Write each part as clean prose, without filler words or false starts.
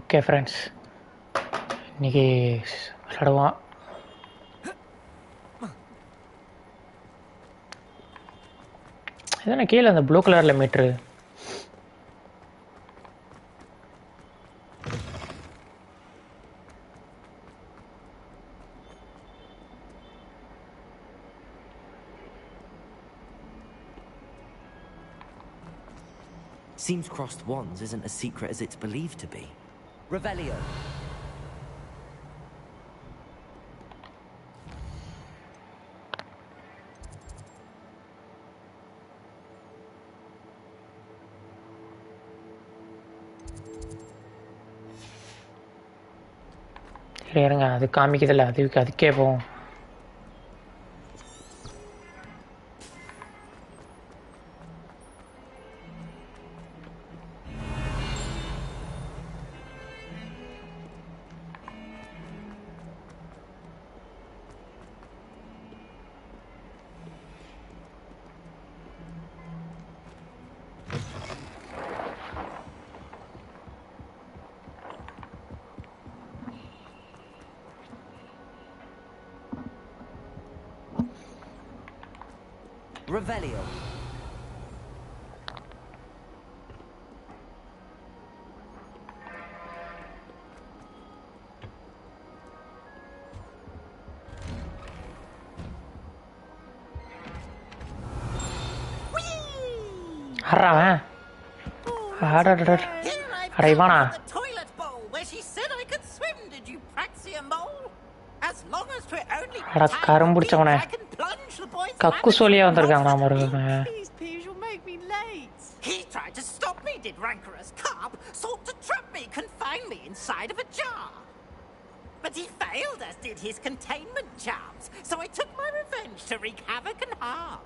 Okay friends, இன்றைக்கி விளாடுவோம். இதானே கீழே அந்த ப்ளூ கலரில் metre. Seems crossed wands isn't as secret as it's believed to be. Revelio. இருங்க, அது காமிக்குதில்ல, அதுக்கே போவோம். Revelio. Arra, Ravana. Toilet bowl where she said I could swim. Did you praxia mole? As long as we're only கரும்புடிச்சவனே கக்கு சொல்லியா வந்திருக்காங்க. Please, please, you'll make me late. He tried to stop me, did rancorous carp. Sought to trap me, confine me inside of a jar. But he failed, as did his containment charms. So I took my revenge to wreak havoc and harm.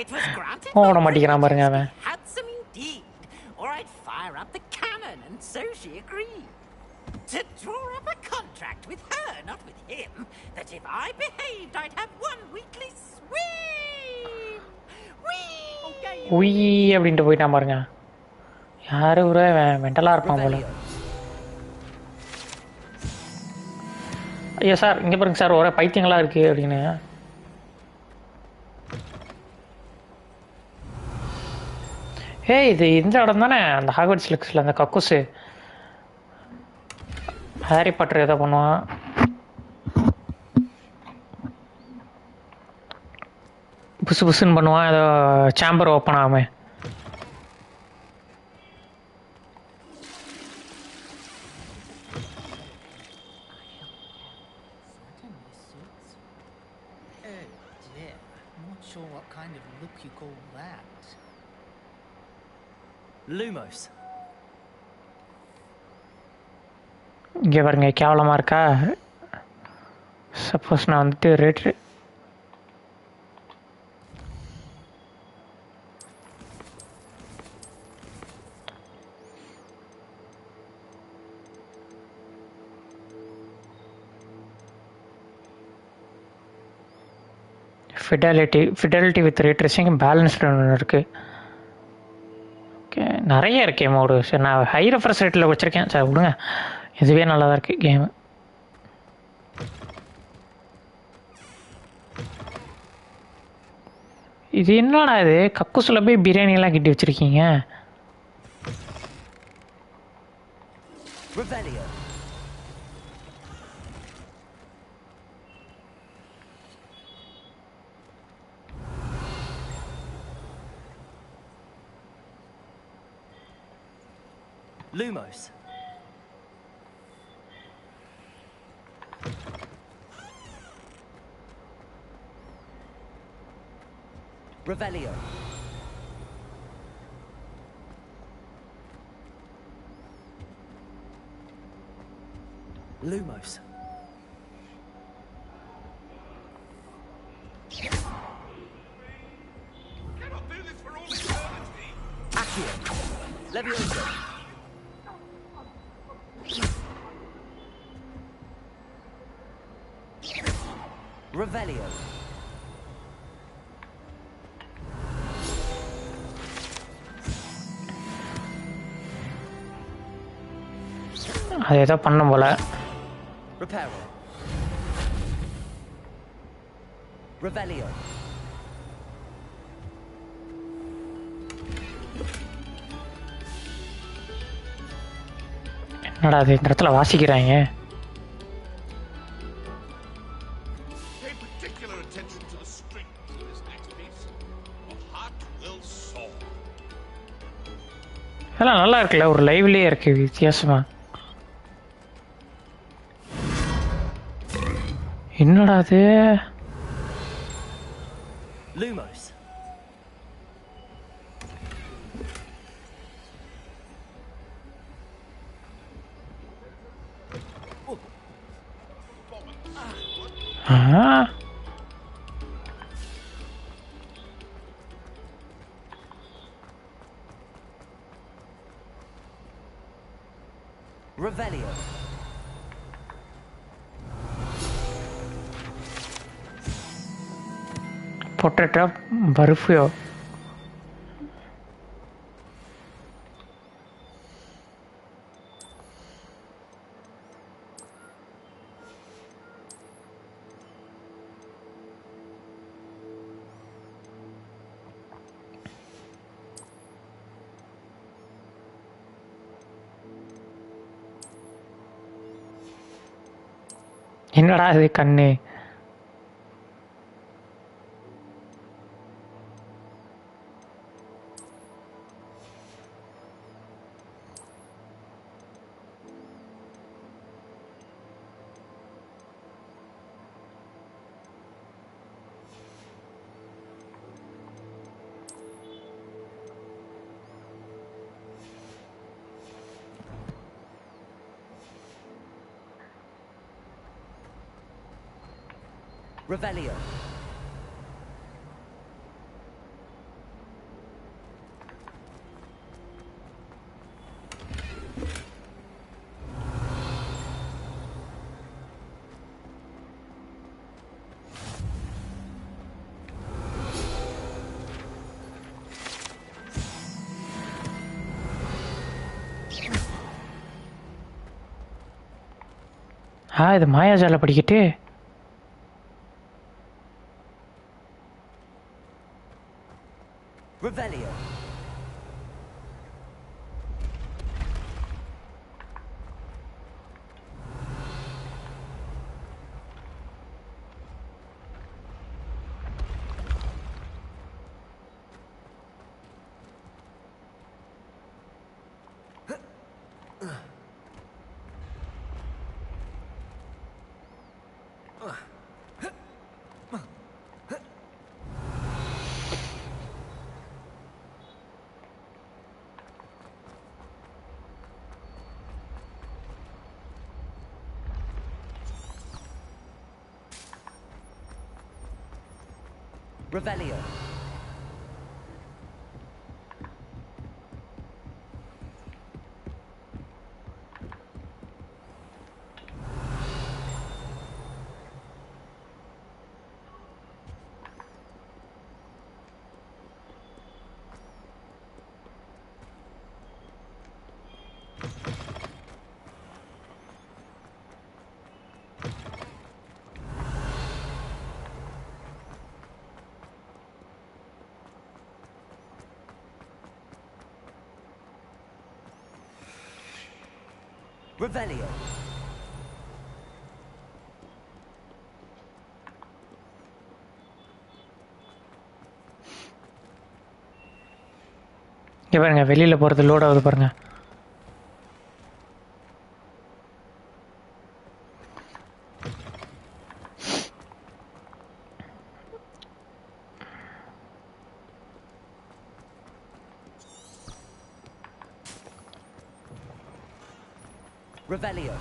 It was granted handsome indeed, or I'd fire up the cannon, and so she agreed. To draw up a contract with her, not with him, that if I behaved, I'd have one weekly swim. Wee அப்படின்ட்டு போயிட்டான் பாருங்க. யாரு ஒரு மென்டலாக இருப்பான் போல. ஐயா sir, இங்கே பாருங்க சார், ஒரே பைத்தியங்களா இருக்கு அப்படின்னு. இது இந்த இடம் தானே, அந்த ஹாக்வர்ட்ஸ் லிக்ஸில் அந்த கக்கூஸு. ஹாரி பாட்டர் எதை பண்ணுவான். புசு புசுன்னு பண்ணுவான், ஏதோ சேம்பர் ஓப்பன் ஆகாம. Lumos. இங்கே பாருங்க, கேவலமாக இருக்கா. சப்போஸ் நான் வந்துட்டு rate fidelity with rate dressing balanced ஒன்று இருக்குது. ஓகே, நிறைய இருக்கே மோடு. சரி, நான் ஹை ரெஃப்ரெஷ் ரேட்டில் வச்சுருக்கேன். சார் விடுங்க, இதுவே நல்லா தான் இருக்குது கேமு. இது என்னடா இது, கக்கூசில் போய் பிரியாணிலாம் கிட்டி வச்சுருக்கீங்க. Lumos. Revelio. Lumos. Cannot do this for all eternity. Accio. Levioso. Revelio. அது ஏதோ பண்ணும் போல. Reparo. Revelio. என்னடா அது இந்த இடத்துல வாசிக்கிறாங்க? Pay particular attention to the strings of this next piece. A heart will soar. அதெல்லாம் நல்லா இருக்குல்ல, ஒரு லைவ்லயே இருக்கு வித்தியாசமா. என்னடா அது? Lumos. ஆ Revelio. பொட்டேட்டோ பர்ஃபியோ. என்னடா இது கண்ணு? Revelio. இது மாயாஜால படிக்கட்டு. Revelio. Revelio. Revelio. இங்க பாருங்க, வெளியில போறது லோட் ஆகுது பாருங்க. Revelio.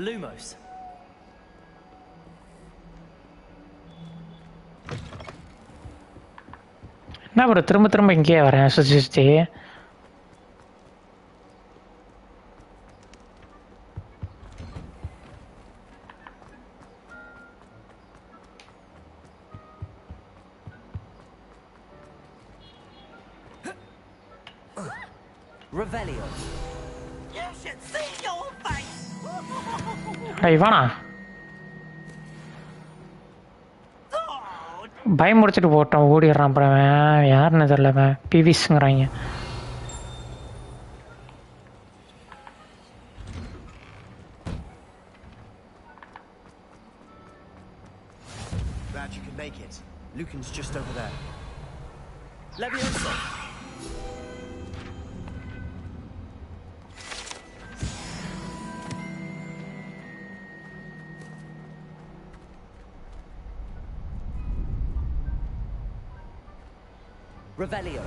Lumos. என்ன ப்ரோ திரும்ப திரும்ப இங்கேயே வரேன் சுற்றி சுற்றி. Revelio. You should see your face! Ivana Oh, பயம் முடிச்சுட்டு போட்டோம், ஓடிடுறான். அப்புறம் யாருன்னு தெரியல, பிவிஸ்ங்கிறாங்க. Glad you can make it. Lucan's just over there. Leviosa! Revelio.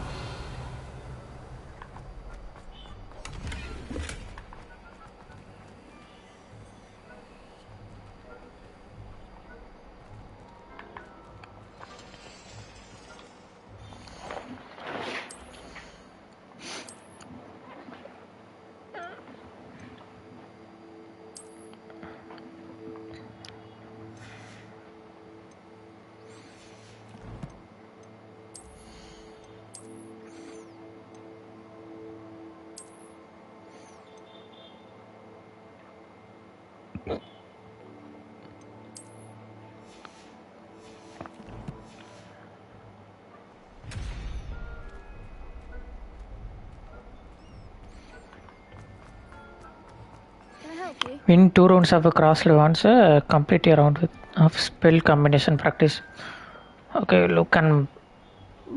Win 2 rounds of a crossed once, complete a round with of spell combination practice. Okay, look and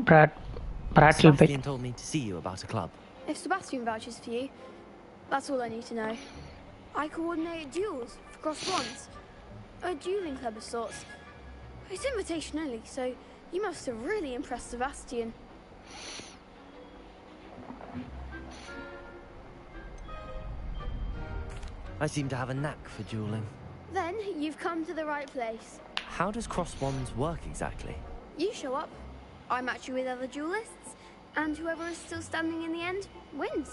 Brattle bit. Sebastian told me to see you about a club. If Sebastian vouches for you, that's all I need to know. I coordinate duels for cross ones. A dueling club of sorts. It's invitation only, so you must have really impressed Sebastian. I seem to have a knack for dueling. Then you've come to the right place. How does cross wands work exactly? You show up, I match you with other duelists, and whoever is still standing in the end wins.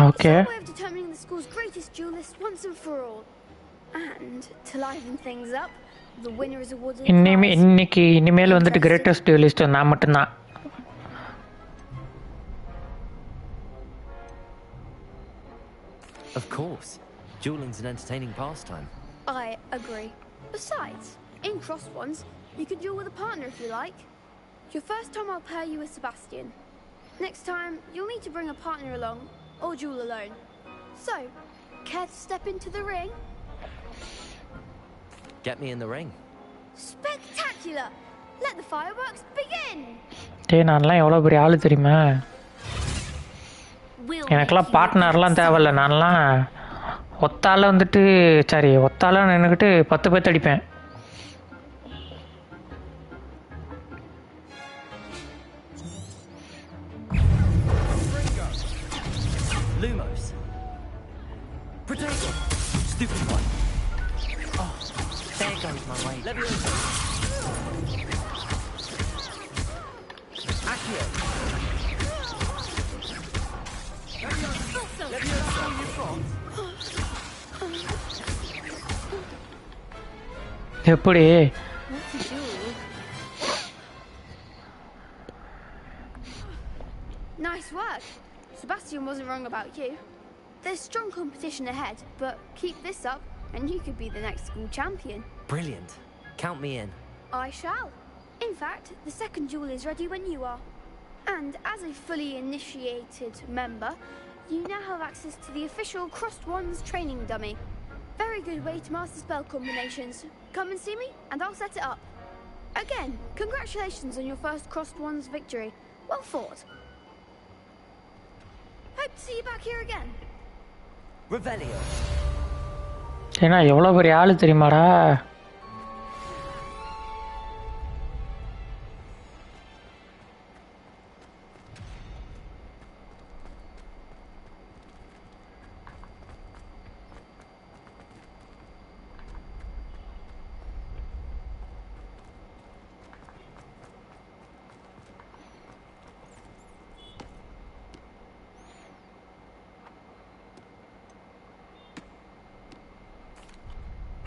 Okay. It's a way of determining the school's greatest duelist once and for all. And to liven things up, the winner is awarded a prize. இனிமேல் வந்துட்டு greatest டியூலிஸ்ட் நான் மட்டும்தான். Of course. Dueling's an entertaining pastime. I agree. Besides, in cross ones, you can duel with a partner if you like. Your first time I'll pair you with Sebastian. Next time, you'll need to bring a partner along, or duel alone. So, care to step into the ring? Get me in the ring. Spectacular! Let the fireworks begin! நான்லாம் எவ்வளோ பெரிய ஆளு தெரியுமா? எனக்கெல்லாம் பார்ட்னர்லாம் தேவையில்ல. நான்லாம் ஒத்தால வந்துட்டு ஒத்தால நின்றுக்கிட்டு 10 பேர்த்து அடிப்பேன். Lumos. Potato. Stupid one. Oh, there goes my way. Leviosa. Accio. Leviosa, you got. எப்படி? Nice work. Sebastian wasn't wrong about you. There's strong competition ahead, but keep this up and you could be the next school champion. Brilliant. Count me in. I shall. In fact, the second duel is ready when you are. And as a fully initiated member, you now have access to the official Crossed Wands training dummy. Very good way to master spell combinations. Come and see me, and I'll set it up. Again, congratulations on your first Crossed Wands victory. Well fought. Hope to see you back here again. Revelio. ஏன்னா எவ்வளோ பெரிய ஆளு தெரியுமாடா?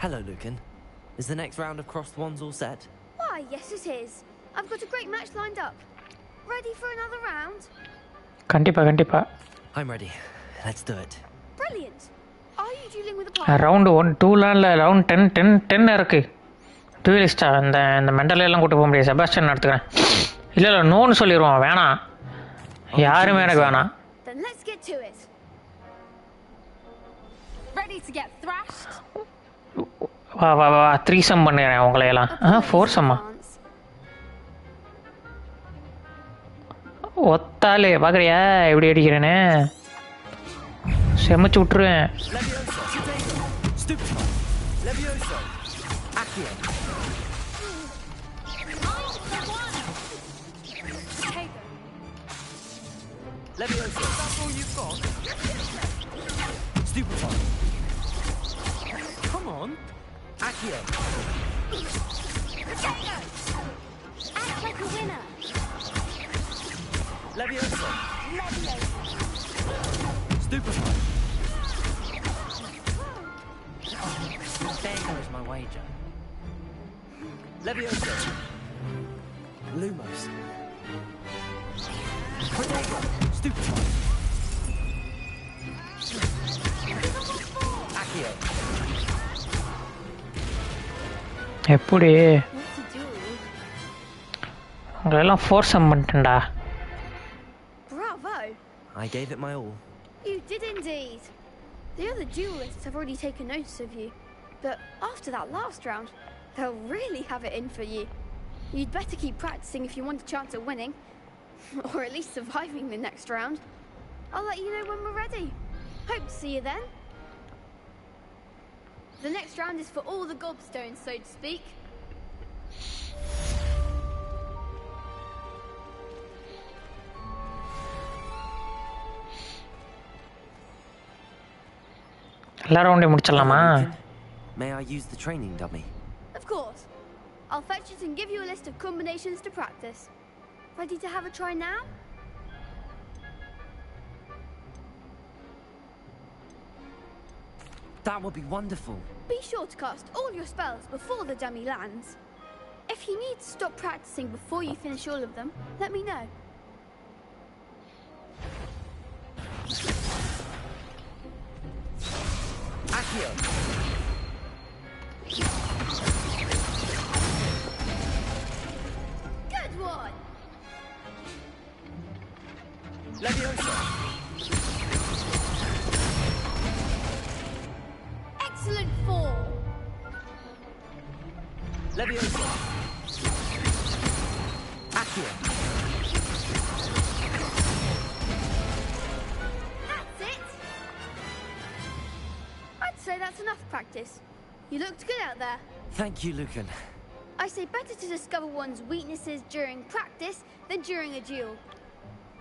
Hello, Lucan. Is the next round of crossed wands all set? Why, yes it is. I've got a great match lined up. Ready for another round? கண்டிப்பாக I'm ready. Let's do it. Brilliant. Are you dealing with a partner? Round 1 2லாம் இல்லை, round 10 இருக்குது. டூரிஸ்டா இந்த மெண்டலெல்லாம் கூட்டு போக முடியாது. செபாஸ்டியன் எடுத்துக்கிறேன். இல்லை நோன்னு சொல்லிடுவோம், வேணாம், யாருமே எனக்கு வேணாம். Then let's get to it. Ready to get thrashed? வா த்ரீசம் பண்ணுறேன் உங்களையெல்லாம். ஃபோர்சம்மா ஒத்தாலே பார்க்குறியா எப்படி அடிக்கிறேன்னு? செமைச்சு விட்டுருவேன். Leviosa, that's all you've got? Stupefy. Come on. Accio. Act like a winner. Leviosa. Stupefy. There goes my wager. Leviosa. Lumos. Protego. Stupefy. Accio. எப்படி உங்களெல்லாம் ஃபோர்சம் பண்ணிட்டேன்டா. Bravo. I gave it my all. You did indeed. The other duelists have already taken notice of you, but after that last round, they'll really have it in for you. You'd better keep practicing if you want a chance at winning, or at least surviving the next round. I'll let you know when we're ready. Hope to see you then. The next round is for all the gobstones, so to speak. எல்லா ரவுண்டையும் முடிச்சிடலாமா? May I use the training dummy? Of course. I'll fetch it and give you a list of combinations to practice. Ready to have a try now? That would be wonderful. Be sure to cast all your spells before the dummy lands. If you need to stop practicing before you finish all of them, let me know. Accio. Good one! Leviosa. Excellent fall! Leviosa. Accio. That's it! I'd say that's enough practice. You looked good out there. Thank you, Lucan. I say better to discover one's weaknesses during practice than during a duel.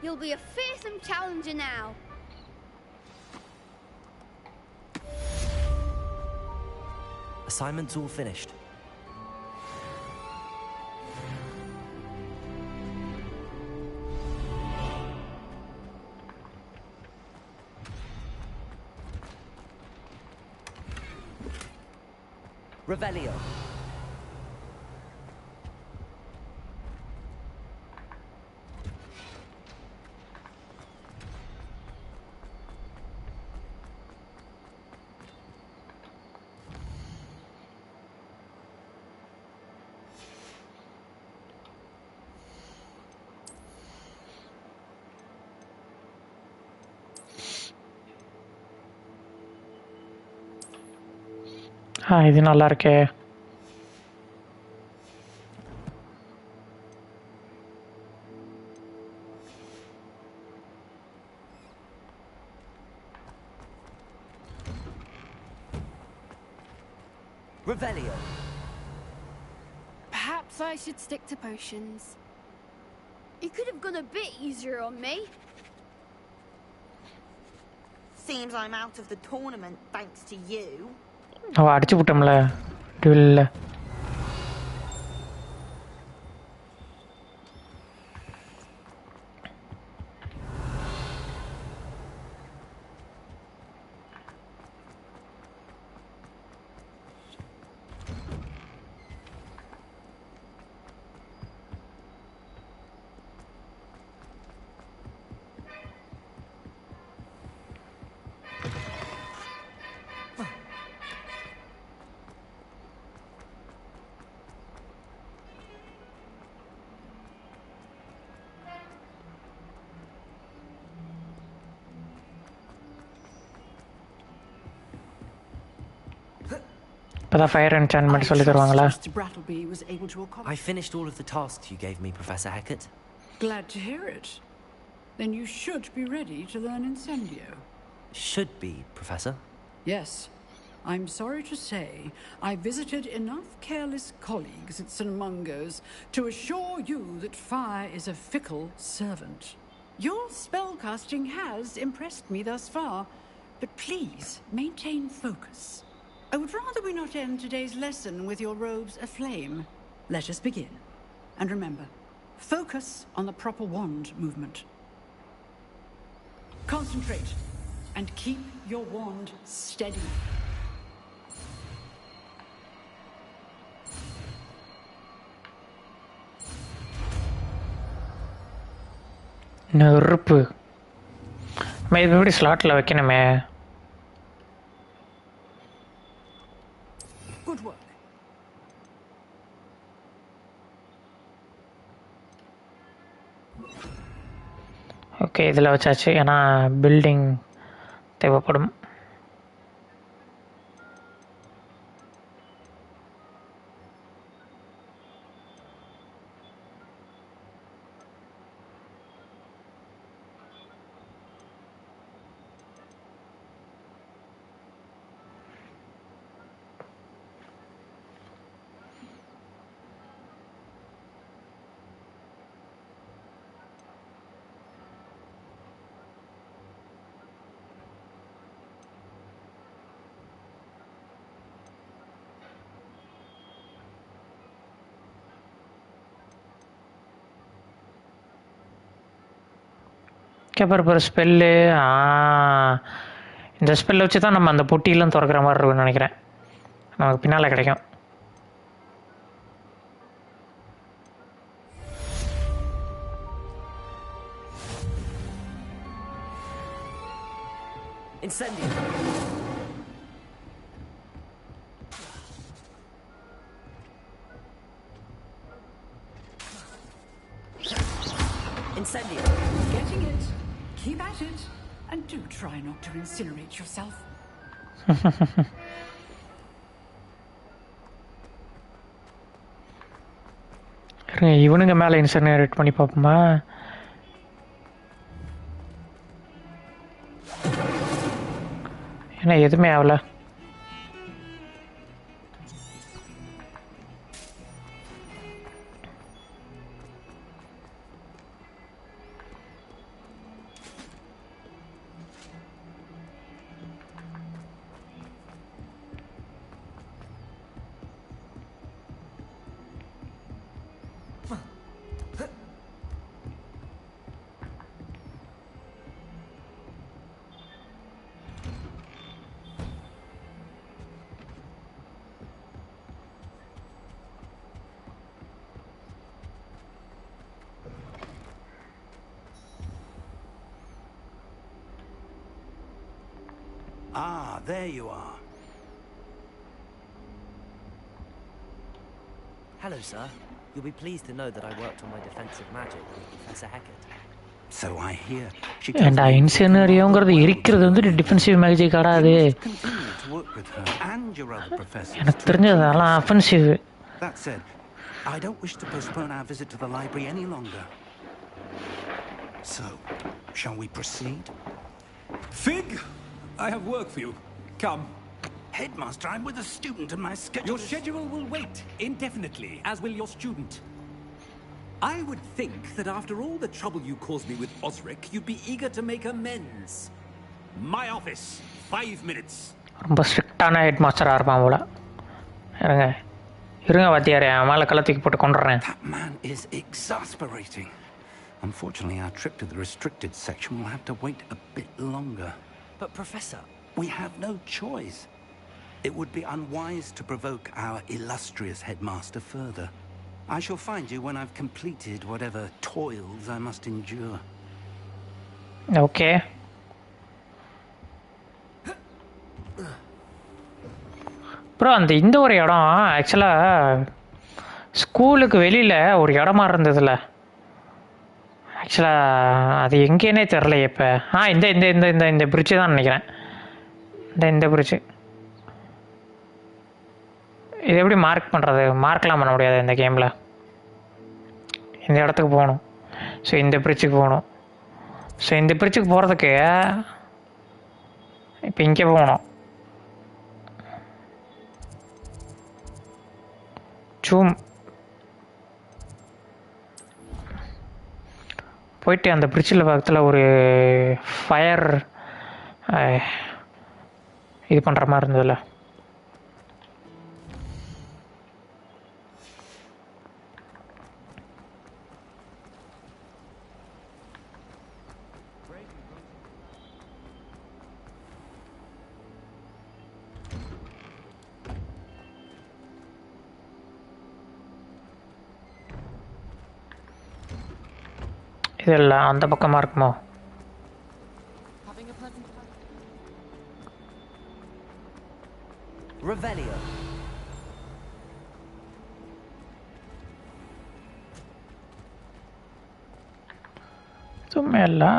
You'll be a fearsome challenger now. Assignment's all finished. Revelio. இது நல்லா இருக்கே. Revelio. Perhaps I should stick to potions. You could have gone a bit easier on me. Seems I'm out of the tournament thanks to you. அவள் அடிச்சு விட்டோம்ல டுவெல்ல. இப்போதான் fire enchantment சொல்லி தருவாங்களா? Mr. Brattleby was able to accomplish. I finished all of the tasks you gave me, Professor Hackett. Glad to hear it. Then you should be ready to learn Incendio. Should be, Professor. Yes. I'm sorry to say I visited enough careless colleagues at St. Mungo's to assure you that fire is a fickle servant. Your spellcasting has impressed me thus far, but please maintain focus. I would rather we not end today's lesson with your robes aflame. Let us begin. And remember, focus on the proper wand movement. Concentrate and keep your wand steady. நெருப்பு எப்படி ஸ்லாட்டில் வைக்கணுமே. Good work. Okay, இதில் வச்சாச்சு. ஏன்னா building தேவைப்படும். அப்புறம் ஒரு spell. இந்த ஸ்பெல்லை வச்சு தான் நம்ம அந்த பொட்டியெல்லாம் திறக்கிற மாதிரி இருக்கும்னு நினைக்கிறேன். நமக்கு பின்னால் கிடைக்கும். Incendio. Incendio. Getting it. Keep at it. And do try not to incinerate yourself. இவனுங்க மேலே இன்சினரேட் பண்ணி பார்ப்போமா? ஏன்னா எதுவுமே ஆகல. Ah, there you are. Hello, sir. You'll be pleased to know that I worked on my defensive magic with Professor Hackett. So I hear. ஏண்டா இன்சினரியோங்கிறது இருக்கிறது defensive magic ஆடாது. எனக்கு தெரிஞ்சது அதெல்லாம் offensive. That said, I don't wish to postpone our visit to the library any longer. So, shall we proceed? Fig, I have work for you. Come. Headmaster, I'm with a student and my schedule. Your schedule will wait indefinitely, as will your student. I would think that after all the trouble you caused me with Osric, you'd be eager to make amends. My office, 5 minutes. ரொம்ப ஸ்ட்ரிக்டான head மாஸ்டராக இருப்பான் போல. இருங்க வாத்தியாரே, மேலே கலத்துக்கு போட்டு கொண்டுறேன். That man is exasperating. Unfortunately, our trip to the restricted section will have to wait a bit longer. But Professor... We have no choice. It would be unwise to provoke our illustrious headmaster further. I shall find you when I've completed whatever toils I must endure. Okay. Bro, அந்த இந்த ஒரு இடம் ஆக்சுவலாக ஸ்கூலுக்கு வெளியில் ஒரு இடமா இருந்ததில்ல. ஆக்சுவலாக அது எங்கேனே தெரில இப்போ. இந்த இந்த இந்த இந்த இந்த பிரிட்ஜு தான் நினைக்கிறேன். இந்த பிரிட்ஜு இது எப்படி மார்க் பண்ணுறது? மார்க்லாம் பண்ண முடியாது இந்த கேமில். இந்த இடத்துக்கு போகணும். ஸோ இந்த பிரிட்ஜுக்கு போகணும். ஸோ இந்த பிரிட்ஜுக்கு போகிறதுக்கு இப்போ இங்கே போகணும். ஜூம் போயிட்டு அந்த பிரிட்ஜில் பக்கத்தில் ஒரு ஃபயர் இது பண்ணுற மாதிரி இருந்ததில்ல. இதெல்லாம் அந்த பக்கமாக இருக்குமோ? Revelio. எதுவுமே இல்லை.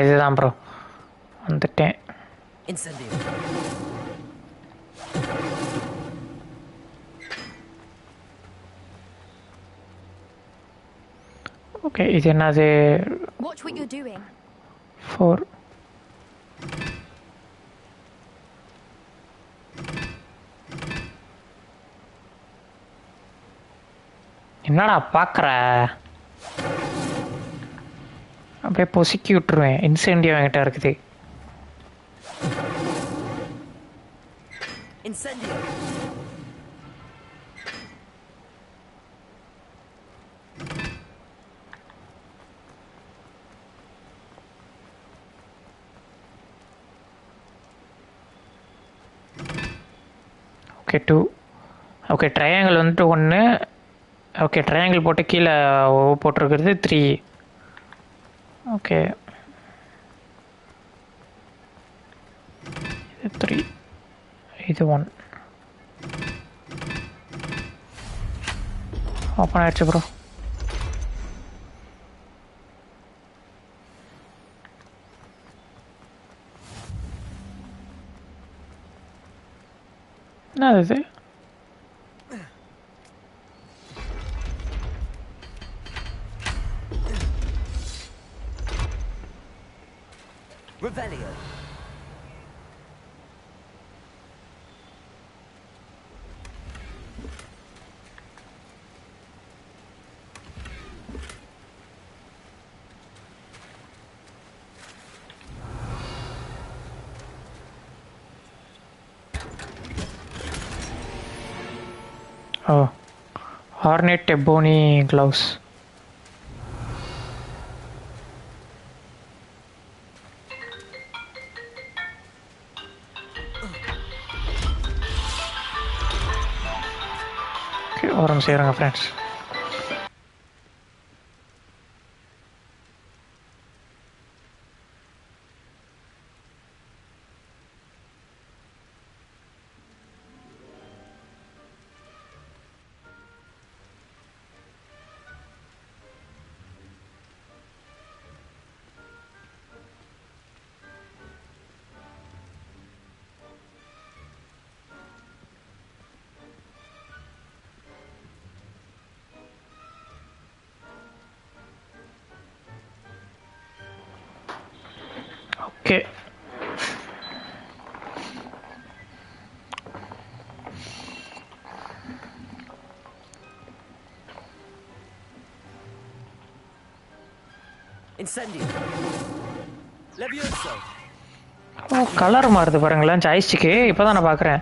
இதுதான் ப்ரோ, வந்துட்டேன். Incendio. ஓகே, இது என்னது? Watch what you're doing. 4. என்னடா பார்க்குற? அப்படியே பொசுக்கி விட்டுருவேன். இன்சென்டிவ் என்கிட்ட இருக்குது. Incendio. ஓகே 2. ஓகே ட்ரையாங்கிள் வந்துட்டு 1. ஓகே ட்ரையாங்கிள் போட்டு கீழே போட்டிருக்கிறது 3. ஓகே இது 3, இது 1. ஓப்பன் ஆயிடுச்சு ப்ரோ. என்ன இது? Revelio. Oh, ornate ebony gloves. Okay, orange செய்யறங்க friends. Okay. Incendio. Levioso. ஓ, கலர் மாறுது பாருங்களேன் ஜாய்ஸ்டிக்கு. இப்போ தான் நான் பார்க்குறேன்.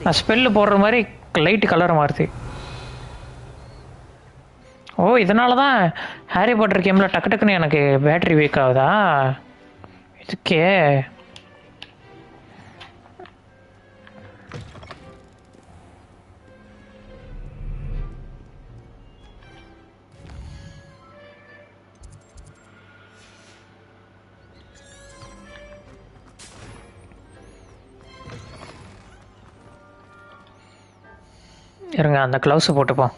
நான் ஸ்பெல்லு போடுற மாதிரி லைட்டு கலர் மாறுது. ஓ, இதனால தான் ஹாரி பாட்டர் கேமில் டக்கு டக்குன்னு எனக்கு பேட்டரி வீக் ஆகுதா? இதுக்கே இருங்க, அந்த க்ளவுஸை போட்டுப்போம்.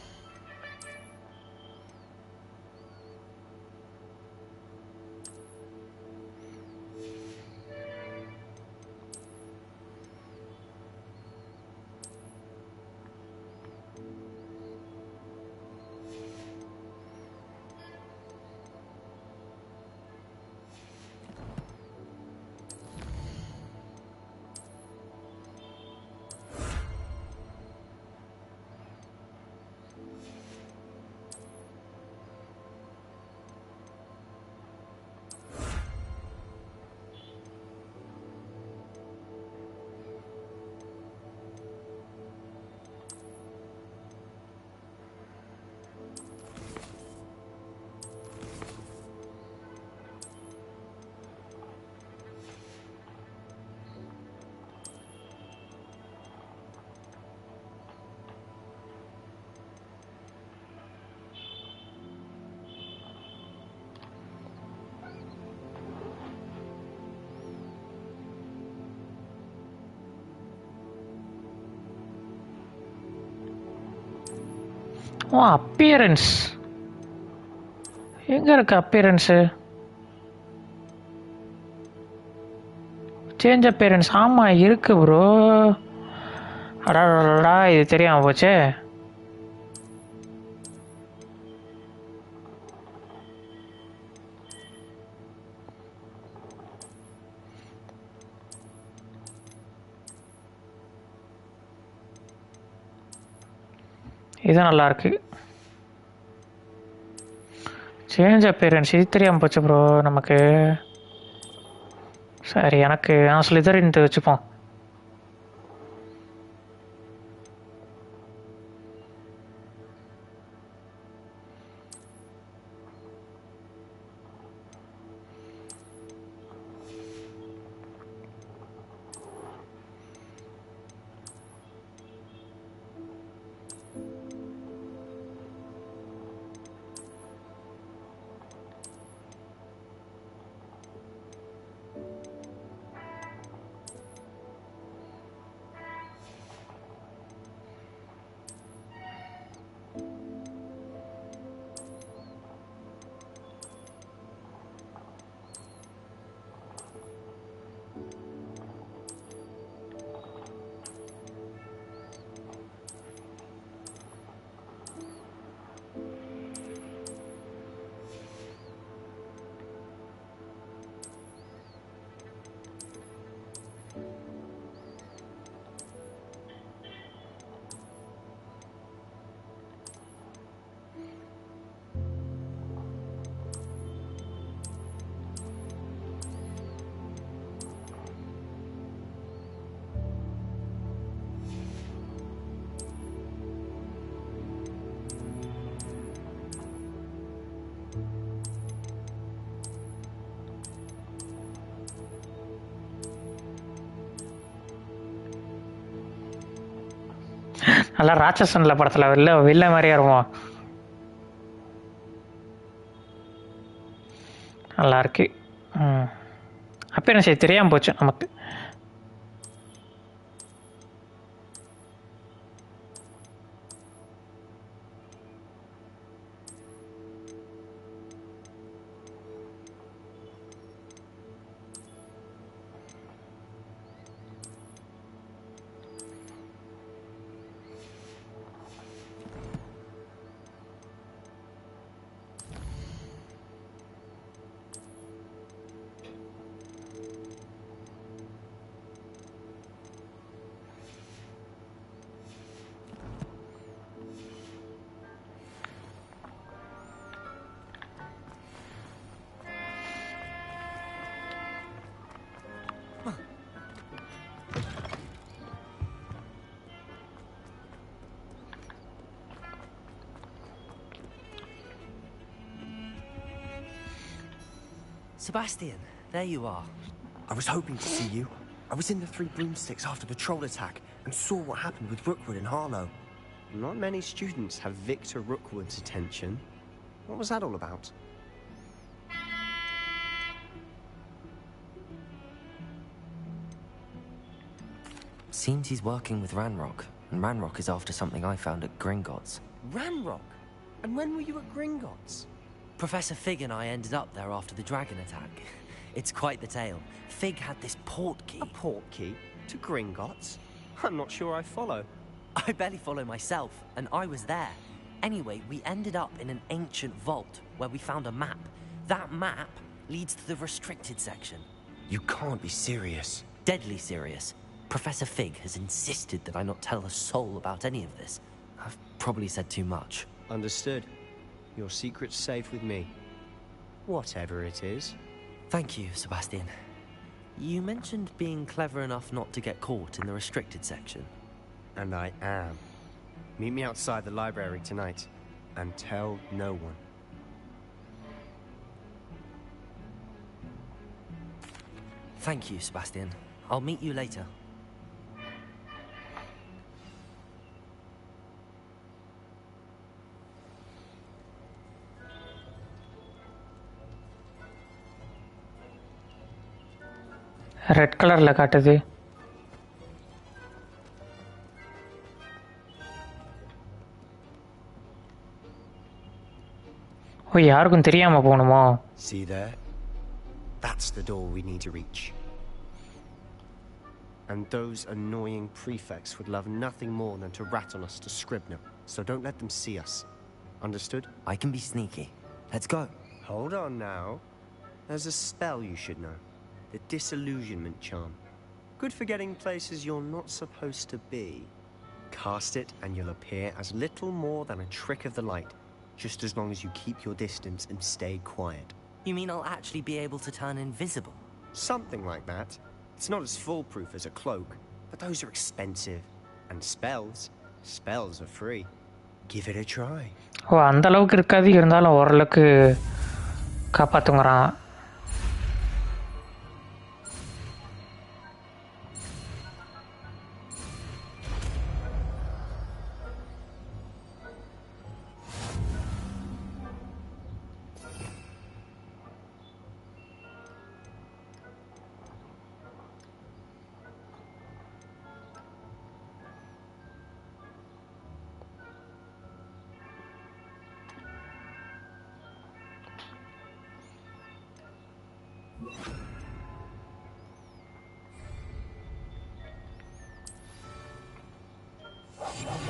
ஓ, அப்பியரன்ஸ் எங்கே இருக்கு? Appearance change appearance. ஆமாம் இருக்கு ப்ரோ. அடாடா, இது தெரியாமல் போச்சே. இது நல்லா இருக்கு. சேஞ்ச் அப்பியரன்ஸ் இது தெரியாமல் போச்சு ப்ரோ நமக்கு. சரி, எனக்கு ஸ்லிதரின் வச்சுப்போம். நல்லா ராட்சசன்ல படத்தில் வில்ல மாதிரியே இருக்கும். நல்லா இருக்கு. அப்போ என்ன செய்ய தெரியாமல் போச்சு நமக்கு. Sebastian, there you are. I was hoping to see you. I was in the Three Broomsticks after the troll attack and saw what happened with Rookwood and Harlow. Not many students have Victor Rookwood's attention. What was that all about? Seems he's working with Ranrock, and Ranrock is after something I found at Gringotts. Ranrock? And when were you at Gringotts? Professor Fig and I ended up there after the dragon attack. It's quite the tale. Fig had this port key. A port key? To Gringotts? I'm not sure I follow. I barely follow myself, and I was there. Anyway, we ended up in an ancient vault where we found a map. That map leads to the restricted section. You can't be serious. Deadly serious. Professor Fig has insisted that I not tell a soul about any of this. I've probably said too much. Understood. Your secret's safe with me. Whatever it is. Thank you, Sebastian. You mentioned being clever enough not to get caught in the restricted section. And I am. Meet me outside the library tonight, and tell no one. Thank you, Sebastian. I'll meet you later. Red கலரில் காட்டுது. ஓ, யாருக்கும் தெரியாமல் போகணுமோ? See there? That's the door we need to reach. And those annoying prefects would love nothing more than to rat on us to Scribner, so don't let them see us. Understood? I can be sneaky. Let's go. Hold on now. There's a spell you should know. The Disillusionment Charm. Good for getting places you're not supposed to be. Cast it and you'll appear as little more than a trick of the light, just as long as you keep your distance and stay quiet. You mean I'll actually be able to turn invisible? Something like that. It's not as foolproof as a cloak, but those are expensive. And spells are free. Give it a try. ஓ, அந்த அளவுக்கு இருக்காது, இருந்தாலும் ஓரளவுக்கு காப்பாற்றுங்கிறான்.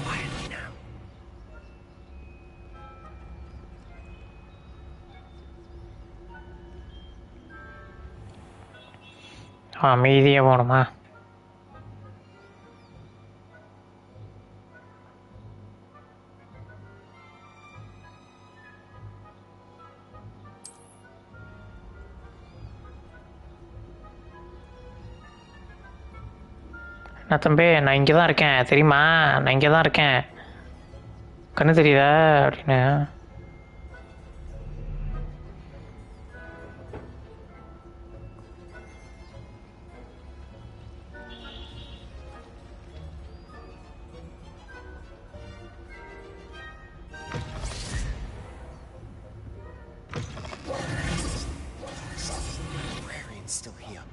Quietly now. அமைதியாக போகணுமா? நான் தம்பி, நான் இங்கே தான் இருக்கேன் தெரியுமா? நான் இங்கே தான் இருக்கேன், கண்ணு தெரியுதா அப்படின்னு. Librarian's still here.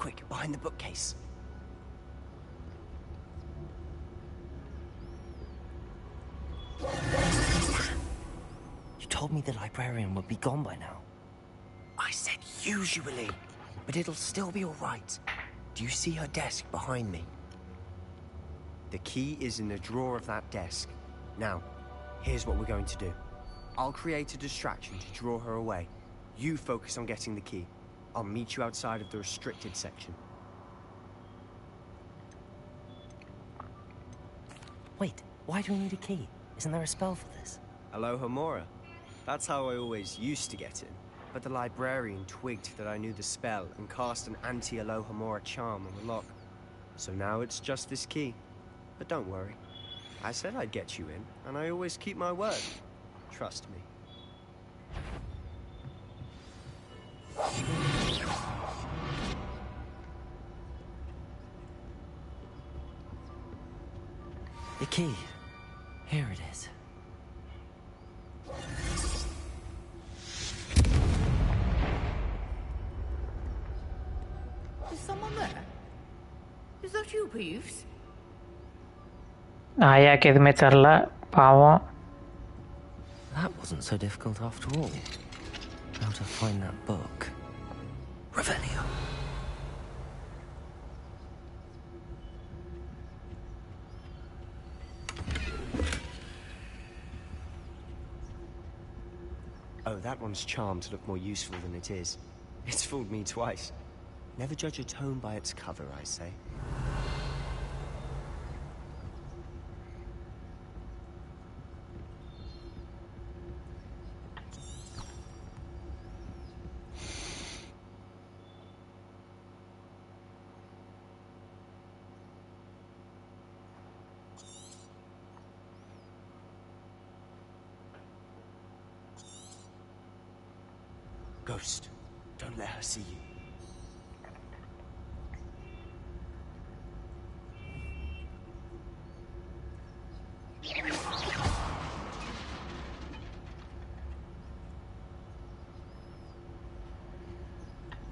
Quick, behind the bookcase. You told me the librarian would be gone by now. I said usually, but it'll still be all right. Do you see her desk behind me? The key is in the drawer of that desk. Now, here's what we're going to do. I'll create a distraction to draw her away. You focus on getting the key. I'll meet you outside of the restricted section. Wait, why do we need a key? Isn't there a spell for this? Alohomora. That's how I always used to get in. But the librarian twigged that I knew the spell and cast an anti-Alohomora charm on the lock. So now it's just this key. But don't worry. I said I'd get you in, and I always keep my word. Trust me. The key. Here it is. Is someone there? Is that you, Peeves? ஆயாக்கு எதுவுமே தெரில பாவம். That wasn't so difficult after all. How to find that book. Revelio. Oh, that one's charmed to look more useful than it is. It's fooled me twice. Never judge a tome by its cover, I say. Ghost, don't let her see you.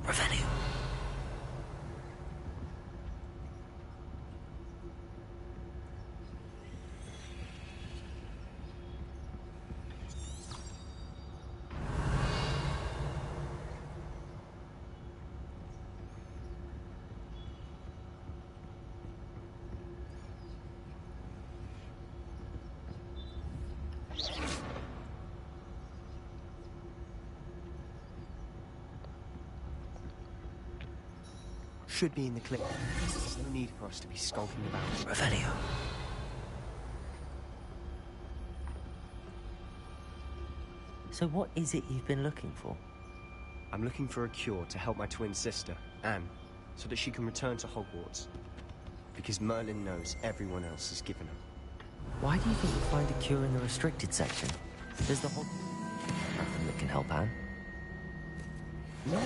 Revelio. Should be in the clip. There's no need for us to be skulking about. Revelio. So what is it you've been looking for? I'm looking for a cure to help my twin sister, Anne, so that she can return to Hogwarts. Because Merlin knows everyone else has given up. Why do you think you'll find a cure in the restricted section? There's the whole... Nothing that can help Anne. No,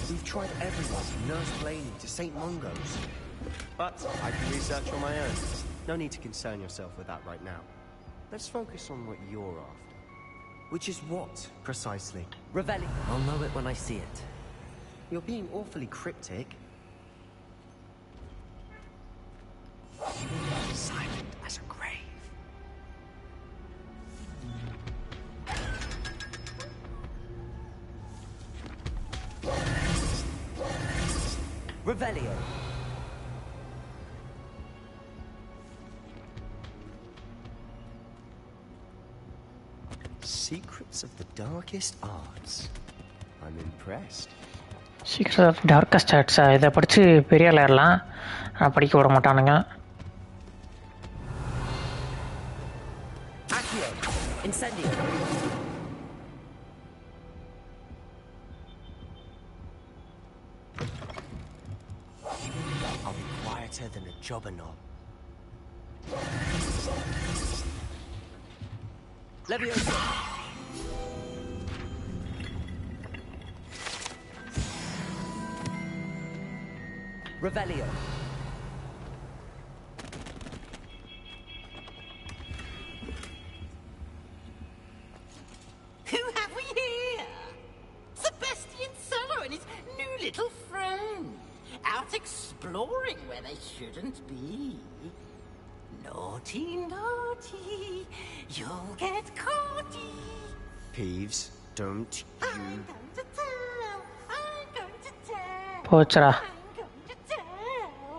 we've tried everyone from Nurse Blaney to St. Mungo's. But I can research on my own. No need to concern yourself with that right now. Let's focus on what you're after. Which is what, precisely? Revelio. I'll know it when I see it. You're being awfully cryptic. Silent as a grave. Revelio. Secrets of the darkest arts. I'm impressed. Secret of darkest ஆர்ட்ஸா? இதை படித்து பெரிய ஆளாயிரலாம். நான் படிக்க விட மாட்டானுங்க. Accio. Incendio. I'll be quieter than a jobberknoll. Leviosa. Revelio. Who have we here? Sebastian Solo and his new little friend. Out exploring where they shouldn't be. Naughty, naughty. You'll get caughty. Peeves, don't you... I'm going to tell. I'm going to tell. போச்சுடா. I'm going to tell.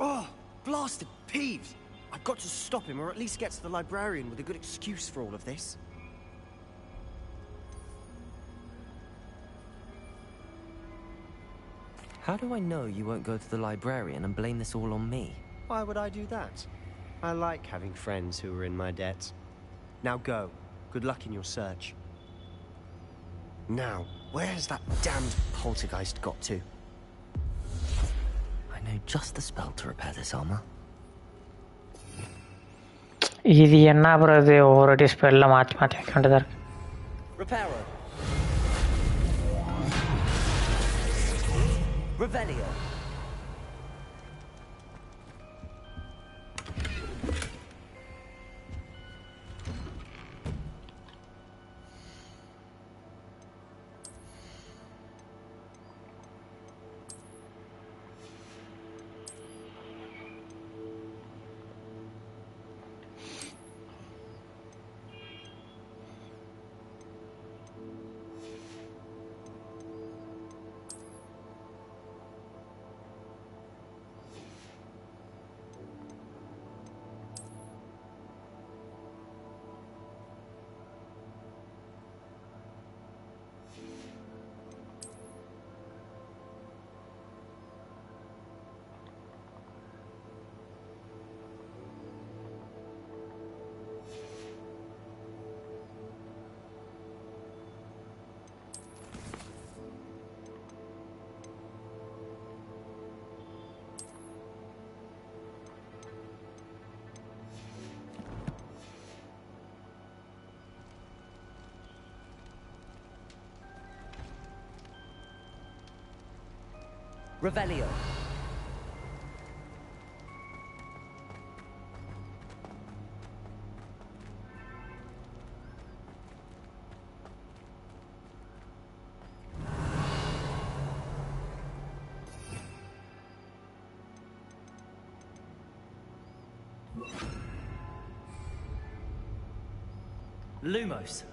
Oh, blasted Peeves! I've got to stop him, or at least get to the librarian with a good excuse for all of this. How do I know you won't go to the librarian and blame this all on me? Why would I do that? I like having friends who are in my debt. Now go. Good luck in your search. Now, where has that damned poltergeist got to? I know just the spell to repair this armor. இது என்ன அப்புறம் இது ஒவ்வொரு ஸ்பெல்ல மாற்றி மாற்றி வைக்க வேண்டியதாக இருக்கு. Reparo. Revelio. Revelio. Lumos.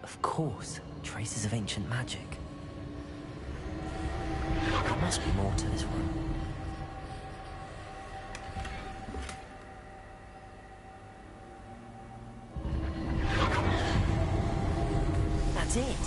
Of course, traces of ancient magic. There must be more to this room. That's it.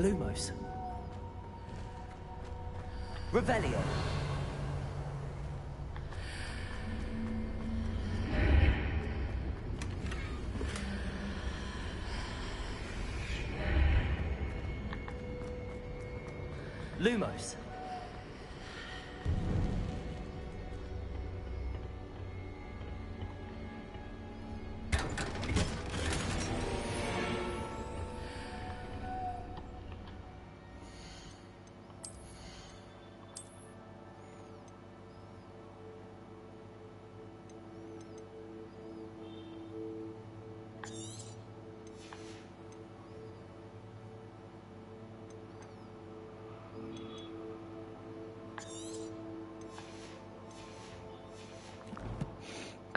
Lumos. Revelio. Lumos.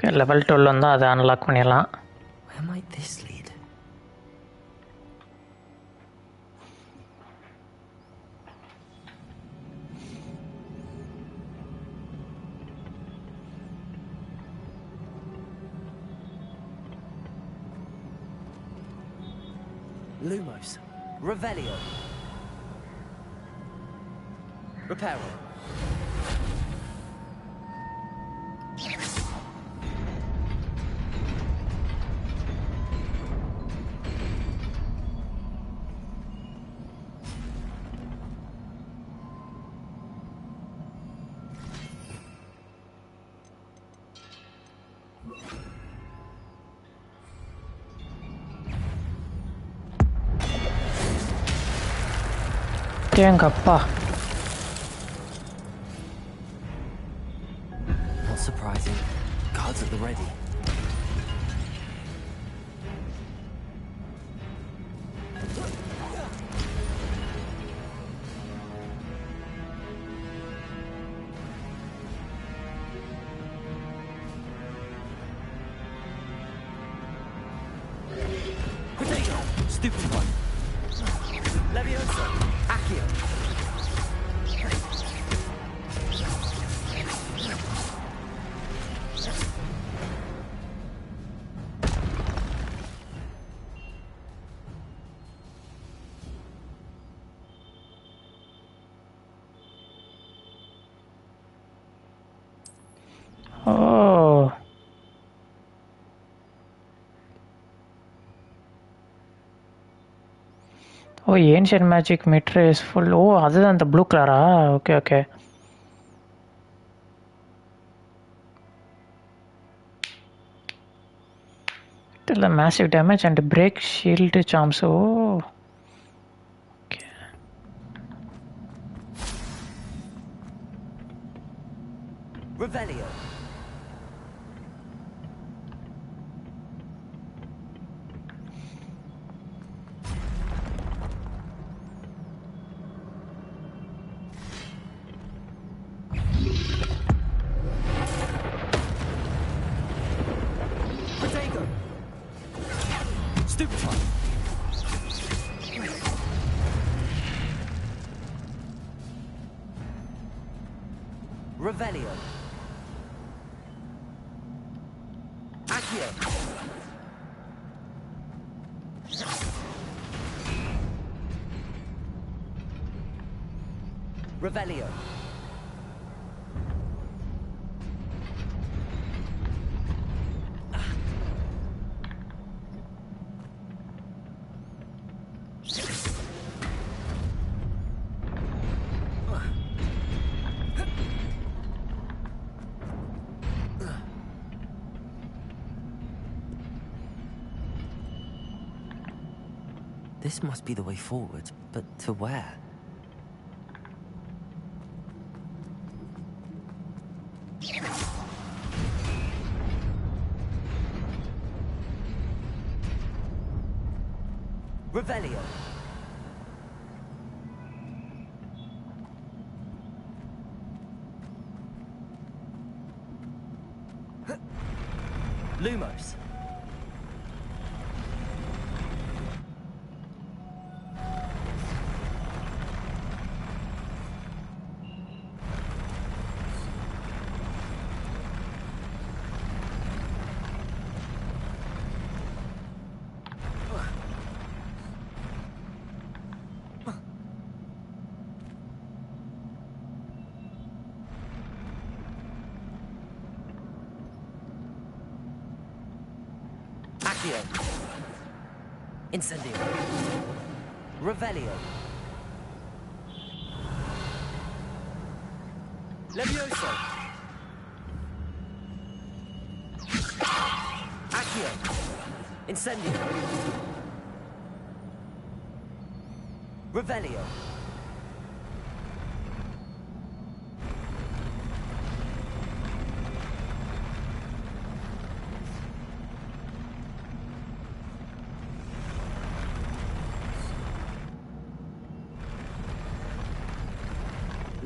Okay, level 12 வந்தால் அதை அன்லாக் பண்ணிடலாம். Where might this lead? Lumos. Revelio. Reparo. அடேங்கப்பா. Not surprising. Guards at the ready. Potato! Stupid one! Leviosa! Accio! Oh oh ancient magic meter is full. ஓ அதுதான் அந்த blue கலரா? Okay okay. இதில் massive damage and break shield charms. Oh okay. Revelio! Potato! Stupid one! Revelio! Accio! Revelio! This must be the way forward, but to where? Revelio! Lumos! Accio! Incendio! Revelio! Levioso! Accio! Incendio! Revelio!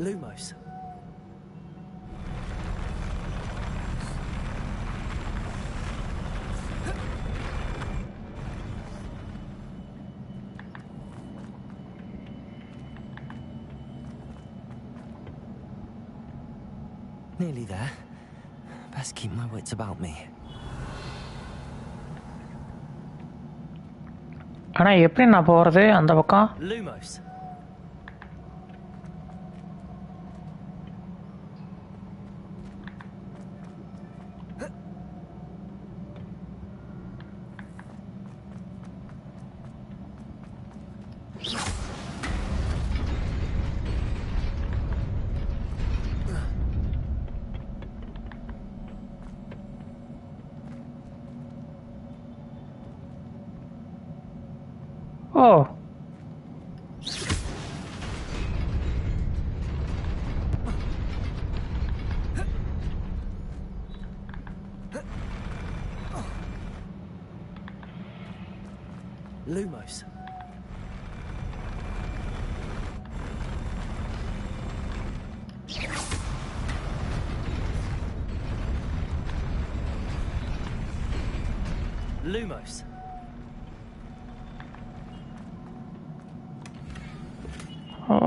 Lumos. Nearly there. Best keep my wits about me. ஆனால் எப்படி நான் போகிறது அந்த பக்கம்? Lumos. ஓ Lumos. Lumos. ஓ,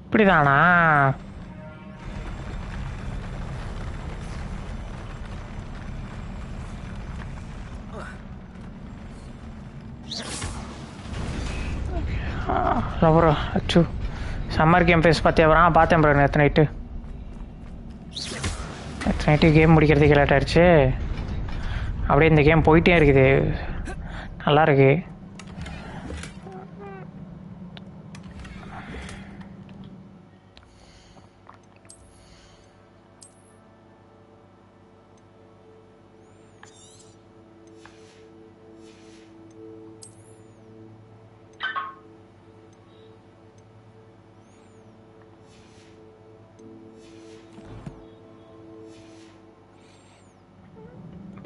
இப்படிதானா? Bro அச்சு summer game face பார்த்தியா bro? பார்த்தேன் bro நேற்று நைட்டு கேம் முடிக்கிறதுக்கு லேட் ஆயிடுச்சு. அப்படியே இந்த கேம் போயிட்டே இருக்குது, நல்லா இருக்கு.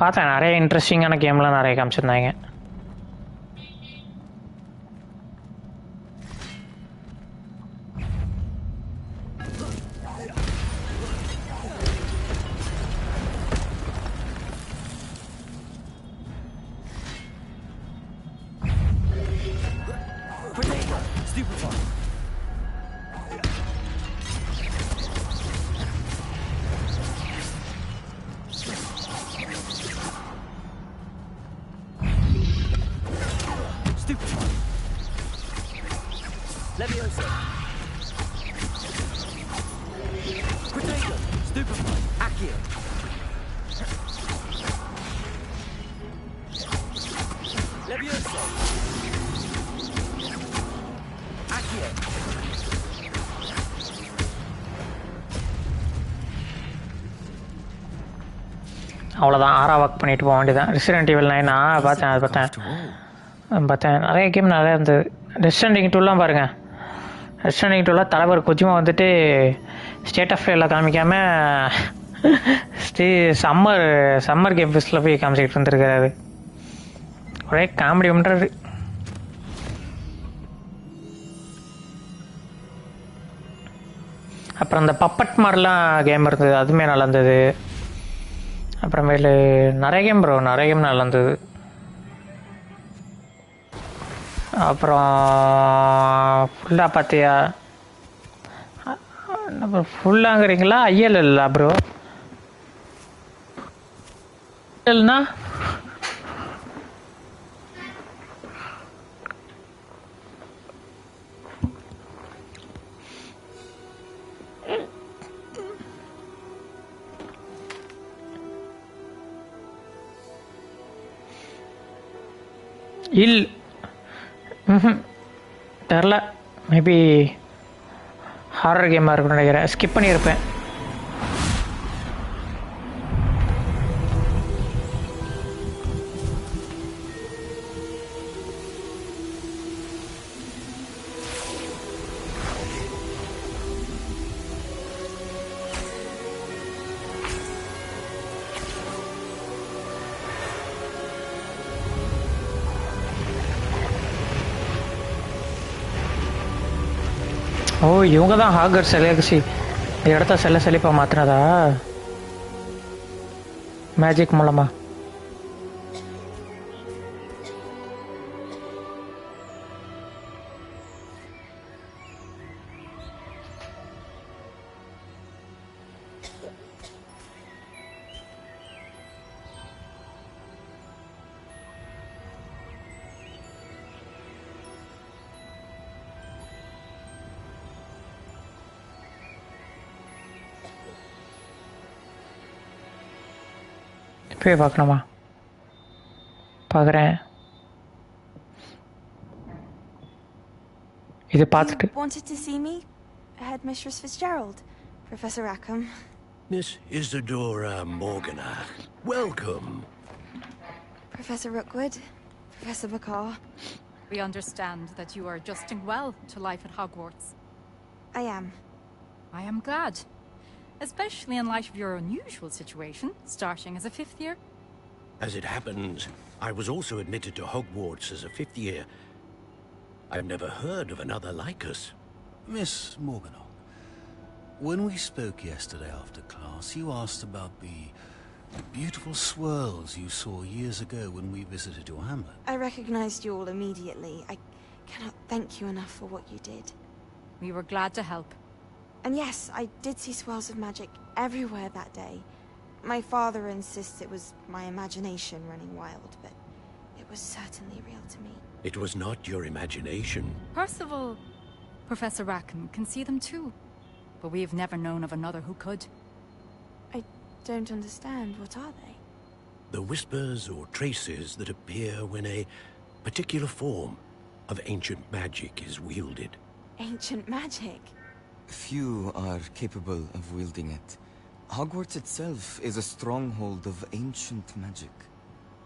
பார்த்தேன் நிறைய இன்ட்ரெஸ்டிங்கான கேம்லாம் நிறைய காமிச்சிருந்தாங்க. அவ்வளோதான், ஆறாக ஒர்க் பண்ணிட்டு போக வேண்டியதான். ரெசிடென்ட் ஈவில் 9 பார்த்தேன், அது பார்த்தேன் நிறைய கேம் நிறையா இருந்தது. ரெசிடென்ட் 2லாம் பாருங்கள். ரெசிடென்ட் 2லாம் தலைவர் கொஜிமா வந்துட்டு ஸ்டேட் ஆஃப் பிளேயில் காமிக்காமல் சம்மர் கேம் ஃபெஸ்ட்டில் போய் காமிச்சிக்கிட்டு இருந்துருக்காரு. ஒரே காமெடி பண்ணுறாரு. அப்புறம் அந்த பப்பட் மாதிரிலாம் கேம் இருந்தது, அதுவுமே நல்லா இருந்தது. அப்புறமேலு நிறைய கேம் ப்ரோ, நிறைய கேம் நல்லா இருந்தது. அப்புறம் ஃபுல்லாக பார்த்தியா? ஃபுல்லாங்கிறீங்களா? ஐஎல்எல்லா ப்ரோ? ஐஎல்னா தெரில, மேபி ஹாரர் கேமாக இருக்கும்னு நினைக்கிறேன். ஸ்கிப் பண்ணியிருப்பேன். ஓ, இவங்க தான் ஹாகர்ட்ஸ் எலெக்சி இந்த இடத்த செழிப்பாக மாற்றினதா மேஜிக் மூலமா? இப்போயே பார்க்கணுமா? பார்க்குறேன். இது பார்த்துட்டு wanted to see me, Headmistress Fitzgerald, Professor Rackham. Miss Isadora Morganach, welcome. Professor Rookwood, Professor Bakar. We understand that you are adjusting well to life at Hogwarts. I am. I am glad. especially in light of your unusual situation, starting as a 5th year. As it happens, I was also admitted to Hogwarts as a 5th year. I've never heard of another like us. Miss Morganach, when we spoke yesterday after class, you asked about the beautiful swirls you saw years ago when we visited your hamlet. I recognized you all immediately. I cannot thank you enough for what you did. We were glad to help. And yes, I did see swirls of magic everywhere that day. My father insists it was my imagination running wild, but it was certainly real to me. It was not your imagination. Percival, Professor Rackham can see them too. But we have never known of another who could. I don't understand. What are they? The whispers or traces that appear when a particular form of ancient magic is wielded. Ancient magic? Few are capable of wielding it. Hogwarts itself is a stronghold of ancient magic.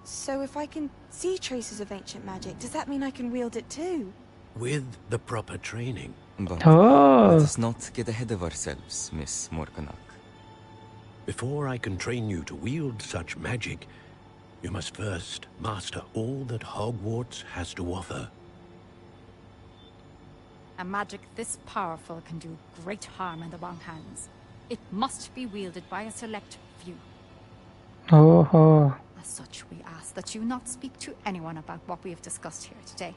So if I can see traces of ancient magic, does that mean I can wield it too? With the proper training. But Oh. let us not get ahead of ourselves, Miss Morganach. Before I can train you to wield such magic, you must first master all that Hogwarts has to offer. A magic this powerful can do great harm in the wrong hands. It must be wielded by a select few. Oh. As such, we ask that you not speak to anyone about what we have discussed here today.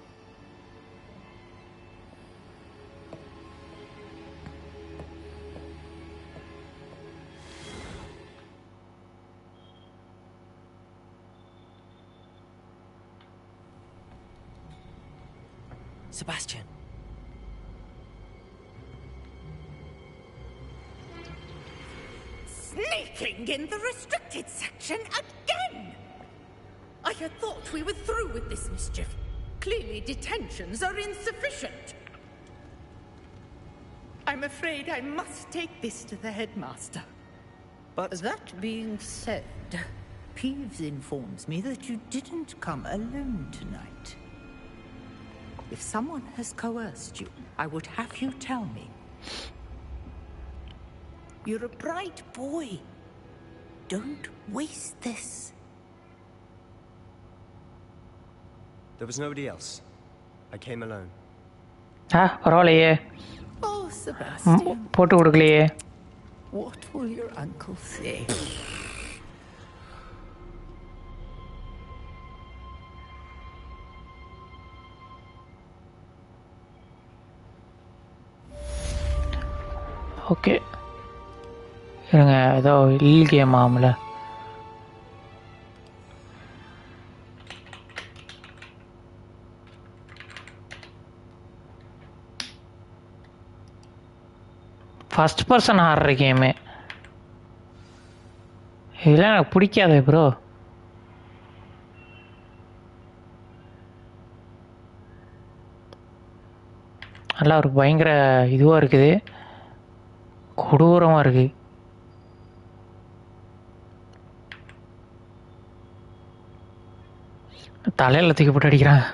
Sebastian. Sneaking in the restricted section again! I had thought we were through with this mischief. Clearly detentions are insufficient. I'm afraid I must take this to the headmaster. But that being said, Peeves informs me that you didn't come alone tonight. If someone has coerced you, I would have you tell me. You're a bright boy. Don't waste this. There was nobody else. I came alone. பரவாயில்லையே. Oh, Sebastian. போட்டு கொடுக்கலையே. What will your uncle say? Okay இருங்க, ஏதோ இல் game ஆகல. First person ஆடுற game இதெல்லாம் எனக்கு பிடிக்காது ப்ரோ. நல்லா ஒரு பயங்கர இதுவாக இருக்குது, கொடூரமாக இருக்குது. தலையில் தூக்கி போட்டு அடிக்கிறான்.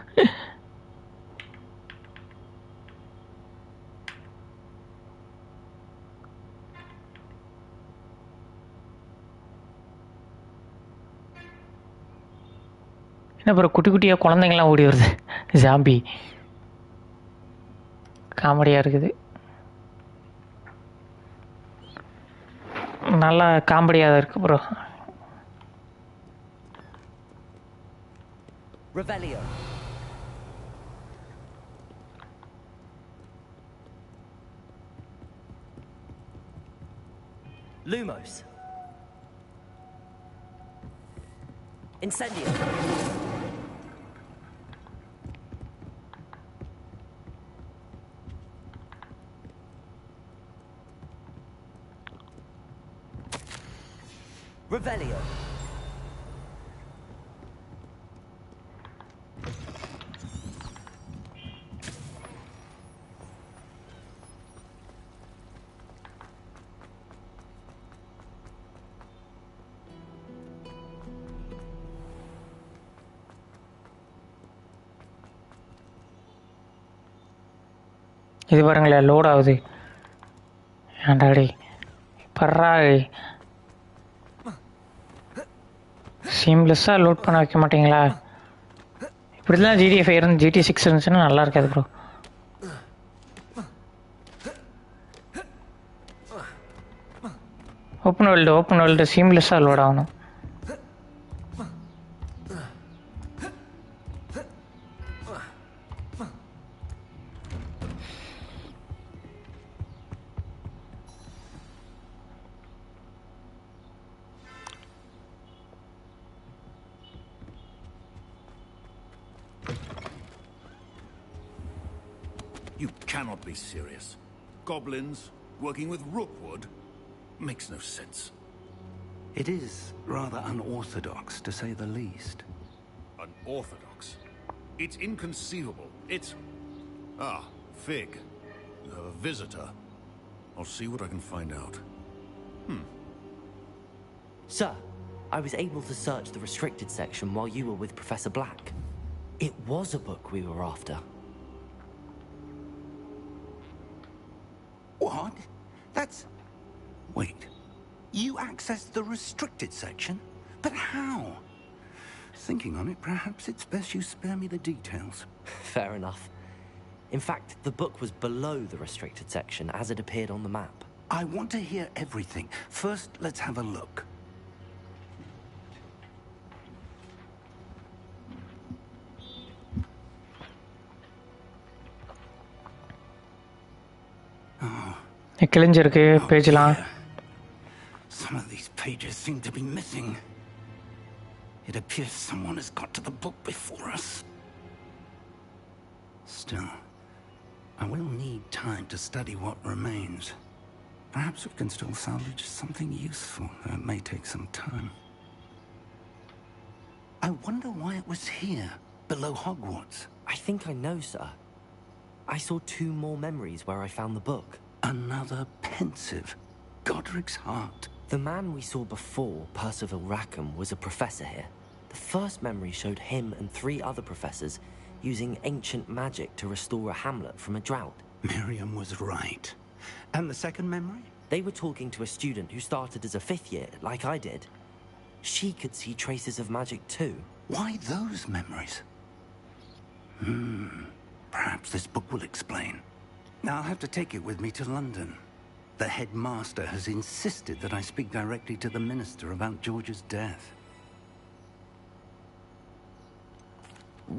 என்ன அப்புறம் குட்டி குட்டியாக குழந்தைங்கள்லாம் ஓடி வருது. ஜாம்பி காமெடியாக இருக்குது, நல்லா காமெடியாக தான் இருக்குது bro. Revelio. Lumos. Incendio. Revelio. இது பாருங்களேன், லோட் ஆகுது. ஏன்டாடி இப்போ கர்ராய் சீம்லெஸ்ஸாக லோட் பண்ண வைக்க மாட்டீங்களா? இப்படி தான் GTA 5 இருந்து GTA 6 இருந்துச்சுன்னா நல்லா இருக்காது ப்ரோ. ஓப்பன் வேர்ல்டு சீம்லெஸ்ஸாக லோட் ஆகணும். You cannot be serious. Goblins working with rookwood makes no sense. It is rather unorthodox, to say the least. Unorthodox? It's inconceivable. It's... Ah, Fig. You have a visitor. I'll see what I can find out. Sir, I was able to search the restricted section while you were with Professor Black. It was a book we were after. What? That's... Wait. You accessed the restricted section? But how? Thinking on it, perhaps it's best you spare me the details. Fair enough. In fact, the book was below the restricted section as it appeared on the map. I want to hear everything. First, let's have a look. கிழிஞ்சிருக்கு பேஜ்லாம். Some of these pages seem to be missing. It appears someone has got to the book before us. Still, I will need time to study what remains. Perhaps we can still salvage something useful, though it may take some time. I wonder why it was here, below Hogwarts. I think I know, sir. I saw 2 more memories where I found the book. Another pensive. Godric's heart. The man we saw before, Percival Rackham, was a professor here. The first memory showed him and 3 other professors using ancient magic to restore a hamlet from a drought. Miriam was right. And the second memory? They were talking to a student who started as a 5th year, like I did. She could see traces of magic too. Why those memories? Perhaps this book will explain. Now I'll have to take it with me to London. The headmaster has insisted that I speak directly to the minister about George's death.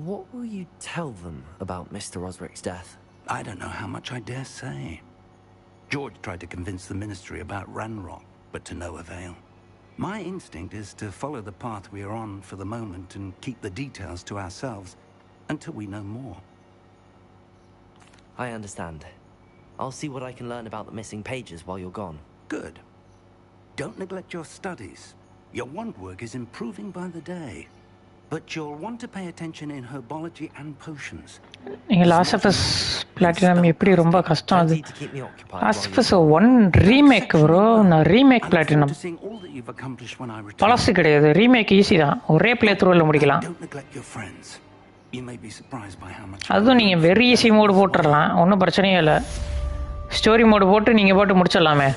What will you tell them about Mr. Osric's death? I don't know how much I dare say. George tried to convince the ministry about Ranrock, but to no avail. My instinct is to follow the path we are on for the moment and keep the details to ourselves until we know more. I understand. I'll see what I can learn about the missing pages while you're gone. Good. Don't neglect your studies. Your wand work is improving by the day. But you'll want to pay attention in herbology and potions. நீங்கள் Last of Us platinum எப்படி ரொம்ப கஷ்டம் அது. Last of as 1 remake bro. நான் remake platinum பழசு கிடையாது. Remake easy தான். ஒரே பிளே த்ரூவில் முடிக்கலாம். அதுவும் நீங்கள் வெரி ஈஸி மோடு போட்டுடலாம். ஒன்றும் பிரச்சனையே இல்லை. ஸ்டோரி மோடு போட்டு நீங்கள் போட்டு முடிச்சிடலாமே.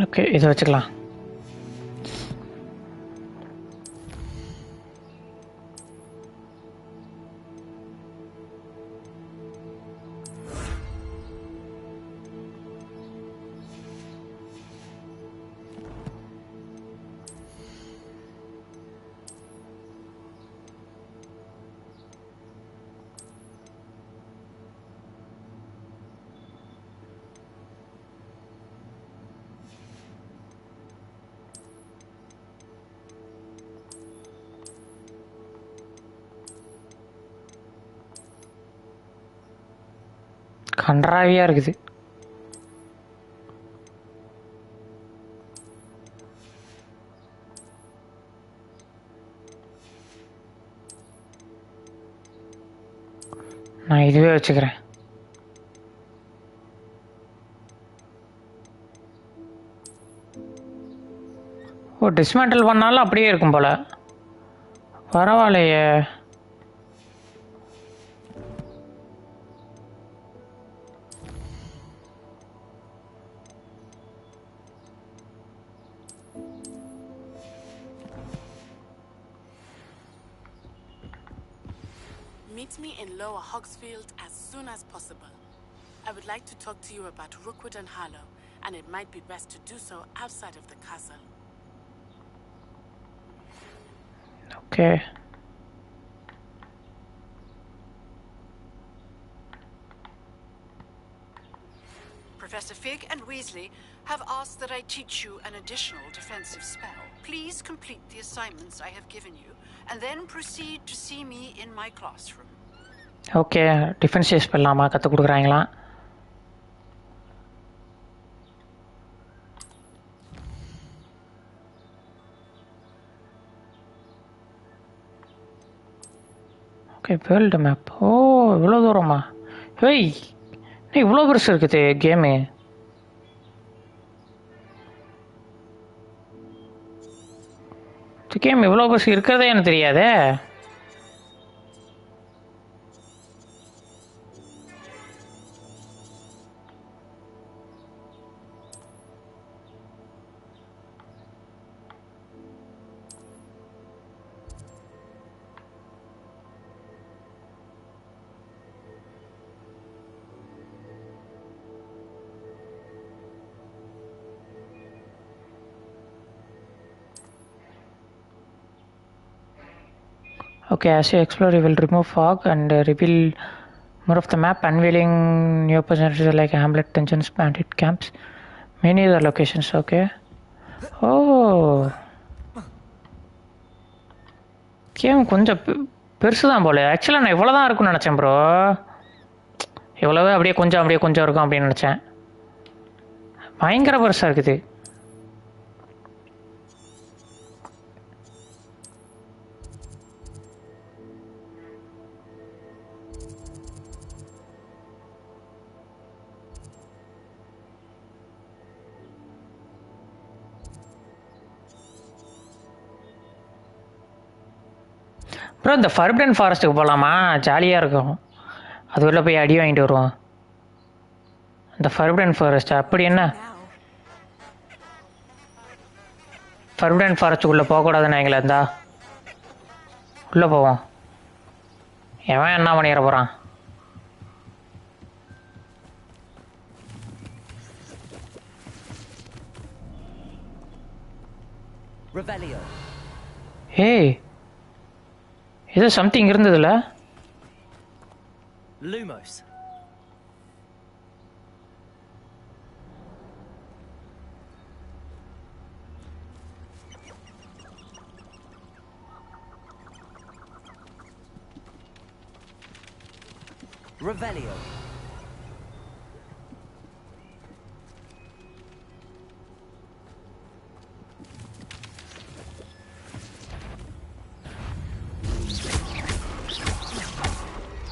ஓகே, இதை வச்சுக்கலாம். கன்றாவியாக இருக்குது. நான் இதுவே வச்சுக்கிறேன். ஓ, டிஸ்மேண்டில் பண்ணாலும் அப்படியே இருக்கும் போல். பரவாயில்லையே. Meet me in Lower Hogsfield as soon as possible. I would like to talk to you about Rookwood and Harlow, and it might be best to do so outside of the castle. Okay. Professor Fig and Weasley have asked that I teach you an additional defensive spell. Please complete the assignments I have given you, and then proceed to see me in my classroom. Okay, defensive ஸ்பெல்லாமா கற்றுக் கொடுக்குறாங்களா? Okay, world map. ஓ, இவ்வளோ தூரமா? Hey, இவ்வளோ பெருசு இருக்குது game. Game இவ்வளோ பெருசு இருக்கிறதே எனக்கு தெரியாதே. Okay, as you explore, you will remove fog and reveal more of the map, unveiling new opportunities like Hamlet, dungeons, bandit camps, many other locations. Okay. Oh, game கொஞ்சம் பெருசு தான் போல. ஆக்சுவலாக நான் இவ்வளோ தான் இருக்கும்னு நினச்சேன் ப்ரோ. இவ்வளவு அப்படியே கொஞ்சம் இருக்கும் அப்படின்னு நினச்சேன். பயங்கர பெருசாக இருக்குது. ப்ரோ, இந்த ஃபர்பிடன் ஃபாரஸ்ட்டுக்கு போகலாமா? ஜாலியாக இருக்கும். அது உள்ள போய் அடி வாங்கிட்டு வருவோம். இந்த ஃபர்பிடன் ஃபாரஸ்ட் அப்படி என்ன? ஃபர்பிடன் ஃபாரஸ்ட்டுக்குள்ளே போகக்கூடாதுன்னு எங்களை இருந்தா உள்ளே போவோம். எவன் என்ன பண்ணிட போகிறான்? ஏய், ஏதோ சம்திங் இருந்ததுல. Lumos. Revelio.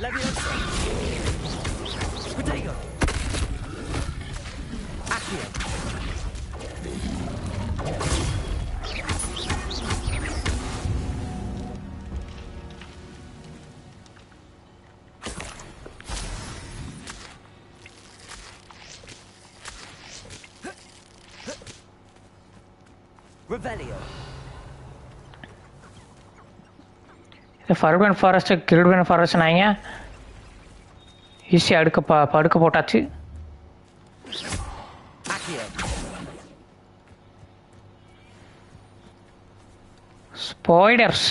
Leviosa. Protego. Accio. Revelio. Forbidden forest Gildan forest நாங்க ஈஸியாக படுக்க போட்டாச்சு. ஸ்பைடர்ஸ்.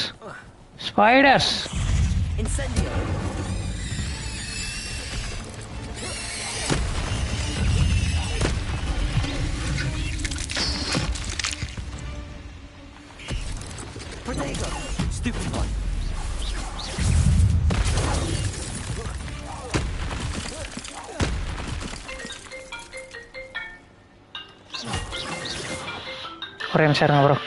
Protego. Stupid one. ஒரே நிமிஷம் இருங்க ப்ரோ.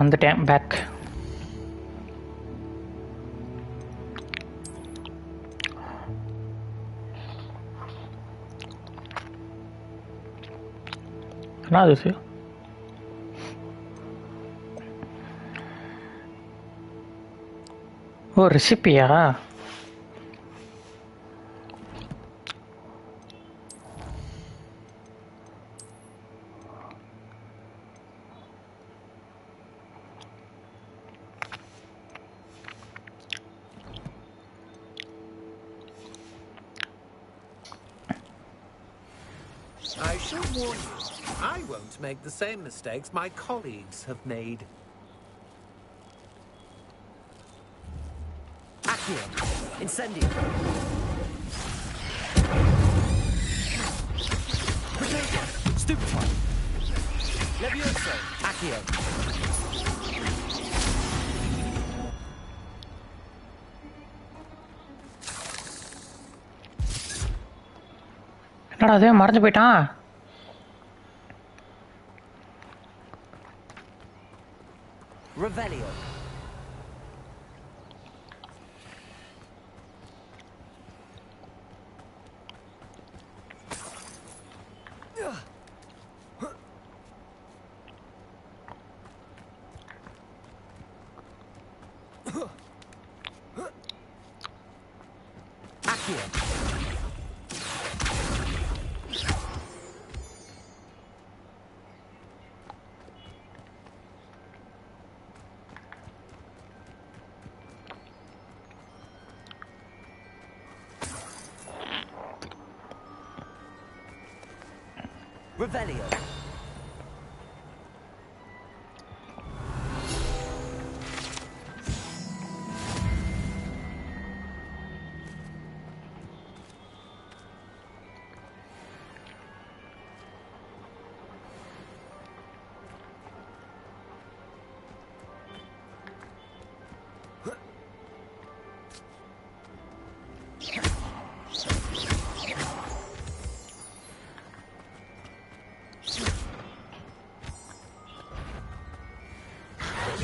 வந்துட்டேன் பேக். என்ன அது? ஓ ரெசிபியா? I should warn you, I won't make the same mistakes my colleagues have made. Accio! Incendio! Potato! Stupefy! Levioso! Accio! என்னடா அது மறந்து போயிட்டான். Revelio! Accio! Revelio!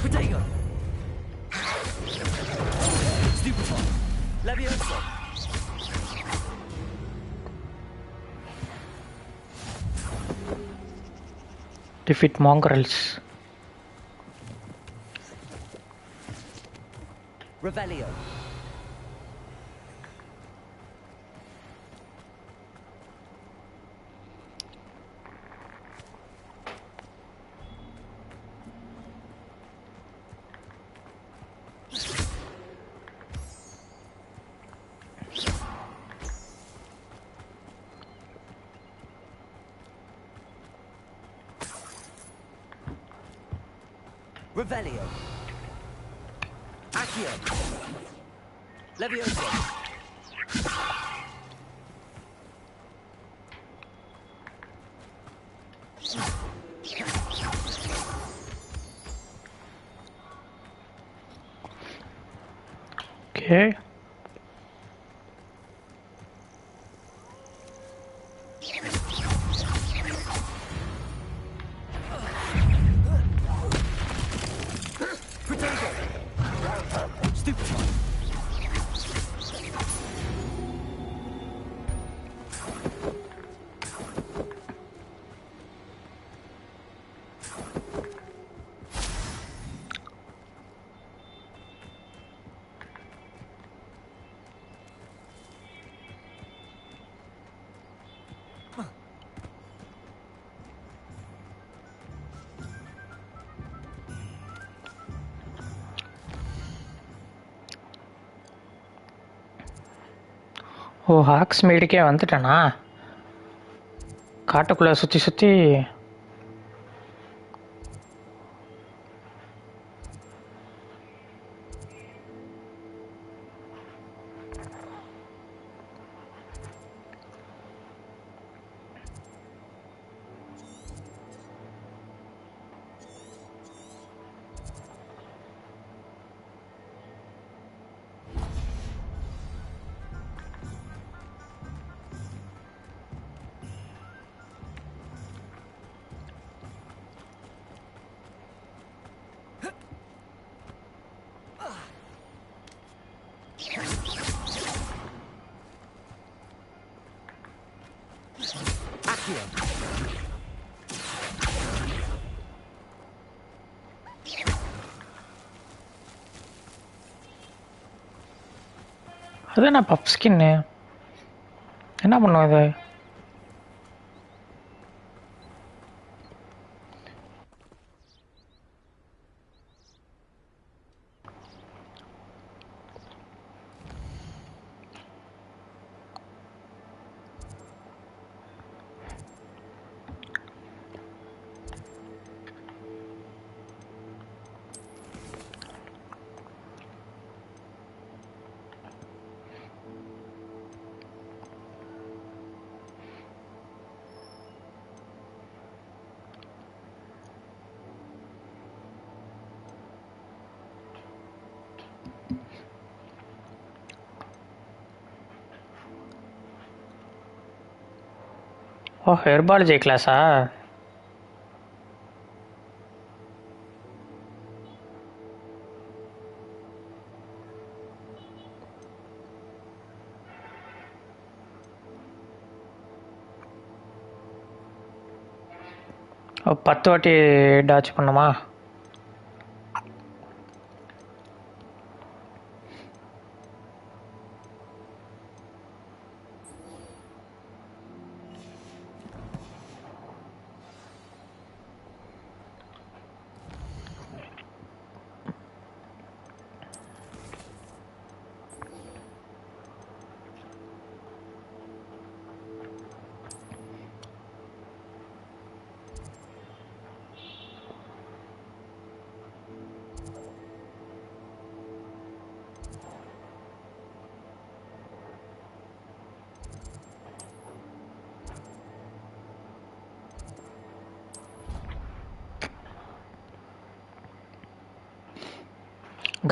Potato! Stupefy! Levioso! Defeat mongrels. Revelio! Revelio! Accio! Levioso! Okay. ஓ hugs மீடுக்கே வந்துட்டேனா? காட்டுக்குள்ளே சுற்றி சுற்றி அது என்ன பப் skin என்ன பண்ணும் இது? ஓ ஹெர்பாலஜி கிளாஸா? ஓ 10 வாட்டி டாச் பண்ணுமா?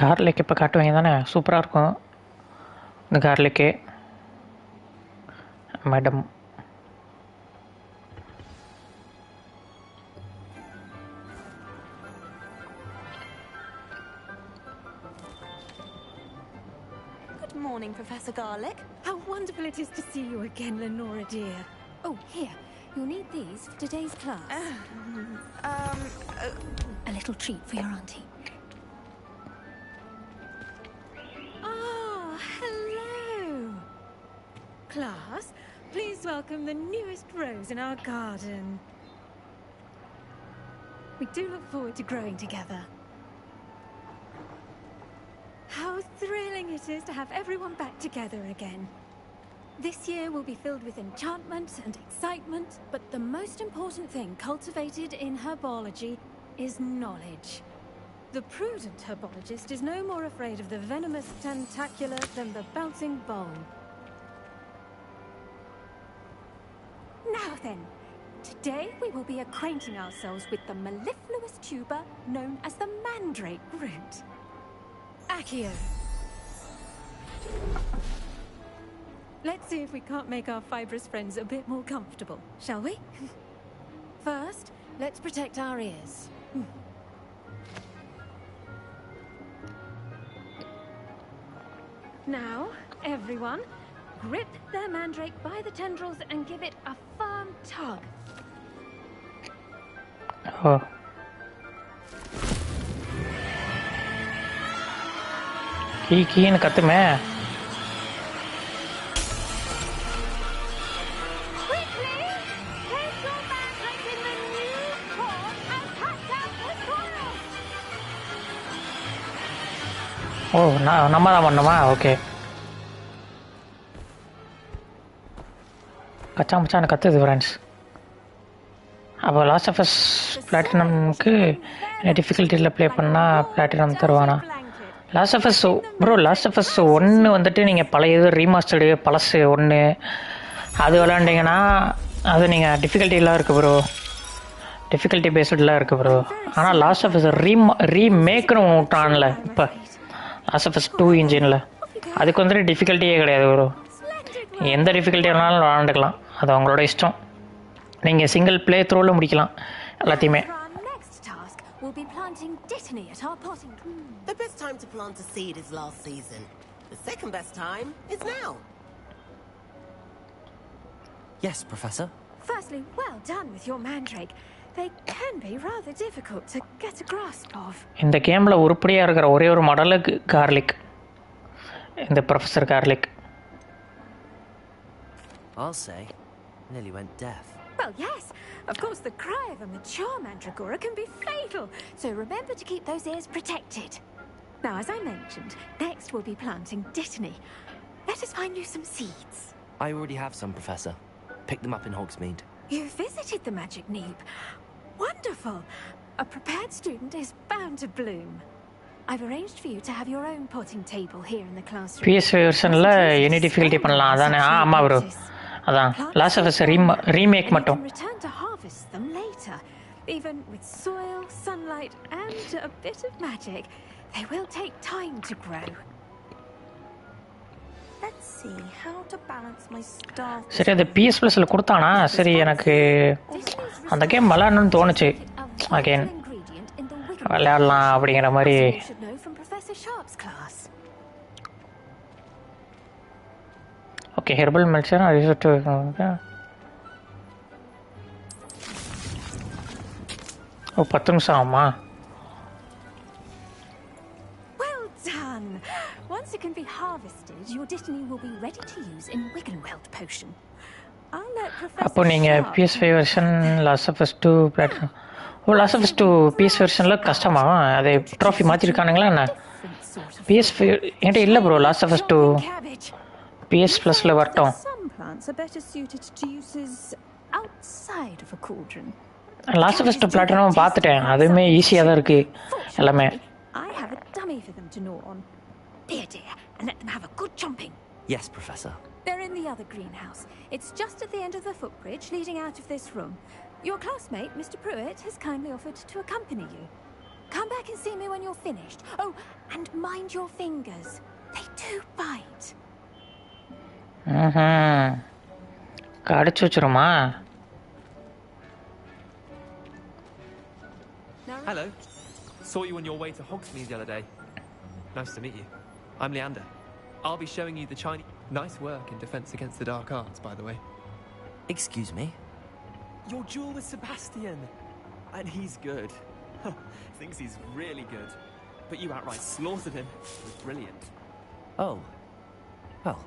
கார்லிக் இப்போ காட்டுவீங்க தானே? சூப்பராக இருக்கும் இந்த garlic. Madam Good morning, Professor Garlic. How wonderful it is to see you again, Lenora dear. Oh, here. You'll need these for today's class. A little treat for your auntie. Hello! Class, please welcome the newest rose in our garden. We do look forward to growing together. How thrilling it is to have everyone back together again. This year will be filled with enchantment and excitement, but the most important thing cultivated in herbology is knowledge. The prudent herbologist is no more afraid of the venomous tentacular than the bouncing bowl. Now then, today we will be acquainting ourselves with the mellifluous tuber known as the mandrake root. Accio. Let's see if we can't make our fibrous friends a bit more comfortable, shall we? First, let's protect our ears. Now, everyone, grip their mandrake by the tendrils and give it a firm tug. Oh. கீன்னு கத்துமே. ஓ நம்ம தான் பண்ணணுமா? Okay. கச்சா மச்சான்னு கத்துது friends. அப்போ லாஸ்ட் ஆஃப் அஸ் பிளாட்டினம்க்கு டிஃபிகல்ட்டியில் ப்ளே பண்ணால் பிளாட்டினம் தருவானா? Last of us bro, last of as 1 வந்துட்டு நீங்கள் பழைய இது ரீமாஸ்டர்டு பழசு 1 அது விளாண்டிங்கன்னா அது நீங்கள் டிஃபிகல்ட்டிலாம் இருக்குது ப்ரோ, டிஃபிகல்ட்டி பேஸ்டெலாம் இருக்குது ப்ரோ. ஆனால் லாஸ்ட் ஆஃப் அஸ் ரீமேக்குன்னு விட்டான்ல இப்போ லாஸ்ட் ஆஃப் அஸ் 2 இன்ஜினில், அதுக்கு வந்துட்டு டிஃபிகல்ட்டியே கிடையாது ப்ரோ. எந்த டிஃபிகல்ட்டி வேணாலும் விளாண்டுக்கலாம், அது அவங்களோட இஷ்டம். நீங்கள் சிங்கிள் ப்ளே த்ரோவில் முடிக்கலாம் எல்லாத்தையுமே. We'll be planting dittany at our potting. The best time to plant a seed is last season. The second best time is now. Yes, Professor. Firstly, well done with your mandrake. They can be rather difficult to get a grasp of. இந்த கேமில் உருப்படியாக இருக்கிற ஒரே ஒரு மாடலுக்கு garlic, இந்த professor garlic. I'll say, nearly went deaf. Well, yes. Of course, the cry of a mature mandragora can be fatal, so remember to keep those ears protected. Now, as I mentioned, next we'll be planting dittany. Let us find you some seeds. I already have some, Professor. Picked them up in Hogsmeade. You visited the magic neep. Wonderful. A prepared student is bound to bloom. I've arranged for you to have your own potting table here in the classroom. PS வெர்ஷனில் any difficulty பண்ணலாம் அதானே? ஆமாம் bro, அதான் last of us remake மட்டும். Return to harvest them later. Even with soil, sunlight, and a bit of magic, they will take time to grow. Let's see how to balance my staff. சரி, அது PS ப்ளஸில் கொடுத்தானா? சரி, எனக்கு அந்த game விளையாடணும்னு தோணுச்சு. அகெயின் விளையாடலாம் அப்படிங்கிற மாதிரி. ஓகே, ஹெர்பல் மெல்சர் ரிசோர்ட். ஓ, 10 நிமிஷம் ஆகுமா? Well done. Once it can be harvested, your dittany will be ready to use in Wiggenweld potion. I'll let Professor. அப்போ நீங்கள் PS5 version Last of as 2 platform. Oh, Last of as 2 PS வெர்ஷனில் கஷ்டமாகும். அதை trophy மாற்றிருக்கானுங்களா என்ன? PS5 என்கிட்ட இல்லை bro. Last of as 2 PS ப்ளஸில் வரட்டும். Some plants are better suited to uses outside of a cauldron. Last of as 2 platinum பார்த்துட்டேன். அதுவுமே ஈஸியாக தான் இருக்குது எல்லாமே. I have a dummy for them to gnaw on. Dear, and let them have a good chomping. Yes, Professor. They're in the other greenhouse. It's just at the end of the footbridge leading out of this room. Your classmate, Mr. Pruitt, has kindly offered to accompany you. Come back and see me when you're finished. Oh, and mind your fingers. They do bite. கடிச்சு வச்சிருமா? Hello. Saw you on your way to Hogsmeade the other day. Nice to meet you. I'm Leander. I'll be showing you the Chinese... Nice work in Defense Against the Dark Arts, by the way. Excuse me? Your duel with Sebastian. And he's good. Thinks he's really good. But you outright slaughtered him. It was brilliant. Oh. Well,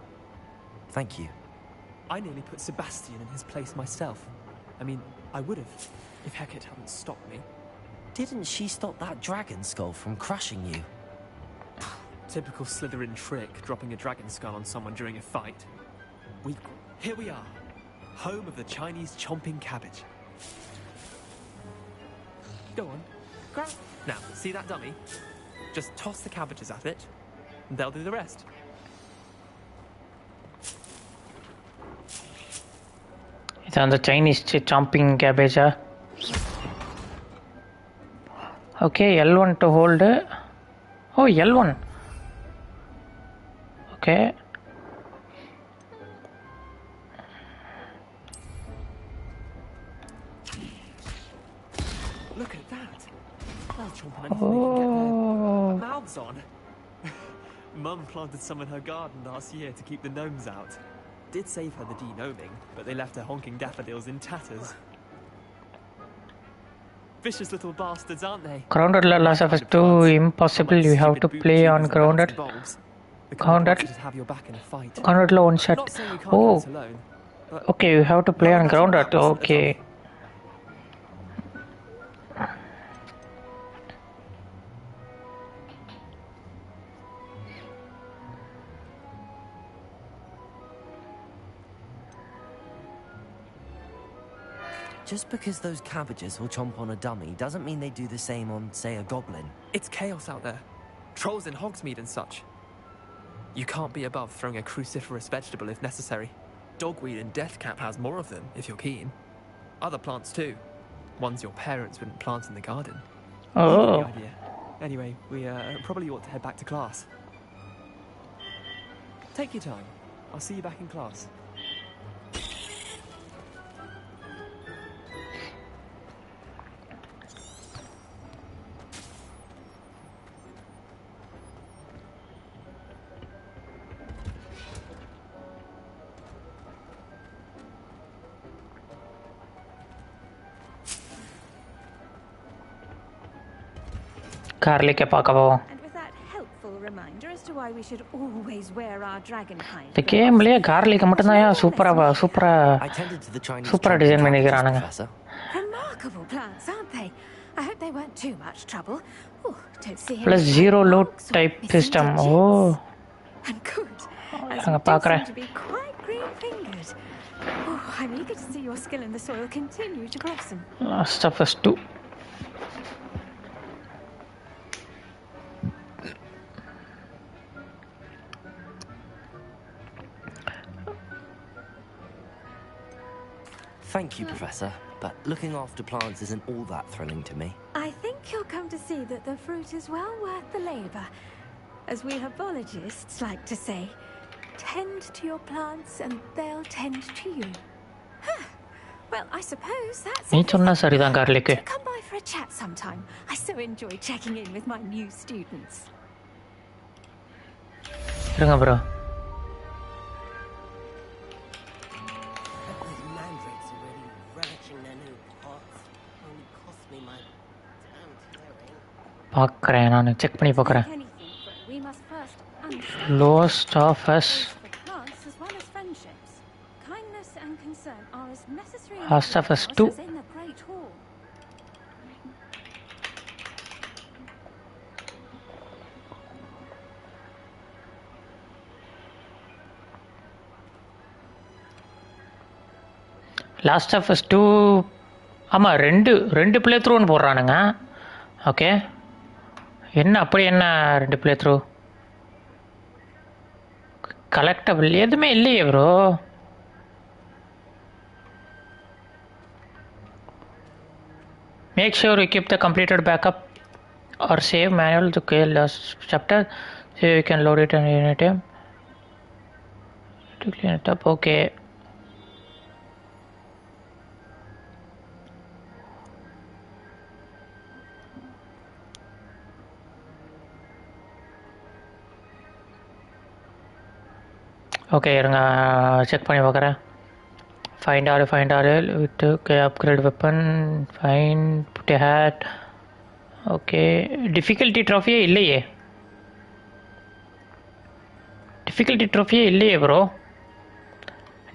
thank you. I nearly put Sebastian in his place myself. I mean, I would have, if Hecate hadn't stopped me. Didn't she stop that dragon skull from crushing you? Typical Slytherin trick, dropping a dragon skull on someone during a fight. Here we are, home of the Chinese chomping cabbage. Go on, grab. Now, see that dummy? Just toss the cabbages at it, and they'll do the rest. இதான் அந்த Chinese chomping கேபேஜா? Okay, L1 to hold. ஓ, L1. Okay. Look at that. They'll chomp on anything they can get their mouths on. Mum planted some in her garden last year to keep the gnomes out. Did save her the de-gnoming, but they left her honking daffodils in tatters. Vicious little bastards, aren't they? Grounded Last of Us 2 impossible. You have to play on grounded. Grounded. Grounded one shot. Oh. Okay, you have to play on grounded. Okay. Just because those cabbages will chomp on a dummy doesn't mean they do the same on, say, a goblin. It's chaos out there. Trolls in Hogsmeade and such. You can't be above throwing a cruciferous vegetable if necessary. Dogweed and deathcap has more of them, if you're keen. Other plants too. Ones your parents wouldn't plant in the garden. Oh. Good idea. Anyway, we probably ought to head back to class. Take your time. I'll see you back in class. கார்லிக்கை பார்க்க போவோம். And with that helpful reminder as to why we should always wear our dragon hide. இந்த கேம்லயே கார்லிக்கை மட்டும்தான் சூப்பரா design பண்ணிக்கிறானுங்க. Remarkable plants, aren't they? I hope they weren't too much trouble. Oh, don't see any Plus zero load type system. Oh. And good. As அங்க you do பார்க்கறேன். seem to be quite green-fingered. Oh, I'm eager to see your skill in the soil continue to blossom. Last of Us 2. Thank you, Professor, but looking after plants isn't all that thrilling to me. I think you'll come to see that the fruit is well worth the labor. As we herbologists like to say, tend to your plants and they'll tend to you. Huh. Well, I suppose that's நீ சொன்னா சரிதான் garlic. Come by for a chat sometime. I so enjoy checking in with my new students. இருங்க bro. பார்க்குறேன், நான் check பண்ணி பார்க்குறேன். Lost of Us. Last of Us 2. Last of as 2 ஆமாம் ரெண்டு ப்ளே த்ரூன்னு போடுறானுங்க. ஓகே, என்ன அப்படி என்ன 2 ப்ளே த்ரூ கலெக்டபிள் எதுவுமே இல்லையே bro. Make sure you keep the completed backup or save manual to kill last chapter so you can load it and any time to clean it up. Okay, okay இருங்க check பண்ணி பார்க்குறேன். Find all விட்டு okay, upgrade weapon, fine, put hat. Okay, difficulty ட்ராஃபியே இல்லையே, bro.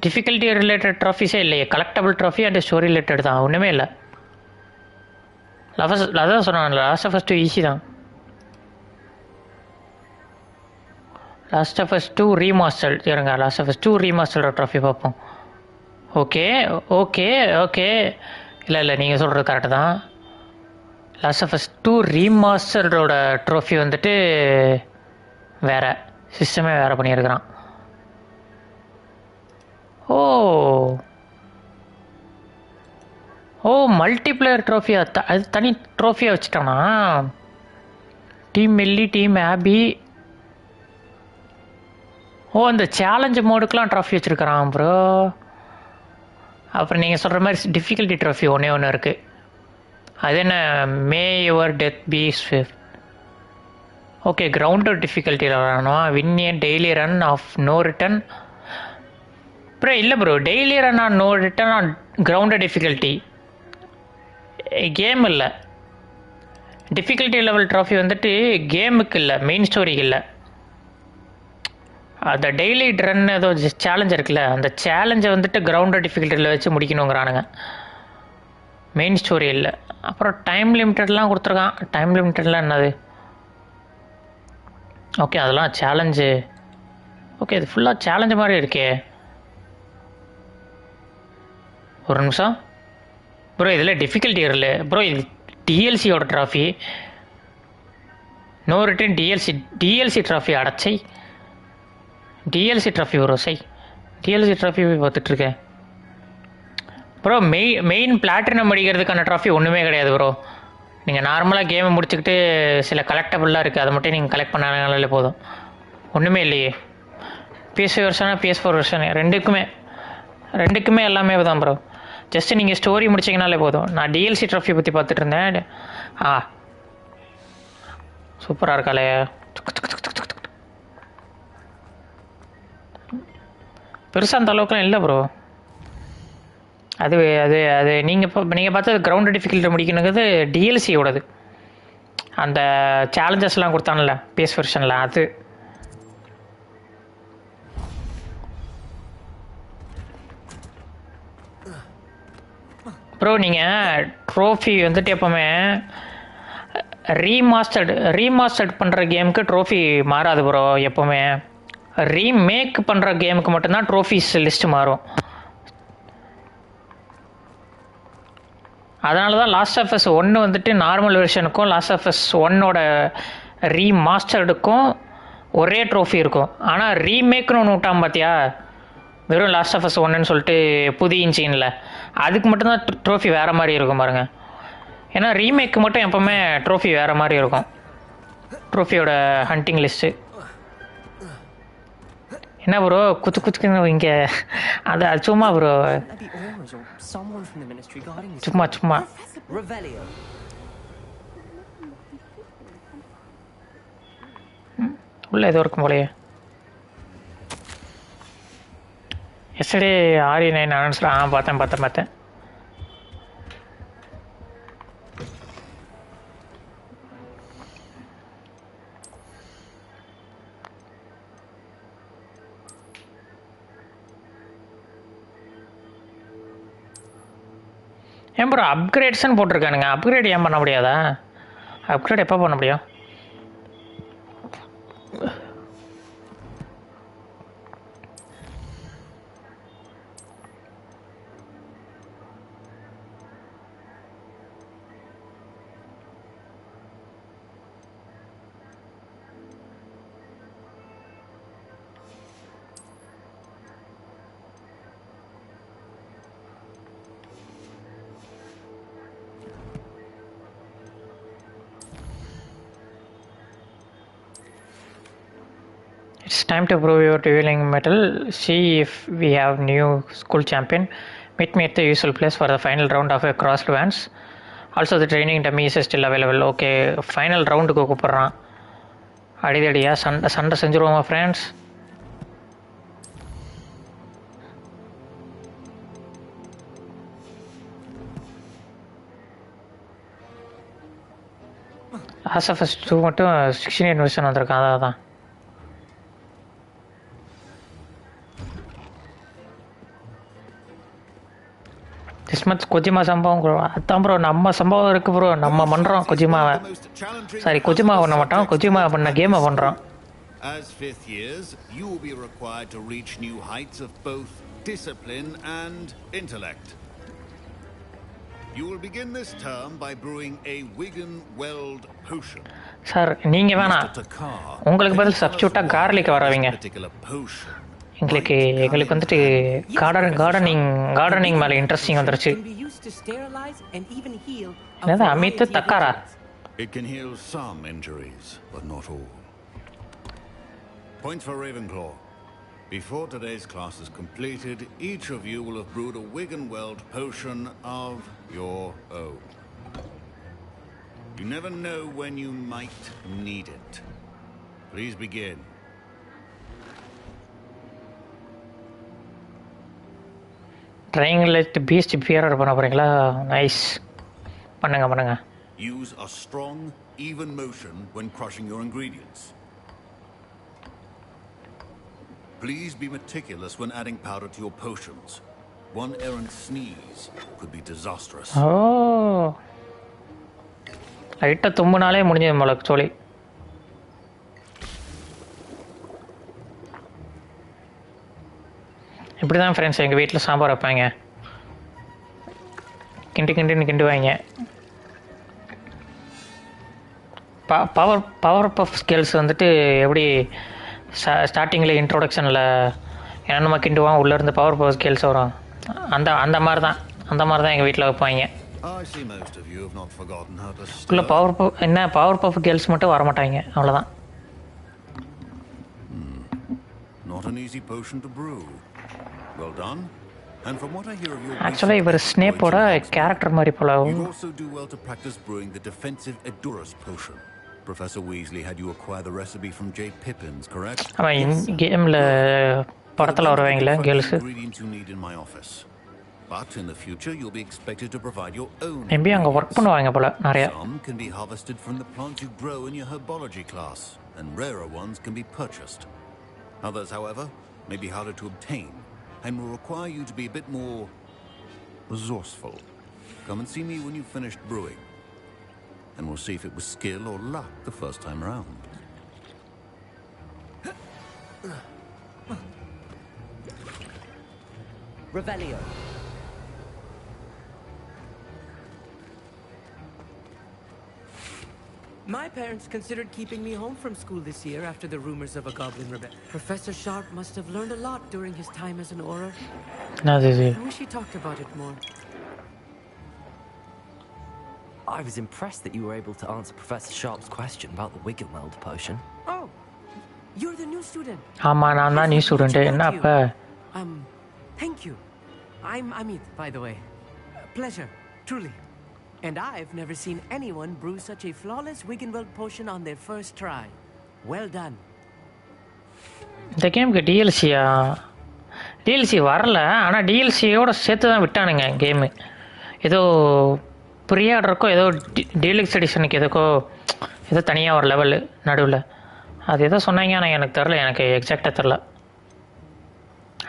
Difficulty related ட்ராஃபிஸே இல்லையே. Collectible trophy and story related தான், ஒன்றுமே இல்லை. அதான் சொன்னாங்க லாஸ்ட் ஆஃப் அஸ் 2 ஈஸி தான். Last of as 2 remastered. இருங்க, லாஸ்ட் ஆஃப் அஸ் 2 ரீமாஸ்டர்டோட ட்ராஃபி பார்ப்போம். ஓகே இல்லை நீங்கள் சொல்கிறது கரெக்டு தான். லாஸ்ட் ஆஃப் அஸ் 2 ரீமாஸ்டர்டோட ட்ராஃபி வந்துட்டு வேறு சிஸ்டமே வேறு பண்ணியிருக்கிறான். மல்டிப்ளேயர் ட்ராஃபியா? அது தனி ட்ராஃபியாக வச்சுட்டானா? Team மெல்லி, team ஆபி. இந்த சேலஞ்சு மோடுக்கெலாம் ட்ராஃபி வச்சுருக்கிறான் ப்ரோ. அப்புறம் நீங்கள் சொல்கிற மாதிரி டிஃபிகல்ட்டி ட்ராஃபி ஒன்று இருக்குது. அது என்ன, may your death be swift. Okay, grounded டிஃபிகல்ட்டியில் வரணும். Win a daily run of no return. Bro இல்லை bro, daily run on no return on grounded difficulty game இல்லை. டிஃபிகல்ட்டி லெவல் ட்ராஃபி வந்துட்டு கேமுக்கு இல்லை, மெயின் ஸ்டோரிக்கு இல்லை. அந்த டெய்லி ரன் ஏதோ சேலஞ்ச் இருக்குல்ல, அந்த சேலஞ்சை வந்துட்டு கிரவுண்டட் டிஃபிகல்ட்டியில் வச்சு முடிக்கணுங்கிறானுங்க, மெயின் ஸ்டோரி இல்லை. அப்புறம் டைம் லிமிட்டட்லாம் கொடுத்துருக்கான். டைம் லிமிட்டட்லாம் என்னது? ஓகே, அதெல்லாம் சேலஞ்சு. ஓகே, இது ஃபுல்லாக சேலஞ்சு மாதிரி இருக்கே. ஒரு நிமிஷம் ப்ரோ, இதில் டிஃபிகல்ட்டி இல்லை ப்ரோ, இது டிஎல்சியோட trophy. No return DLC trophy அடைச்சை. டிஎல்சி ட்ராஃபி வரும் சை. டிஎல்சி ட்ராஃபி பார்த்துட்ருக்கேன் ப்ரோ. மெயின் பிளாட்டினம் அடிக்கிறதுக்கான ட்ராஃபி ஒன்றுமே கிடையாது ப்ரோ. நீங்கள் நார்மலாக கேமை முடிச்சுக்கிட்டு சில கலெக்டபுளாக இருக்குது, அதை மட்டும் நீங்கள் கலெக்ட் பண்ணாலே போதும். ஒன்றுமே இல்லையே. PS5 வெர்ஷனா PS4 வெர்ஷனு ரெண்டுக்குமே எல்லாமே தான் ப்ரோ. ஜஸ்ட்டு நீங்கள் ஸ்டோரி முடிச்சிங்கனாலே போதும். நான் டிஎல்சி ட்ராஃபி பற்றி பார்த்துட்டு இருந்தேன். சூப்பராக இருக்காளே. பெருசாக அந்த அளவுக்குலாம் இல்லை ப்ரோ. அது நீங்கள் பார்த்தது கிரவுண்ட் டிஃபிகல்ட்டி முடிக்கணுங்கிறது டிஎல்சியோடது. அந்த சேலஞ்சஸ்லாம் கொடுத்தான்ல PS வெர்ஷனில் அது. ப்ரோ நீங்கள் ட்ரோஃபி வந்துட்டு எப்போவுமே ரீமாஸ்டர்ட் பண்ணுற கேமுக்கு ட்ரோஃபி மாறாது ப்ரோ. எப்போவுமே ரீமேக் பண்ணுற கேமுக்கு மட்டும்தான் ட்ரோஃபீஸ் லிஸ்ட்டு மாறும். அதனால தான் லாஸ்ட் ஆஃப் அஸ் 1 வந்துட்டு நார்மல் வெர்ஷனுக்கும் லாஸ்ட் ஆஃப் அஸ் 1ஓட ரீமாஸ்டர்டுக்கும் ஒரே ட்ரோஃபி இருக்கும். ஆனால் ரீமேக்னு ஒன்று விட்டான் பார்த்தியா, வெறும் லாஸ்ட் ஆஃப் அஸ் 1ன்னு சொல்லிட்டு புதிய இன்ஜினில், அதுக்கு மட்டும்தான் ட்ரோஃபி வேறு மாதிரி இருக்கும் பாருங்க. ஏன்னா ரீமேக்கு மட்டும் எப்போவுமே ட்ரோஃபி வேறு மாதிரி இருக்கும், ட்ரோஃபியோட ஹண்டிங் லிஸ்ட்டு. என்ன ப்ரோ குத்துக்குன்னு இங்கே அது சும்மா ப்ரோ, சும்மா உள்ள ஏதோ இருக்கும் போலயே. எஸ்டே RE9 அனௌன்ஸ்லாம் பார்த்தேன். ஏன் ப்ரோ அப்கிரேட்ஸ்ன்னு போட்டிருக்கானுங்க, அப்கிரேட் ஏன் பண்ண முடியாதா? அப்கிரேட் எப்போ பண்ண முடியும்? It's time to prove your revealing metal. See if we have new school champion. Meet me at the usual place for the final round of a crossed vans. Also the training dummies is still available. Okay, final round க்கு கூப்பிடுறான். அடிதடியா சண்டை செஞ்சுருவோமா friends? Last of as 2 மட்டும் 16 version வந்திருக்கான். அதான் Christmas கொஜிமா சம்பவம் அதான் bro. நம்ம சம்பவம் இருக்கு ப்ரோ, நம்ம பண்ணுறோம் கொஜிமாவை. சாரி, கொஜிமா பண்ண மாட்டோம், கொஜிமா பண்ண கேமை பண்ணுறோம். As 5th years, you will be required to reach new heights of both discipline and intellect. You will begin this term by brewing a Wigan-Weld potion. Sir நீங்கள் வேணாம், உங்களுக்கு பதில் சப்ஸ்டியூட்டாக கார்லிக் வரவீங்க. எங்களுக்கு வந்துட்டு கார்டனிங் மேலே இன்ட்ரெஸ்டிங் வந்துருச்சு. என்னது Amit தக்காரா? It can heal some injuries, but not all. Points for Ravenclaw. Before today's class is completed, each of you will have brewed a Wigan-Weld potion of your own. You never know when you might need it. Please begin. Triangulate beast bearer பண்ண போகிறீங்களா? Nice, பண்ணுங்க. Use a strong, even motion when crushing your ingredients. Please be meticulous when adding powder to your potions. One errant sneeze could be disastrous. லைட்டாக தும்புனாலே முடிஞ்சது மிளகு சோழி. இப்படி தான் friends எங்கள் வீட்டில் சாம்பார் வைப்பாங்க. கிண்டுவாங்க. பவர் பஃப் ஸ்கில்ஸ் வந்துட்டு எப்படி ஸ்டார்டிங்கில் இன்ட்ரோடக்ஷனில் என்னென்ன கிண்டுவான் உள்ளேருந்து பவர் பஃப் ஸ்கில்ஸ் வரும், அந்த மாதிரி தான் எங்கள் வீட்டில் வைப்பாங்க. உள்ள பவர் பஃப் கேர்ள்ஸ் மட்டும் வரமாட்டாங்க, அவ்வளோதான். ஆக்சுவலாக இவர் ஸ்னேப்போட கேரக்டர் மாதிரி போல. Professor Weasley had you acquire the recipe from J. Pippin's, correct? ஆமாம், கேமில் படத்தில் வருவாங்களே girls. Ingredients you need in my office. But in the future, you'll be expected to provide your own. Maybe அங்கே work பண்ணுவாங்க போல நிறைய. Some can be harvested from the plants you grow in your herbology class, and rarer ones can be purchased. Others, however, may be harder to obtain, and will require you to be a bit more resourceful. Come and see me when you've finished brewing, and we'll see if it was skill or luck the first time around. Revelio. My parents considered keeping me home from school this year after the rumors of a goblin rebellion. Professor Sharp must have learned a lot during his time as an Auror. I wish he talked about it more. I was impressed that you were able to answer Professor Sharp's question about the Wiggenweld potion. Oh, you're the new student. ஆமா நான் தான் new student. என்ன அப்ப? Thank you. I'm Amit, by the way. Pleasure, truly. And I've never seen anyone brew such a flawless Wiggenweld potion on their first try. Well done. இந்த கேமுக்கு டிஎல்சியா? DLC வரல, ஆனால் டிஎல்சியோட சேர்த்து தான் விட்டானுங்க கேமு. ஏதோ ப்ரீ ஆர்டருக்கோ ஏதோ டீலக்ஸ் எடிஷனுக்கு ஏதோ தனியாக ஒரு லெவலு நடுவில் அது ஏதோ சொன்னாங்க. ஆனால் எனக்கு தெரில, எனக்கு எக்ஸாக்டாக தெரில.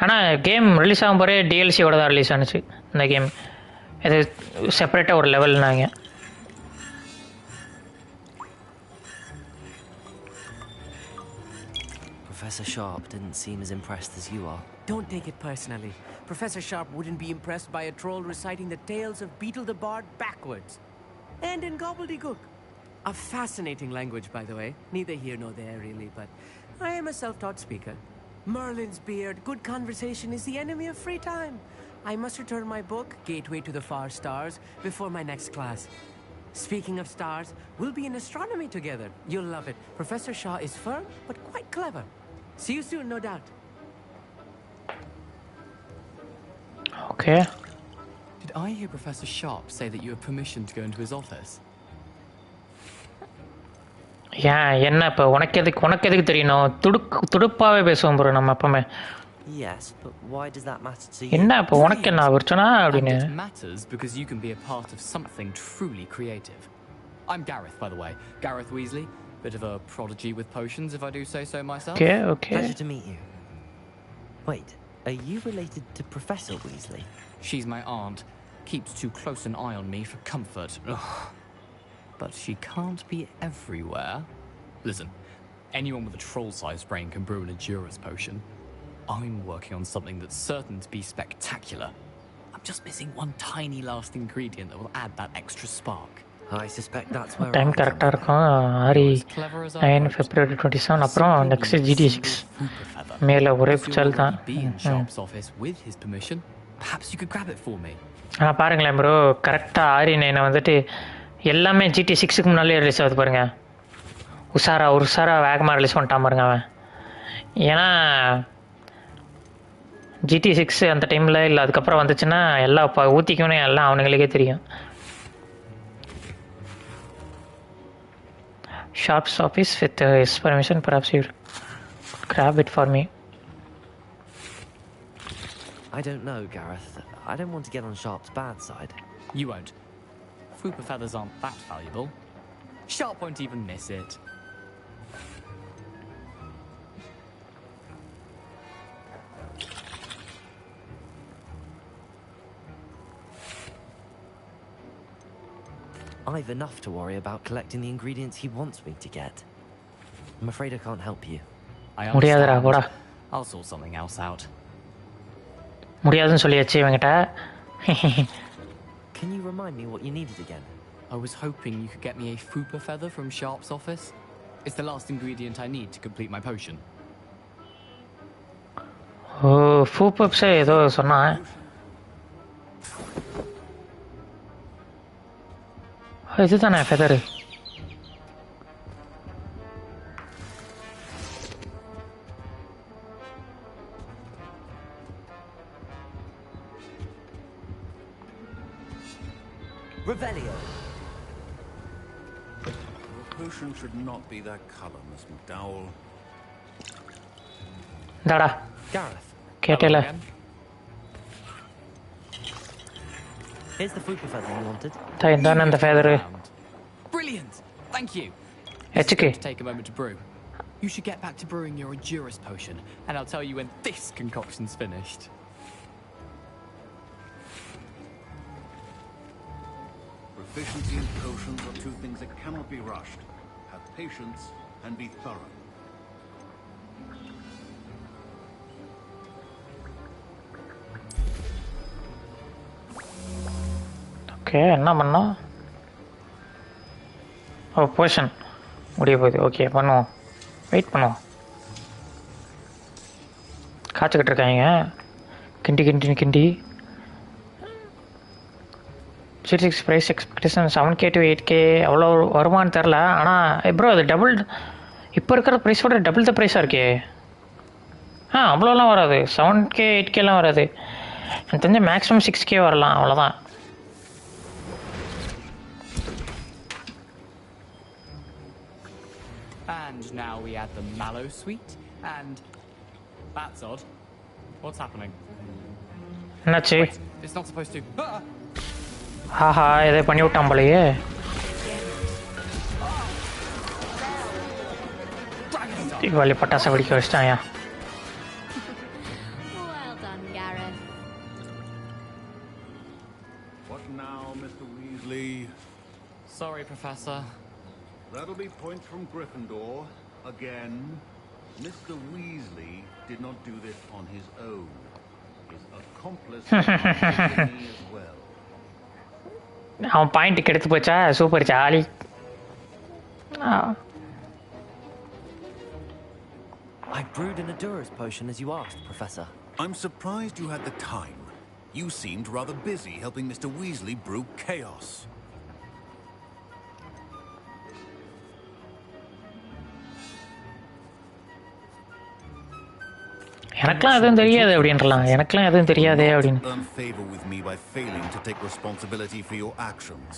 ஆனால் கேம் ரிலீஸ் ஆகும் போதே டிஎல்சியோட தான் ரிலீஸ் ஆனிச்சு இந்த கேம். இது செப்பரேட்டாக ஒரு லெவல்னாங்க. Professor Sharp didn't seem as impressed as you are. Don't take it personally. Professor Sharp wouldn't be impressed by a troll reciting the tales of Beetle the Bard backwards. And in gobbledygook. A fascinating language, by the way. Neither here nor there, really, but I am a self-taught speaker. Merlin's beard, good conversation is the enemy of free time. I must return my book, Gateway to the Far Stars, before my next class. Speaking of stars, we'll be in astronomy together. You'll love it. Professor Shaw is firm, but quite clever. See you soon, no doubt. Okay. Did I hear Professor Sharp say that you have permission to go into his office? ஏன் என்ன இப்போ உனக்கு எதுக்கு தெரியணும்? துடுப்பாவே பேசுவோம் bro நம்ம எப்பவுமே. Yes, but why does that matter to you? என்ன இப்போ உனக்கு என்ன பிரச்சனை அப்படின்னு? It matters because you can be a part of something truly creative. I'm Gareth, by the way. Gareth Weasley. Bit of a prodigy with potions, if I do say so myself. Okay. Pleasure to meet you. Wait, are you related to Professor Weasley? She's my aunt. Keeps too close an eye on me for comfort. Ugh. But she can't be everywhere. Listen, anyone with a troll-sized brain can brew an Endurance potion. I'm working on something that's certain to be spectacular. I'm just missing one tiny last ingredient that will add that extra spark. I suspect that's where time கரெக்டாக இருக்கும். ஆரி 9 February 27. அப்புறம் next GD6 மேலே ஒரே புச்சல் தான். Sharp's office with his permission. Perhaps you could grab it for me. பாருங்களேன் bro, கரெக்டாக ஆரி 9 வந்துட்டு எல்லாமே GT6க்கு முன்னாலே ரிலீஸ் ஆகுது பாருங்க. உஷாரா வேகமாக ரிலீஸ் பண்ணிட்டான் பாருங்க அவன். ஏன்னா GT6 அந்த டைமில் இல்லை அதுக்கப்புறம் வந்துச்சுன்னா எல்லாம் ஊற்றிக்கணும், எல்லாம் அவனுங்களுக்கே தெரியும். Sharp's office with his permission, perhaps you grab it for me. I don't know, Gareth. I don't want to get on Sharp's bad side. You won't. Fupa feathers aren't that valuable. Sharp won't even miss it. I've enough to worry about collecting the ingredients he wants me to get. I'm afraid I can't help you. I understand. I'll sort something else out. முடியாதுன்னு சொல்லியாச்சு இவங்கிட்ட. Can you remind me what you needed again? I was hoping you could get me a Fupa feather from Sharp's office. It's the last ingredient I need to complete my potion. ஓ ஃபூப்பப்ஸே ஏதோ சொன்னான். இதுதானே feather? Revelio. Your potion should not be that color, Miss McDowell. Dada. Gareth. கேட்டல. Here's the food feather you wanted. இந்தானே அந்த feather. Brilliant. Thank you. HK. Take a moment to brew. You should get back to brewing your Endurus potion, and I'll tell you when this concoction's finished. Proficiency in potions are two things that cannot be rushed. Have patience and be thorough. Okay என்ன பண்ணோம்? ஓ போஷன் முடிய போகுது. Okay பண்ணுவோம், wait பண்ணுவோம். காய்ச்சிக்கிட்டு இருக்காங்க கிண்டி six price expectation 7K to 8K அவ்வளோ வருமானு தெரில. ஆனால் ப்ரோ அது டபுள் இப்போ இருக்கிற ப்ரைஸோட டபுள் த ப்ரைஸாக இருக்கே. அவ்வளோலாம் வராது, 7K 8Kலாம் வராது. எனக்கு தெரிஞ்ச மேக்ஸிமம் 6K வரலாம், அவ்வளோதான். And now we add the mallow sweet, and that's odd. What's happening? என்னாச்சு? Wait, it's not supposed to. ஆஹா எதை பண்ணி விட்டான் போலையே. தீபாவளி பட்டாசை வெடிக்க வச்சிட்டாயா. Well done, Gareth. What now, Mr. Weasley? Sorry, Professor. That'll be points from Gryffindor. Again, Mr. Weasley did not do this on his own. His accomplice was me as well. அவன் point கெடுத்து போச்சா? Super jolly. I brewed an Endurus potion as you asked, Professor. I'm surprised you had the time. You seemed rather busy helping Mr. Weasley brew chaos. எனக்கெல்லாம் எதுவும் தெரியாது அப்படின்றலாம். எனக்கெல்லாம் எதுவும் தெரியாதே அப்படின்னு. Earn favor with me by failing to take responsibility for your actions.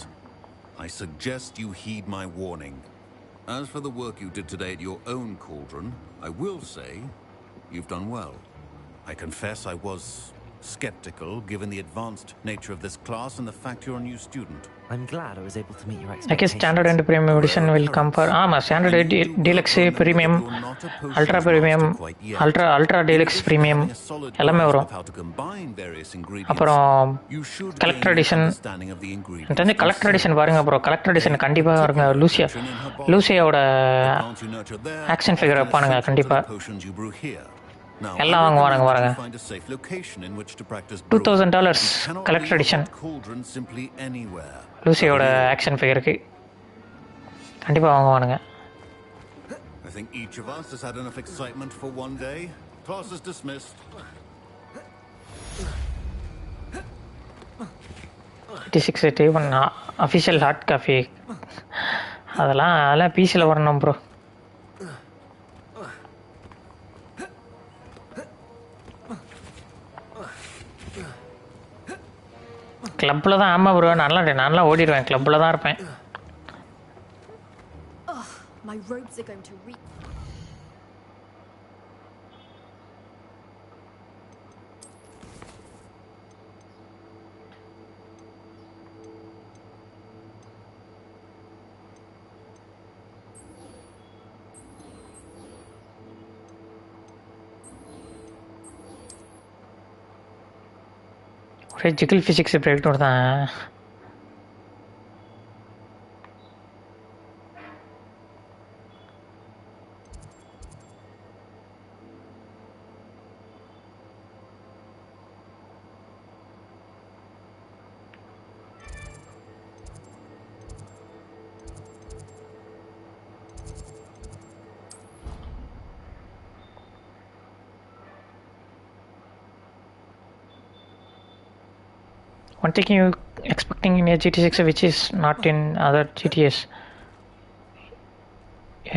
I suggest you heed my warning. As for the work you did today at your own cauldron, I will say you've done well. I confess I was skeptical given the advanced nature of this class and the fact you're a new student. I'm glad I was able to meet your I guess expectations. standard and premium edition will come for standard deluxe premium, ultra premium, ultra deluxe premium எல்லாமே வரும். அப்புறம் collector edition தெரிஞ்ச collector edition பாருங்க bro. Collector edition கண்டிப்பாக இருங்க. லூசியாவோட action figure வைப்பானுங்க கண்டிப்பாக. எல்லாம் வாங்க $2,000 கலெக்டர் எடிஷன் லூசியோட ஆக்ஷன் ஃபிகருக்கு கண்டிப்பாக வாங்குவானுங்க. I think each of us has had enough excitement for one day. Class is dismissed. Official hot coffee அதெல்லாம் பீஸில் வரணும் ப்ரோ. கிளப்பில் தான். ஆமாம் ப்ரோ, நான்லாம் ஓடிடுவேன். கிளப்பில் தான் இருப்பேன். My robes are going to reek. ஒரே ஜிகிள் ஃபிசிக்ஸ் பிரேக் டவுன் தான். One thing you expecting in a GT6 which is not in other GTS.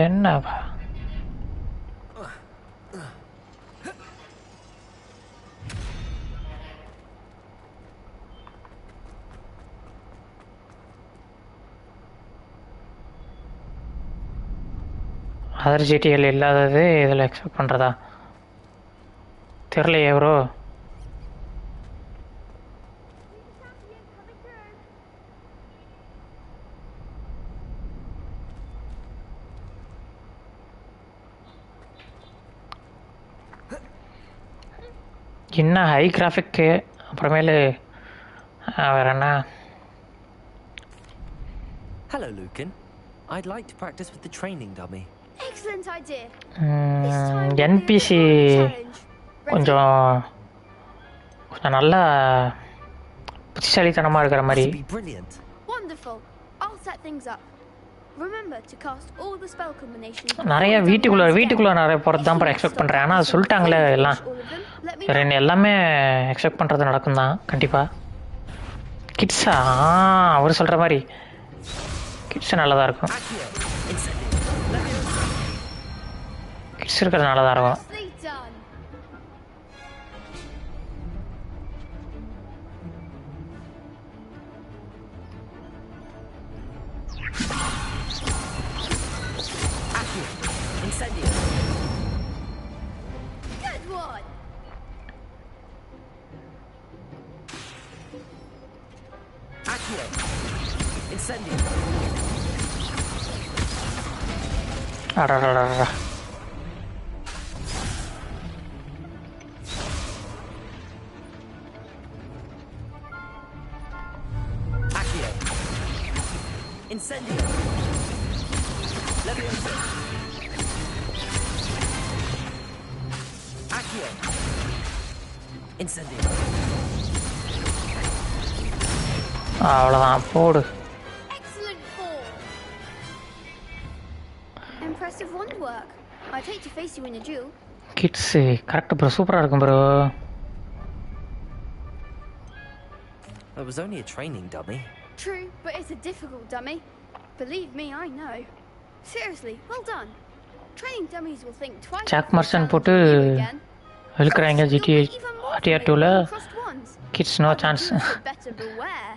என்னவா அதர் ஜிடிஎல் இல்லாதது இதில் எக்ஸ்பெக்ட் பண்ணுறதா தெரியலையே ப்ரோ. என்ன ஹை கிராஃபிக்கு அப்புறமேலு வேற என்ன Hello, Lucan. I'd like to practice with the training dummy. Excellent idea. NBC கொஞ்சம் கொஞ்சம் நல்லா புத்திசாலித்தனமாக இருக்கிற மாதிரி. Wonderful. I'll set things up. Remember to cast all the spell combinations. நிறைய வீட்டுக்குள்ளே நிறைய போகிறது தான் அப்புறம் எக்ஸ்பெக்ட் பண்ணுறேன். ஆனால் அது சொல்லிட்டாங்களே எல்லாம் எல்லாமே எக்ஸ்பெக்ட் பண்ணுறது நடக்கும் தான் கண்டிப்பாக. கிட்ஸா அவர் சொல்கிற மாதிரி கிட்ஸு நல்லதாக இருக்கும். கிட்ஸ் இருக்கிறது நல்லதாக இருக்கும். Good one. Accio. Incendio. அடடடடா. Accio. Incendio. Levioso. Accio. Incendio. அவ்வளோதான் போடு. Excellent ball. Impressive wand work. I'd hate to face you in a duel. Kids correct bro, சூப்பராக இருக்கும் bro. It was only a training dummy. True, but it's a difficult dummy. Believe me, I know. Seriously, well done. Training dummies will think twice. சாக் மர்சன் போட்டு இழுக்கிறாங்க GTR 2ல. Kids no chance. Better beware.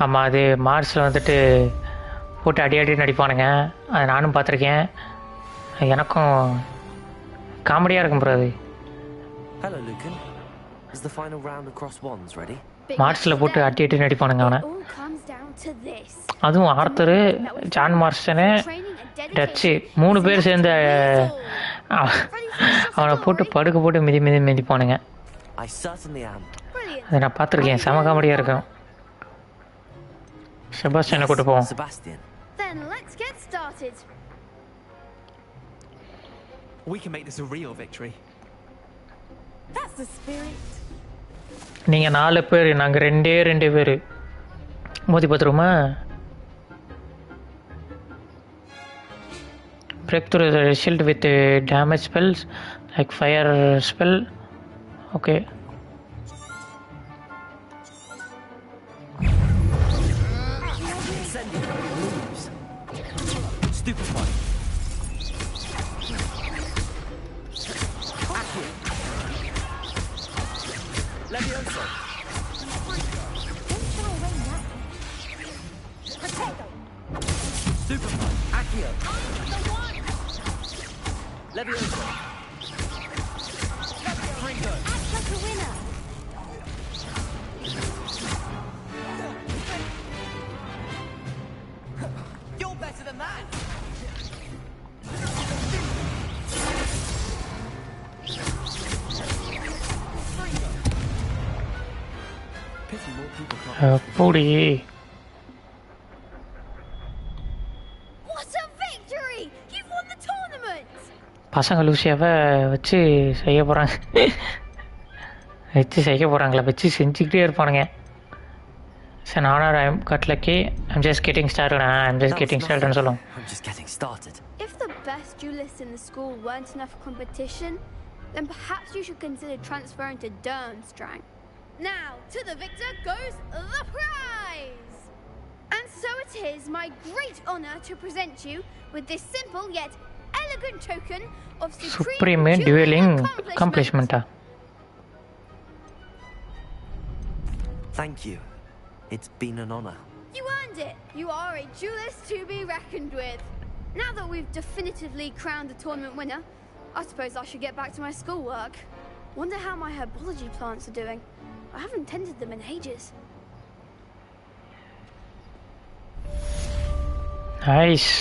ஆமாம், அது மார்ஸில் வந்துட்டு போட்டு அடி நடிப்பானுங்க. அது நானும் பார்த்துருக்கேன். எனக்கும் காமெடியாக இருக்கும் ப்ரோ அது. Hello, Lucan. Is the final round of cross wands ready? மார்ஸில் போட்டு அடி நடிப்பானுங்க அவனை. All comes down to this. அதுவும் ஆர்த்தரு, ஜான் மார்ஸ்டனு, டச்சு 3 பேர் சேர்ந்து அவனை போட்டு போட்டு மிதிப்பானுங்க. I certainly am. அதை நான் பார்த்துருக்கேன். செம காமெடியாக இருக்கும். செபாஸ்டியனை கூட்டு போவோம். Sebastian. Then let's get started. We can make this a real victory. That's the spirit. நீங்கள் 4 பேர், நாங்கள் 2 பேர். மோதி பார்த்துருமா? Break through the shield with damage spells like fire spell. Okay. Stupefy. Accio. Levioso. Stupefy. Accio. Levioso. Ringo. Act like a winner. You're better than that. Pity more people can't. Bodi. What a victory! You've won the tournament. பசங்க லூசியாவை வச்சு செய்ய போகிறாங்க. வச்சு செஞ்சுக்கிட்டே இருப்பானுங்க. Sir நானும் I'm cut lucky. I'm just getting ஸ்டார்ட்னு சொல்லுவோம். I'm just getting started. If the best duelists in the school weren't enough for competition, then perhaps you should consider transferring to Durmstrang. Now, to the victor goes the prize! And so it is my great honor to present you with this simple yet elegant token of supreme dueling accomplishment. Thank you. It's been an honor. You earned it! You are a duelist to be reckoned with. Now that we've definitively crowned the tournament winner, I suppose I should get back to my schoolwork. Wonder how my herbology plants are doing. I haven't tended them in ages. Nice.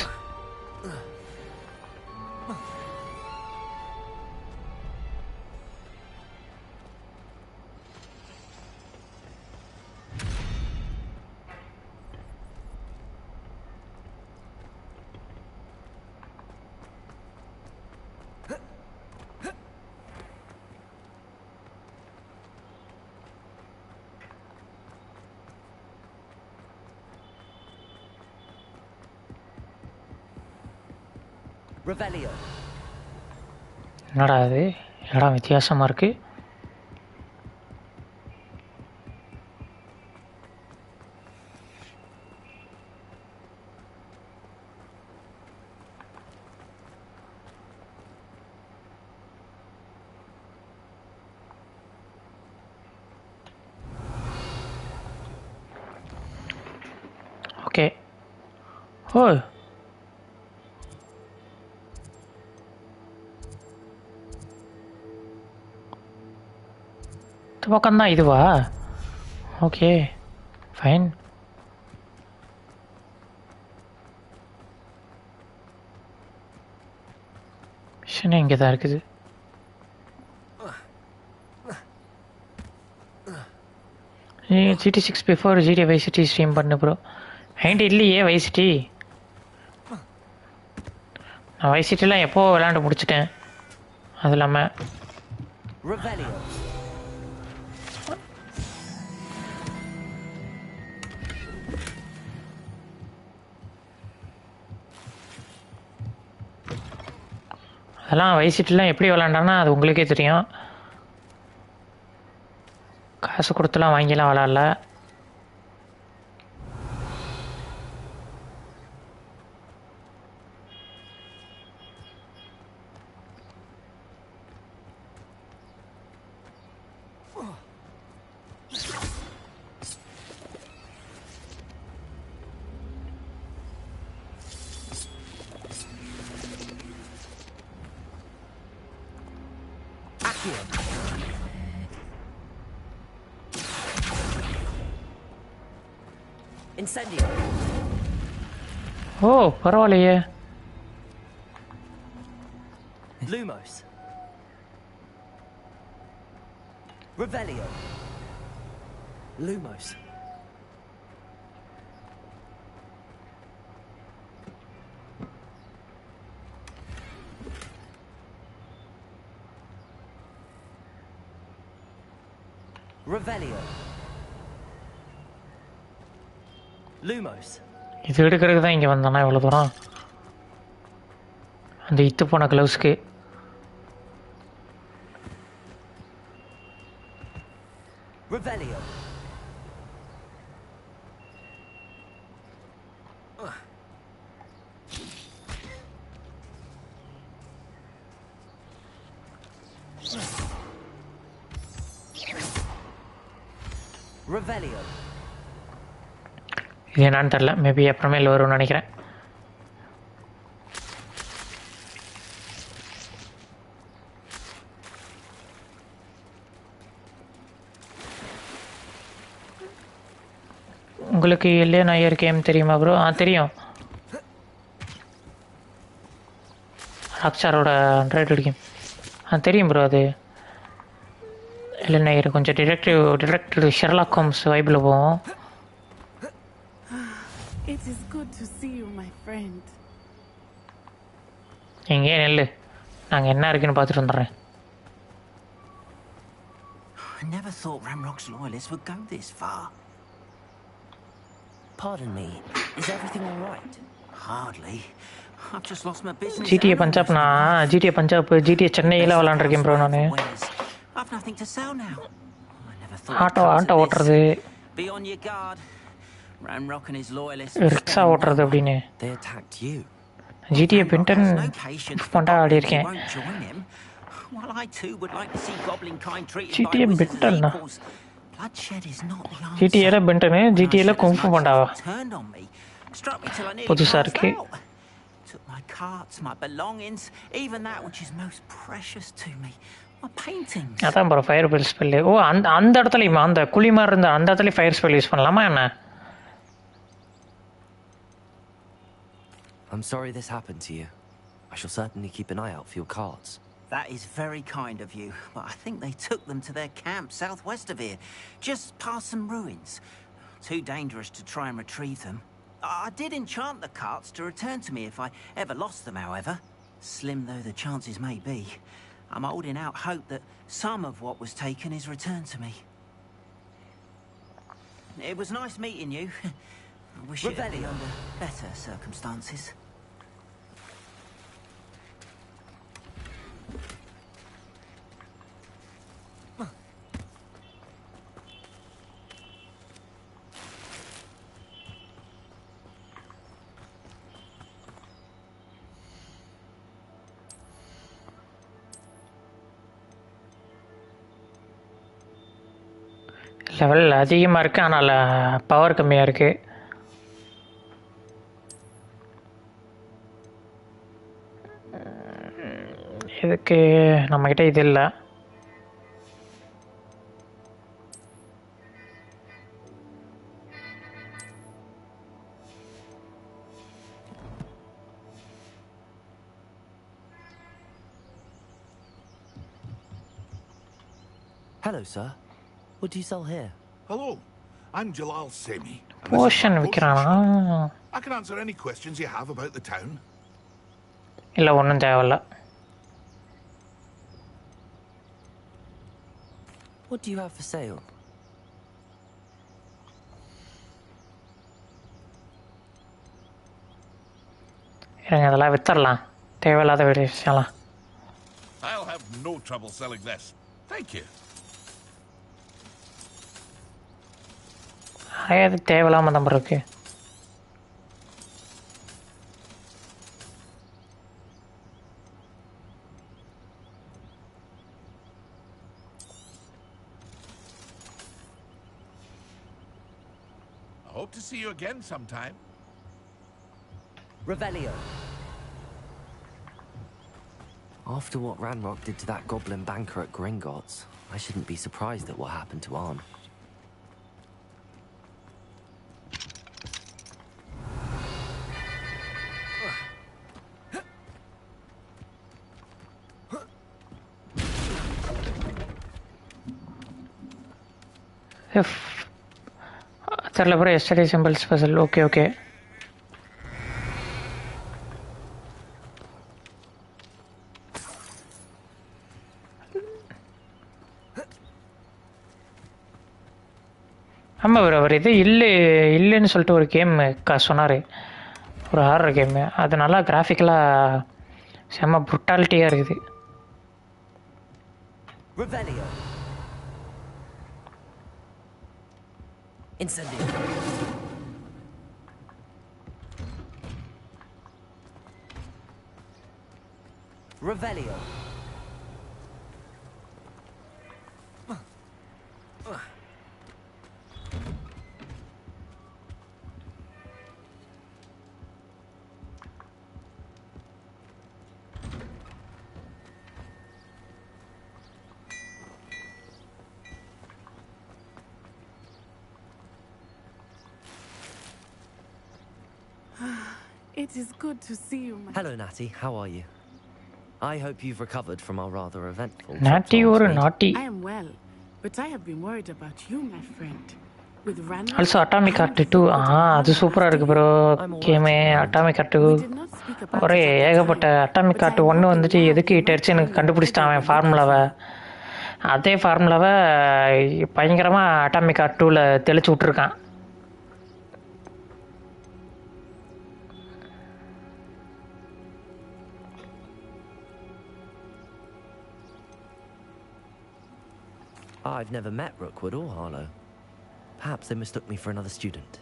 Revelio. என்னடா அது இடம் வித்தியாசமா இருக்கு. Okay. ஓ, இந்த பக்கம் தான் இதுவா? Okay, fine. Mission இங்கே தான் இருக்குது. GT6 before GTA Vice City stream பண்ணு ப்ரோ. என்கிட்ட இல்லையே Vice City. நான் Vice Cityலாம் எப்போ விளையாண்டு முடிச்சிட்டேன். அது இல்லாமல் அதெல்லாம் Vice Cityலாம் எப்படி விளாண்டான்னா அது உங்களுக்கே தெரியும். காசு கொடுத்துலாம் வாங்கிலாம் விளாட்ல. Incendio. ஓ, பரவாயில்லையே. Lumos. Revelio. Lumos. Revelio. Lumos. இது எடுக்கிறதுக்கு தான் இங்கே வந்தானா இவ்வளோ தூரம்? அந்த இத்து போன க்ளவுஸ்க்கு. Revelio. Revelio. இது என்னன்னு தெரில, மேபி அப்புறமேல வரும்னு நினைக்கிறேன். உங்களுக்கு இல்லையா நாயர் கேம் தெரியுமா ப்ரோ? தெரியும். ராக்ஸ்டாரோட ஆண்ட்ராய்டு கேம் தெரியும் ப்ரோ. அது இல்லை நாயர் கொஞ்சம் டிரெக்டிவ் ஷெர்லாக் ஹோம்ஸ் வைபிள் போவோம். It is good to see you, my friend. எங்கே நெல்லு, நாங்கள் என்ன இருக்குன்னு பார்த்துட்டு வந்துடுறேன். I never thought Ramrock's loyalists would go this far. Pardon me, is everything all right? Hardly. I've just lost my business. GTA Punjab, நான் GTA Punjab GTA சென்னையில் விளாண்டுருக்கேன் bro. நான் I've nothing to sell now. I never thought. Auto ஓட்டுறது, Be on your guard. Ramrock and his loyalists. Rickshaw ஓட்டுறது அப்படின்னு. They attacked you. GTA Ben 10 பண்ணா ஆடி இருக்கேன். While I too would like to see goblin kind treated GTA by பென்டன். bloodshed is not the answer. GTAல பென்டன், GTAல kung fu பண்டாவா? Turned on me. Struck me till I nearly புதுசா passed இருக்கு. out. Took my carts, my belongings, even that which is most precious to me. My paintings. அதான் bro fire bell spell. ஓ, அந்த இடத்துலையுமா? அந்த குழி மாதிரி இருந்த அந்த இடத்துல ஃபயர் ஸ்பெல் யூஸ் பண்ணலாமா என்ன? I'm sorry this happened to you. I shall certainly keep an eye out for your carts. That is very kind of you, but I think they took them to their camp southwest of here, just past some ruins. Too dangerous to try and retrieve them. I did enchant the carts to return to me if I ever lost them, however. Slim though the chances may be, I'm holding out hope that some of what was taken is returned to me. It was nice meeting you. I wish it had been under better circumstances. Level அதிகமாக இருக்குது, ஆனால் power கம்மியாக இருக்குது. இதுக்கு நம்மக்கிட்ட இது இல்லை. Hello, sir. What do you sell here? Hello, I'm Jalal Semi. Poshan விற்கிறானா? I can answer any questions you have about the town. இல்லை, ஒன்றும் தேவையில்ல. What do you have for sale? இருங்க, இதெல்லாம் வித்தரலாம். தேவையில்லாத விஷயம்லாம். I'll have no trouble selling this. Thank you. அது தேவையில்லாம number இருக்கு. I hope to see you again sometime. Revelio. After what Ranrock did to that goblin banker at Gringotts, I shouldn't be surprised at what happened to Arn. தெரியல bro. Yesterday symbols puzzle. Okay okay. ஆமாம் bro, அவர் இது இல்லைன்னு சொல்லிட்டு ஒரு game சொன்னார், ஒரு horror game. அது நல்லா கிராஃபிக்கலாக செம்ம புட்டாலிட்டியாக இருக்குது. Revelio. Incendio. Revelio. It is good to see you, my... Hello, Natty. How are you? I hope you've recovered from our rather eventful trip Natty to or Oxford. naughty? I am well, but I have been worried about you, my friend. With Ranrock... also atomic heart 2. அது சூப்பராக இருக்குது bro game. Atomic heart 2 ஒரே ஏகப்பட்ட. Atomic heart 1 வந்துட்டு எதுக்கு hit எனக்கு கண்டுபிடிச்சிட்டான் அவன் ஃபார்முலாவை. அதே ஃபார்முலாவை பயங்கரமாக அட்டாமிக் ஹார்ட் 2ல் தெளிச்சு விட்ருக்கான். I've never met Rookwood or Harlow. Perhaps they mistook me for another student.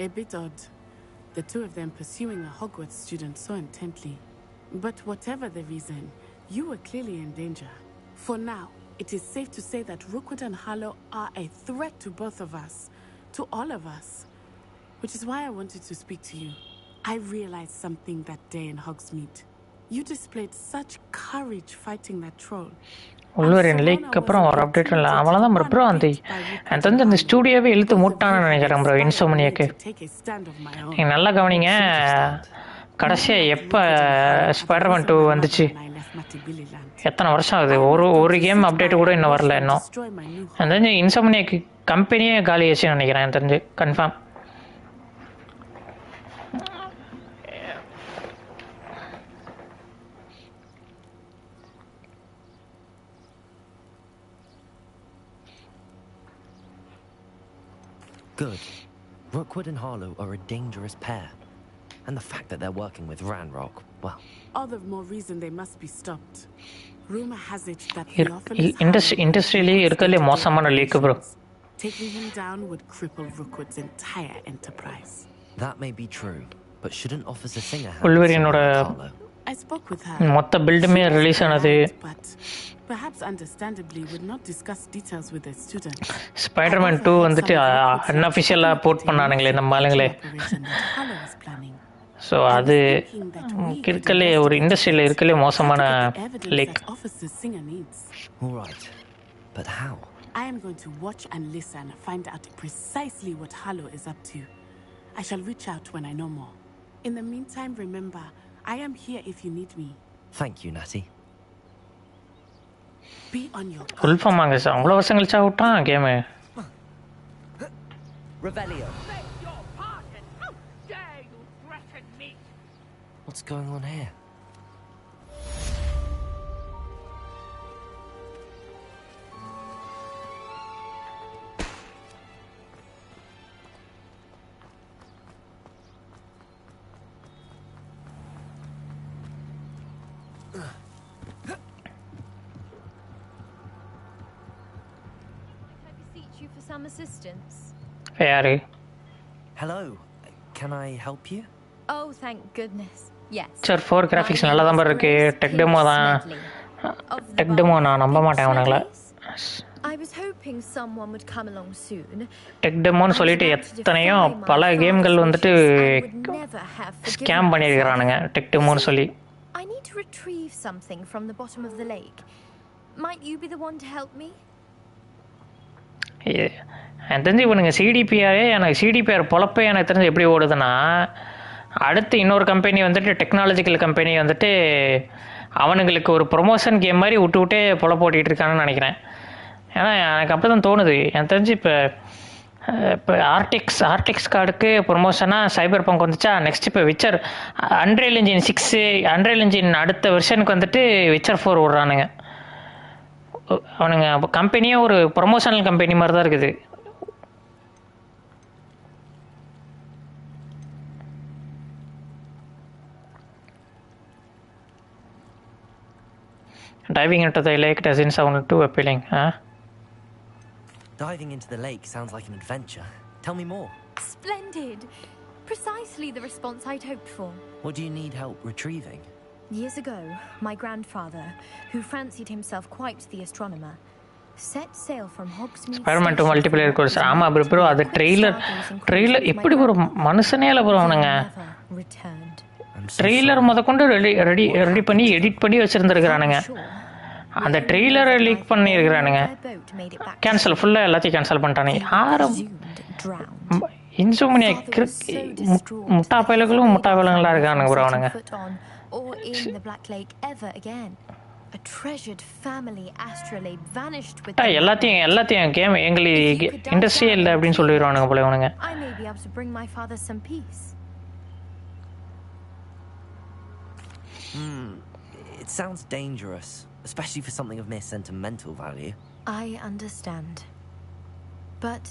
A bit odd. The two of them pursuing a Hogwarts student so intently. But whatever the reason, you were clearly in danger. For now, it is safe to say that Rookwood and Harlow are a threat to both of us. To all of us. Which is why I wanted to speak to you. I realized something that day in Hogsmeade. You displayed such courage fighting that troll. உள்வரின் lakh அப்புறம் ஒரு update இல்லை. அவ்வளோதான் bro. Bro எனக்கு தெரிஞ்சு அந்த ஸ்டூடியோவே இழுத்து மூட்டான்னு நினைக்கிறேன் bro இன்சோமனியாக்கு. நீங்கள் நல்லா கவனிங்க, கடைசியாக எப்போ ஸ்பைடர்மேன் 2 வந்துச்சு, எத்தனை வருஷம் ஆகுது? ஒரு கேம் அப்டேட்டு கூட இன்னும் வரல. இன்னும் எனக்கு தெரிஞ்சு இன்சோமனியாக்கு கம்பெனியே காலி ஆச்சுன்னு நினைக்கிறேன். எனக்கு தெரிஞ்சு confirm. Good. Rookwood and Harlow are a dangerous pair. And the fact that they're working with Ranrock, well... All the more reason they must be stopped. Rumor has it that இண்டஸ்ட்ரியிலே இருக்கிறதுலே மோசமான leak bro. Taking him down would cripple Rookwood's entire enterprise. That may be true, but shouldn't Officer Singer have... உள்வரினோட I spoke with her. மொத்த பில்டுமே release ஆனது. perhaps understandably, would not discuss details with their students. Spider-Man 2 வந்துட்டு அன்அஃபிஷியலா board பண்ணானுங்களே நம்ம ஆளுங்களே. So அது இருக்கலே ஒரு இண்டஸ்ட்ரியில் இருக்கலே மோசமான league. All right, but how? I am going to watch and listen, find out precisely what Halo is up to. I shall reach out when I know more. In the meantime, remember, I am here if you need me. Thank you, Natty. Be on your guard. Full form ஆங்க sir, அவ்வளோ வருஷம் கழிச்சா விட்டான் game. Revelio. What's going on here? Some assistance. யாரு? Hello. Can I help you? Oh, thank goodness. Yes. Sir 4 graphics நல்லா தான் இருக்கு. Tech demo தான். டெக் டெமோ நான் நம்ப மாட்டேன் அவனுங்கள. I was hoping someone would come along soon. டெக் டெமோன்னு சொல்லிட்டு எத்தனையோ பல கேம்கள் வந்துட்டு ஸ்கேம் பண்ணியிருக்கிறானுங்க டெக் டெமோன்னு சொல்லி. I need to retrieve something from the bottom of the lake. Might you be the one to help me? எனக்கு தெரிஞ்சு இவனுங்க சிடிபிஆரே, எனக்கு சிடிபிஆர் பொழப்பே எனக்கு தெரிஞ்சு எப்படி ஓடுதுன்னா, அடுத்து இன்னொரு கம்பெனி வந்துட்டு டெக்னாலஜிக்கல் கம்பெனி வந்துட்டு அவனுங்களுக்கு ஒரு ப்ரொமோஷன் கேம் மாதிரி விட்டு விட்டே பொழப்பு ஓட்டிகிட்டு இருக்கான்னு நினைக்கிறேன். ஏன்னா எனக்கு அப்படி தான் தோணுது. எனக்கு தெரிஞ்சு இப்போ ஆர்டிக்ஸ் கார்டுக்கு ப்ரொமோஷனாக சைபர் பங்க் வந்துச்சா, நெக்ஸ்ட் இப்போ Witcher unreal engine 6 unreal engine அடுத்த வெர்ஷனுக்கு வந்துட்டு விச்சர் 4 விட்றானுங்க. அவனுங்க கம்பெனியே ஒரு ப்ரொமோஷனல் கம்பெனி மாதிரி தான் இருக்குது. Diving into the lake doesn't sound too appealing, huh? Diving into the lake sounds like an adventure. Tell me more. Splendid. Precisely the response I'd hoped for. What do you need help retrieving? Years ago, my grandfather, who fancied himself quite the astronomer, set sail from Hogsmeade. Spider-Man 2 multiplayer course. ஆமா bro, அது trailer இப்படி ஒரு மனுஷனே இல்ல bro அவனுங்க. Trailer முதற்கொண்டு ready பண்ணி edit பண்ணி வச்சிருந்திருக்கிறானுங்க. அந்த ட்ரெய்லரை லீக் பண்ணியிருக்கிறானுங்க. கேன்சல் ஃபுல்லாக எல்லாத்தையும் கேன்சல் பண்ணிட்டானுங்க. யாரும் இன்சோமினியா முட்டா பயலுகளும் முட்டா பயலுங்களா இருக்கானுங்க ப்ரோ அவனுங்க. Or in the Black Lake ever again. A treasured family astrolabe vanished with எல்லாத்தையும் கேம் எங்களுக்கு இண்டஸ்ட்ரியே இல்லை அப்படின்னு சொல்லிடுவானுங்க போல இவனுங்க. I may be able to bring my father some peace. It sounds dangerous, especially for something of mere sentimental value. I understand. But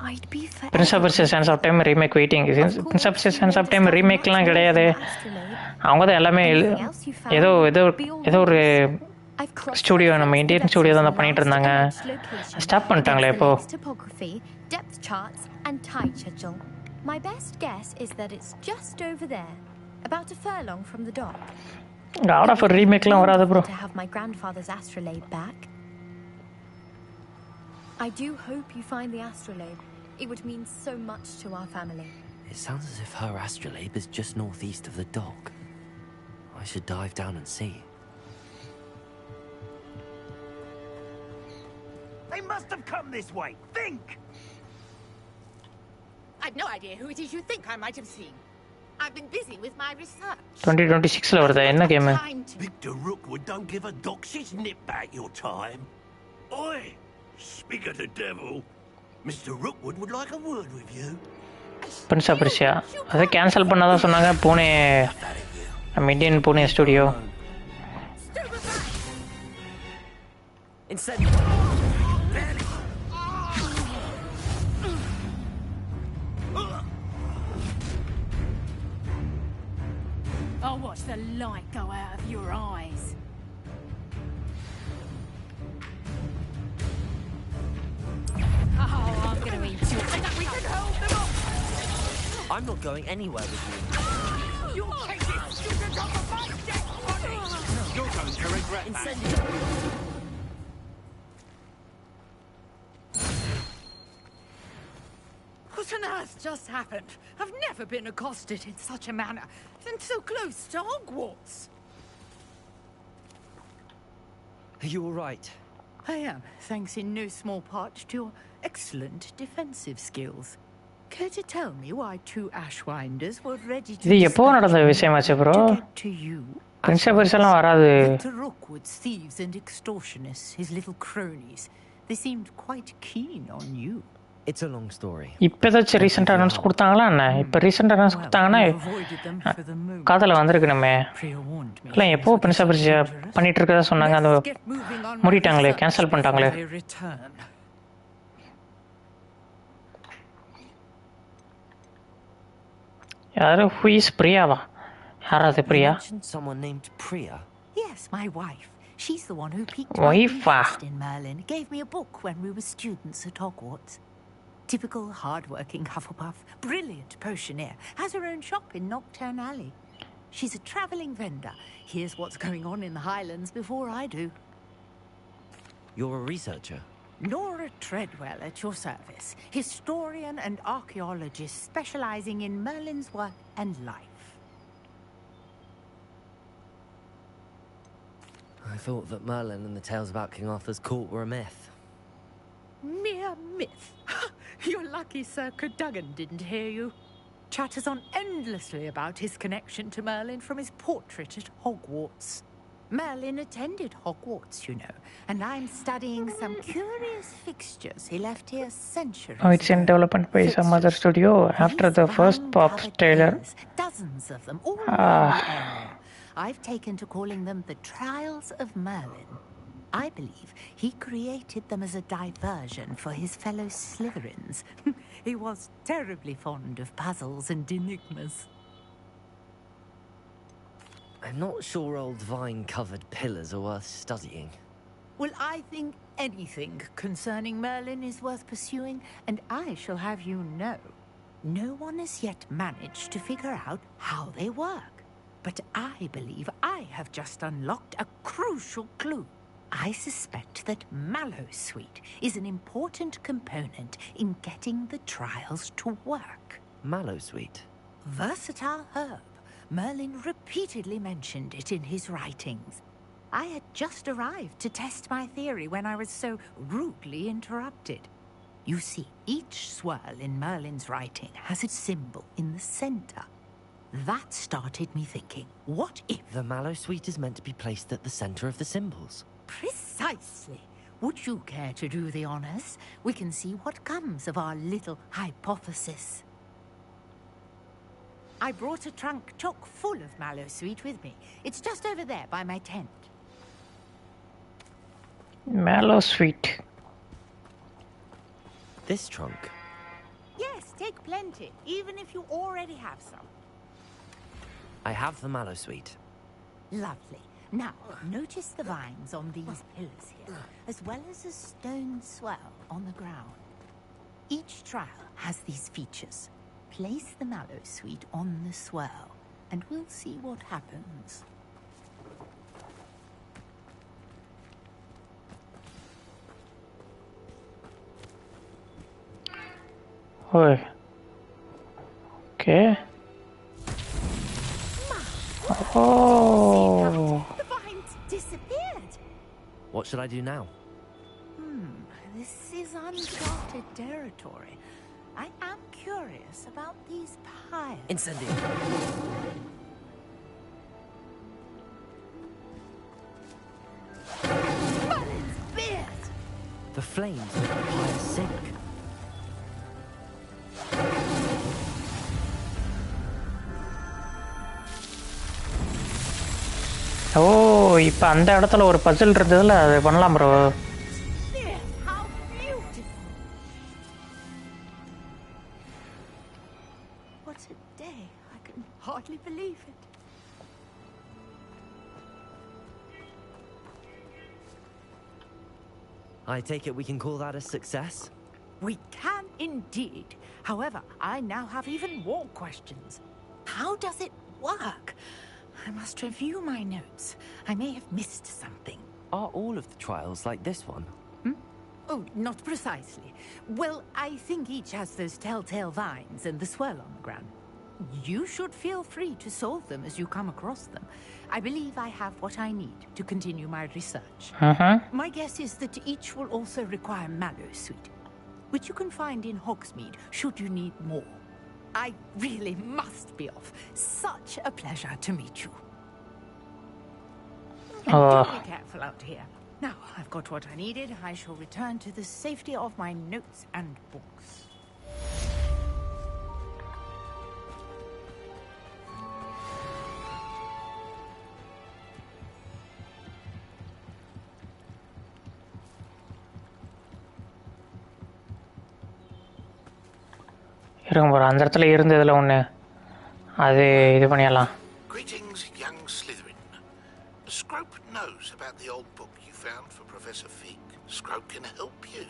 I'd be fair. Prince of Persia Sands of Time remake waiting. Prince of Persia Sands of Time ரீமேக்லாம் கிடையாது. அவங்க தான் எல்லாமே ஏதோ ஒரு studio, நம்ம Indian studio தான் பண்ணிட்டு இருந்தாங்க. ஸ்டாப் பண்ணிட்டாங்களே இப்போ. Depth charts and tide schedule. My best guess is that it's just over there, about a furlong from the dock. God of a remake-லாம் வராது bro. To have my grandfather's astrolabe back. I do hope you find the astrolabe. It would mean so much to our family. It sounds as if her astrolabe is just northeast of the dock. I should dive down and see. They must have come this way. Think! I've no idea who it is you think I might have seen. I've been busy with my research. 2026ல வருதா என்ன game? Victor Rookwood don't give a doxy's nip back your time. Oi! Speak of the devil. Mr. Rookwood would like a word with you. Prince of Persia அதை cancel பண்ணாதான் சொன்னாங்க. Pune Indian Pune studio. I'll watch the light go out of your eyes. Oh, I'm gonna eat you. We can hold them up. I'm not going anywhere with you. You take it. You can come on my dead body. You're going to regret that. What on earth just happened? I've never been accosted in such a manner, and so close to Hogwarts. Are you all right? I am, thanks in no small part to your excellent defensive skills. Care to tell me why two Ashwinders were ready to இது எப்போ நடந்த விஷயமாச்சு bro? to you? Principles எல்லாம் வராது. To Rookwood's thieves and extortionists, his little cronies. They seemed quite keen on you. It's a long story. இப்போ ஏதாச்சும் recent announce கொடுத்தாங்களா என்ன? இப்போ ரீசெண்ட் அனௌன்ஸ் கொடுத்தாங்கன்னா காதல வந்திருக்கணுமே. இல்லை எப்போ பிரின்சிபல்ஸ் பண்ணிட்டு இருக்கதா சொன்னாங்க, அந்த மூடிட்டாங்களே, கேன்சல் பண்ணிட்டாங்களே. யாரு? ஹூ இஸ் பிரியாவா? யாராவது Priya? Someone named Priya? Yes, my wife. She's the one who piqued my interest in Merlin. Gave me a book when we were students at Hogwarts. Typical hard-working Hufflepuff, brilliant potioneer, has her own shop in Nocturne Alley. She's a travelling vendor. Here's what's going on in the Highlands before I do. You're a researcher? Nora Treadwell at your service, historian and archaeologist specialising in Merlin's work and life. I thought that Merlin and the tales about King Arthur's court were a myth. Mere myth? You're lucky Sir Cadogan didn't hear you. Chatters on endlessly about his connection to Merlin from his portrait at Hogwarts. Merlin attended Hogwarts, you know, and I'm studying some curious fixtures he left here centuries ago. Oh, it's in development by some other studio after the first pop trailer. Dozens of them, all around the area. I've taken to calling them the Trials of Merlin. I believe he created them as a diversion for his fellow Slytherins. He was terribly fond of puzzles and enigmas. I'm not sure old vine-covered pillars are worth studying. Well, I think anything concerning Merlin is worth pursuing, and I shall have you know, no one has yet managed to figure out how they work. But I believe I have just unlocked a crucial clue. I suspect that Mallowsweet is an important component in getting the trials to work. Mallowsweet? Versatile herb. Merlin repeatedly mentioned it in his writings. I had just arrived to test my theory when I was so rudely interrupted. You see, each swirl in Merlin's writing has a symbol in the center. That started me thinking, what if... The Mallowsweet is meant to be placed at the center of the symbols. Precisely. Would you care to do the honors? We can see what comes of our little hypothesis. I brought a trunk chock full of Mallowsweet with me. It's just over there by my tent. Mallowsweet. This trunk? Yes, take plenty, even if you already have some. I have the Mallowsweet. Lovely. Now, notice the vines on these pillars here, as well as a stone swell on the ground. Each trial has these features. Place the Mallowsweet on the swell, and we'll see what happens. Oh. Okay. Oh. The vines disappeared. What should I do now? This is uncharted territory. I am curious about these piles. Incendio. Merlin's beard! The flames make the pyre sink. ஓ, இப்போ அந்த இடத்துல ஒரு பசில் இருந்ததுல அது பண்ணலாம் bro. What a day. I can hardly believe it. I take it we can call that a success? We can indeed. However, I now have even more questions. How does it work? I must review my notes. I may have missed something. Are all of the trials like this one? Oh, not precisely. Well, I think each has those telltale vines and the swirl on the ground. You should feel free to solve them as you come across them. I believe I have what I need to continue my research. My guess is that each will also require mallow sweet, which you can find in Hogsmeade should you need more. I really must be off. Such a pleasure to meet you. And do be careful out here. Now, I've got what I needed. I shall return to the safety of my notes and books. இருங்க bro, அந்த இடத்துல இருந்ததில் ஒன்று அது இது பண்ணிடலாம். Greetings, young Slytherin. Scrope knows about the old book you found for Professor Fig. Scrope can help you.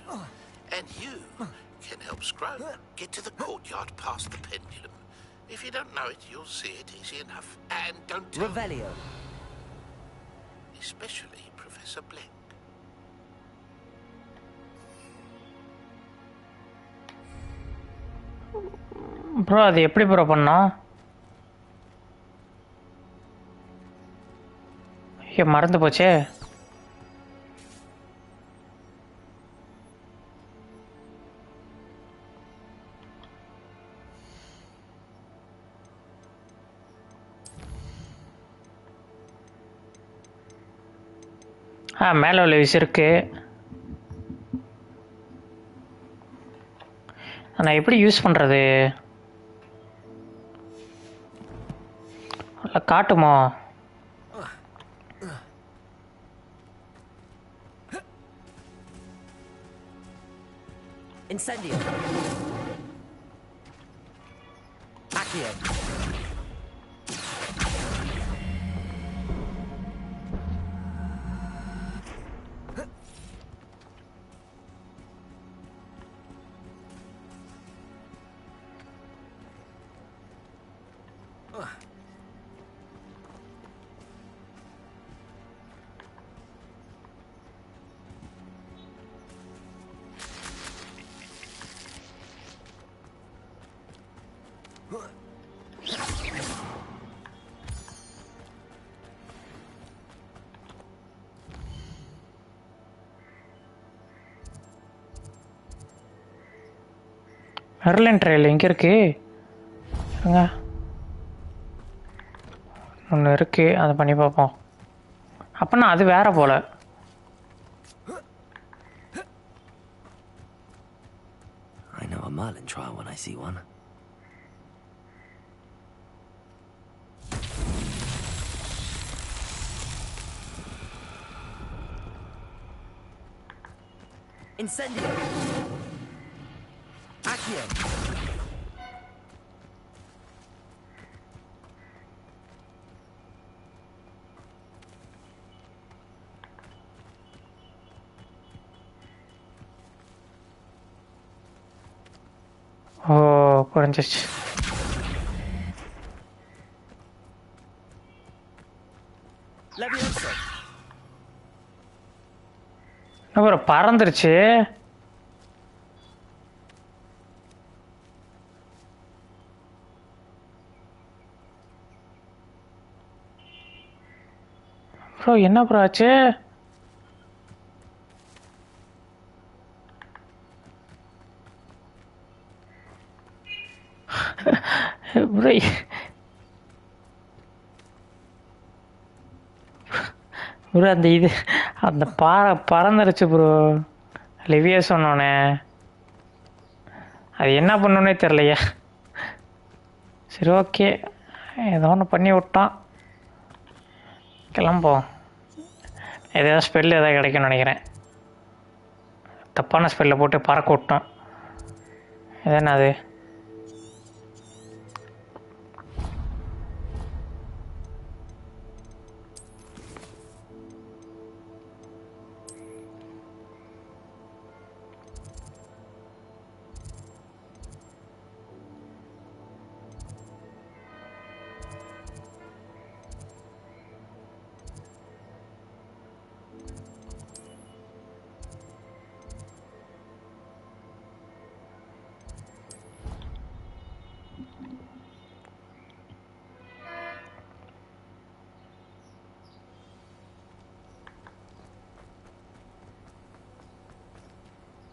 And you can help Scrope get to the courtyard past the pendulum. If you don't know it, you'll see it easy enough. And don't tell... Revelio. Especially Professor Blank. Bro அது எப்படி bro பண்ணோம்? ஐயோ மறந்து போச்சே. மேலே உள்ள விஷயம் இருக்கு. நான் எப்படி யூஸ் பண்ணுறது? காட்டுமா? Incendio. Accio. மெர்லின் ட்ரெயில் எங்கே இருக்கு? ஒன்று இருக்கு, அதை பண்ணி பார்ப்போம். அப்போனா அது வேற போல. I know a Merlin trial when I see one. Incendio. Accio. O குறைஞ்சிச்சு. Levioso. ஒரு பறந்துருச்சு. ப்ரோ என்ன ப்ரோ ஆச்சு? ப்ரோ ப்ரோ அந்த இது அந்த பறந்துருச்சு ப்ரோ. லிவியா சொன்னோன்னே அது என்ன பண்ணோன்னே தெரிலையா. சரி ஓகே, ஏதோ ஒன்று பண்ணி விட்டான். கிளம்போம். ஏதாவது ஸ்பெல் எதாவது கிடைக்கும்னு நினைக்கிறேன். தப்பான ஸ்பெல்லை போட்டு பறக்க விட்டோம். எதுனா அது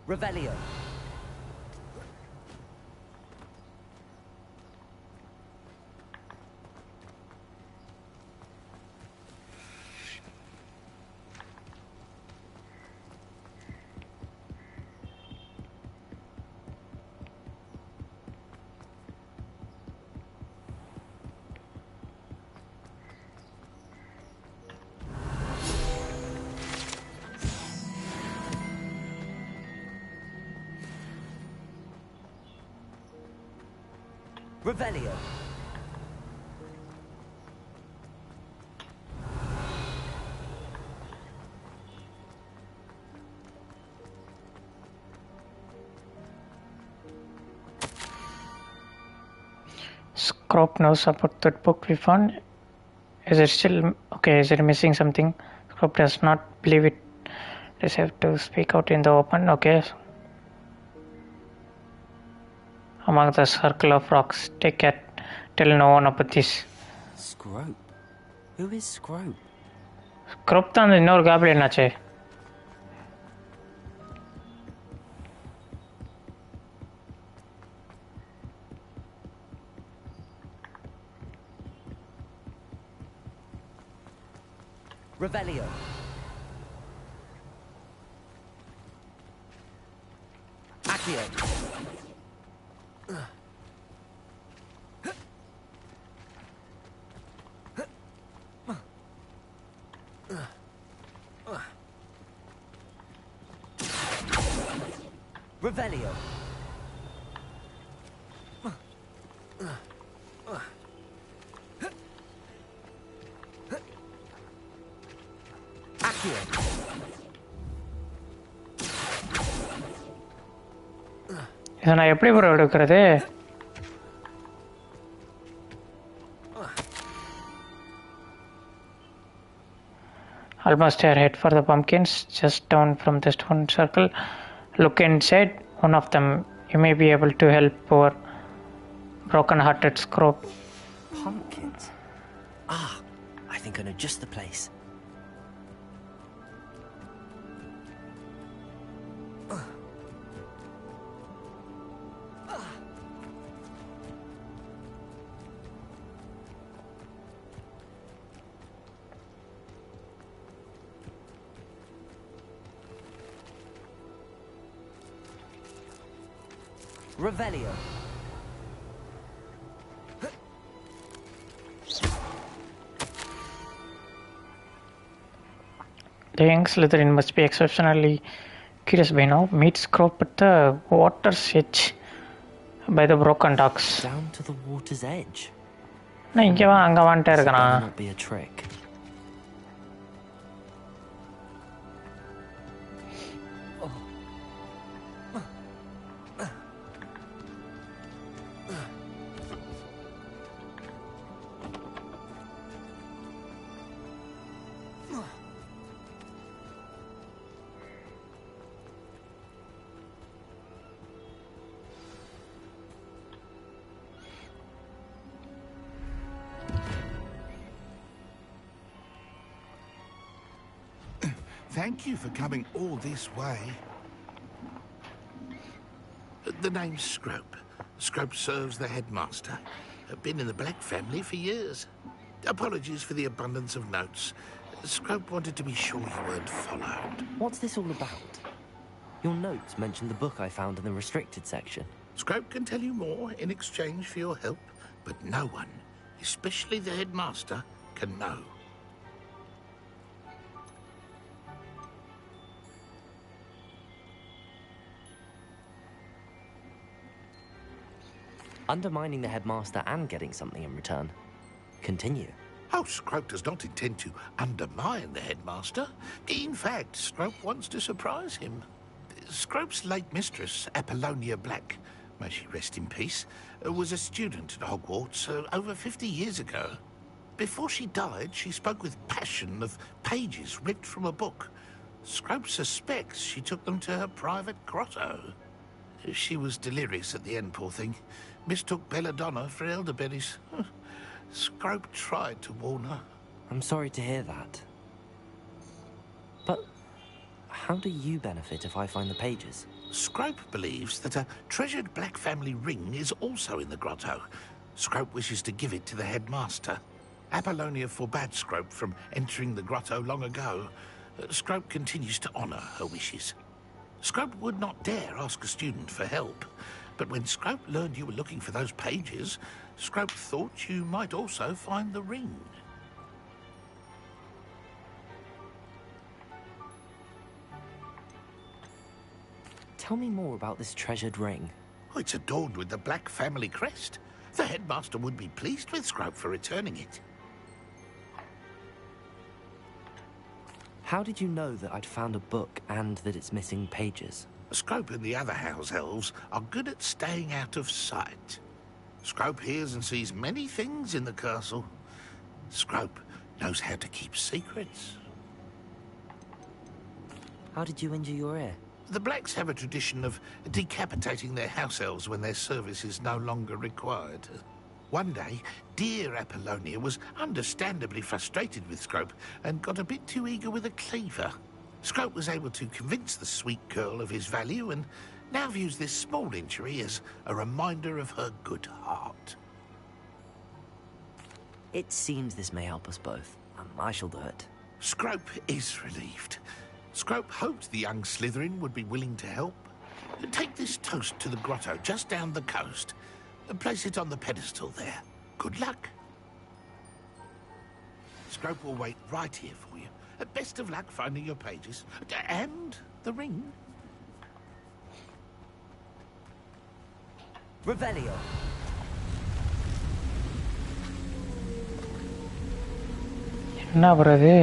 Revelio. Revelio. Scrop knows about that book we found. Is it still okay? Is it missing something? Scrop does not believe it. Does have to speak out in the open. Okay. Among the circle of rocks, take care. Tell no one about this. Scrope? Who is Scrope? Scrop தான் அந்த இன்னொரு goblin ஆச்சே. Revelio. Accio. Revelio. Accio. இதை நான் எப்படி bro எடுக்கிறது? Almost there. Head for the pumpkins just down from the stone circle. Look inside one of them. You may be able to help poor broken-hearted Scrope. Pumpkins? Ah, I think I know just the place. Revelio. The young Slytherin must be exceptionally curious by now. Meet Scrope at the water's edge by the broken docks. Down to the water's edge. நான் இங்கே வா அங்கே வந்துட்டே இருக்கிறான். Not be a trick. Thank you for coming all this way. The name's Scrope. Scrope serves the headmaster. Been in the Black family for years. Apologies for the abundance of notes. Scrope wanted to be sure you weren't followed. What's this all about? Your notes mentioned the book I found in the restricted section. Scrope can tell you more in exchange for your help, but no one, especially the headmaster, can know. Undermining the headmaster and getting something in return. Continue. Oh, Scrope does not intend to undermine the headmaster. In fact, Scrope wants to surprise him. Scrope's late mistress, Apollonia Black, may she rest in peace, was a student at Hogwarts over 50 years ago. Before she died, she spoke with passion of pages ripped from a book. Scrope suspects she took them to her private grotto. She was delirious at the end, poor thing. Mistook belladonna for elderberries. Scrope tried to warn her. I'm sorry to hear that. But How do you benefit if I find the pages? Scrope believes that a treasured Black family ring is also in the grotto. Scrope wishes to give it to the headmaster. Apollonia forbade Scrope from entering the grotto long ago. Scrope continues to honour her wishes. Scrope would not dare ask a student for help, but when Scrope learned you were looking for those pages, Scrope thought you might also find the ring. Tell me more about this treasured ring. Oh, it's adorned with the Black family crest. The headmaster would be pleased with Scrope for returning it. How did you know that I'd found a book and that it's missing pages? Scrope and the other house elves are good at staying out of sight. Scrope hears and sees many things in the castle. Scrope knows how to keep secrets. How did you injure your ear? The Blacks have a tradition of decapitating their house elves when their service is no longer required. One day, dear Apollonia was understandably frustrated with Scrope and got a bit too eager with a cleaver. Scrope was able to convince the sweet girl of his value and now views this small injury as a reminder of her good heart. It seems this may help us both. I shall do it. Scrope is relieved. Scrope hoped the young Slytherin would be willing to help. Take this toast to the grotto just down the coast. Place it on the pedestal there. Good luck. Scrope will wait right here for you. Best of luck finding your pages. And the ring. Revelio. என்ன பண்றது?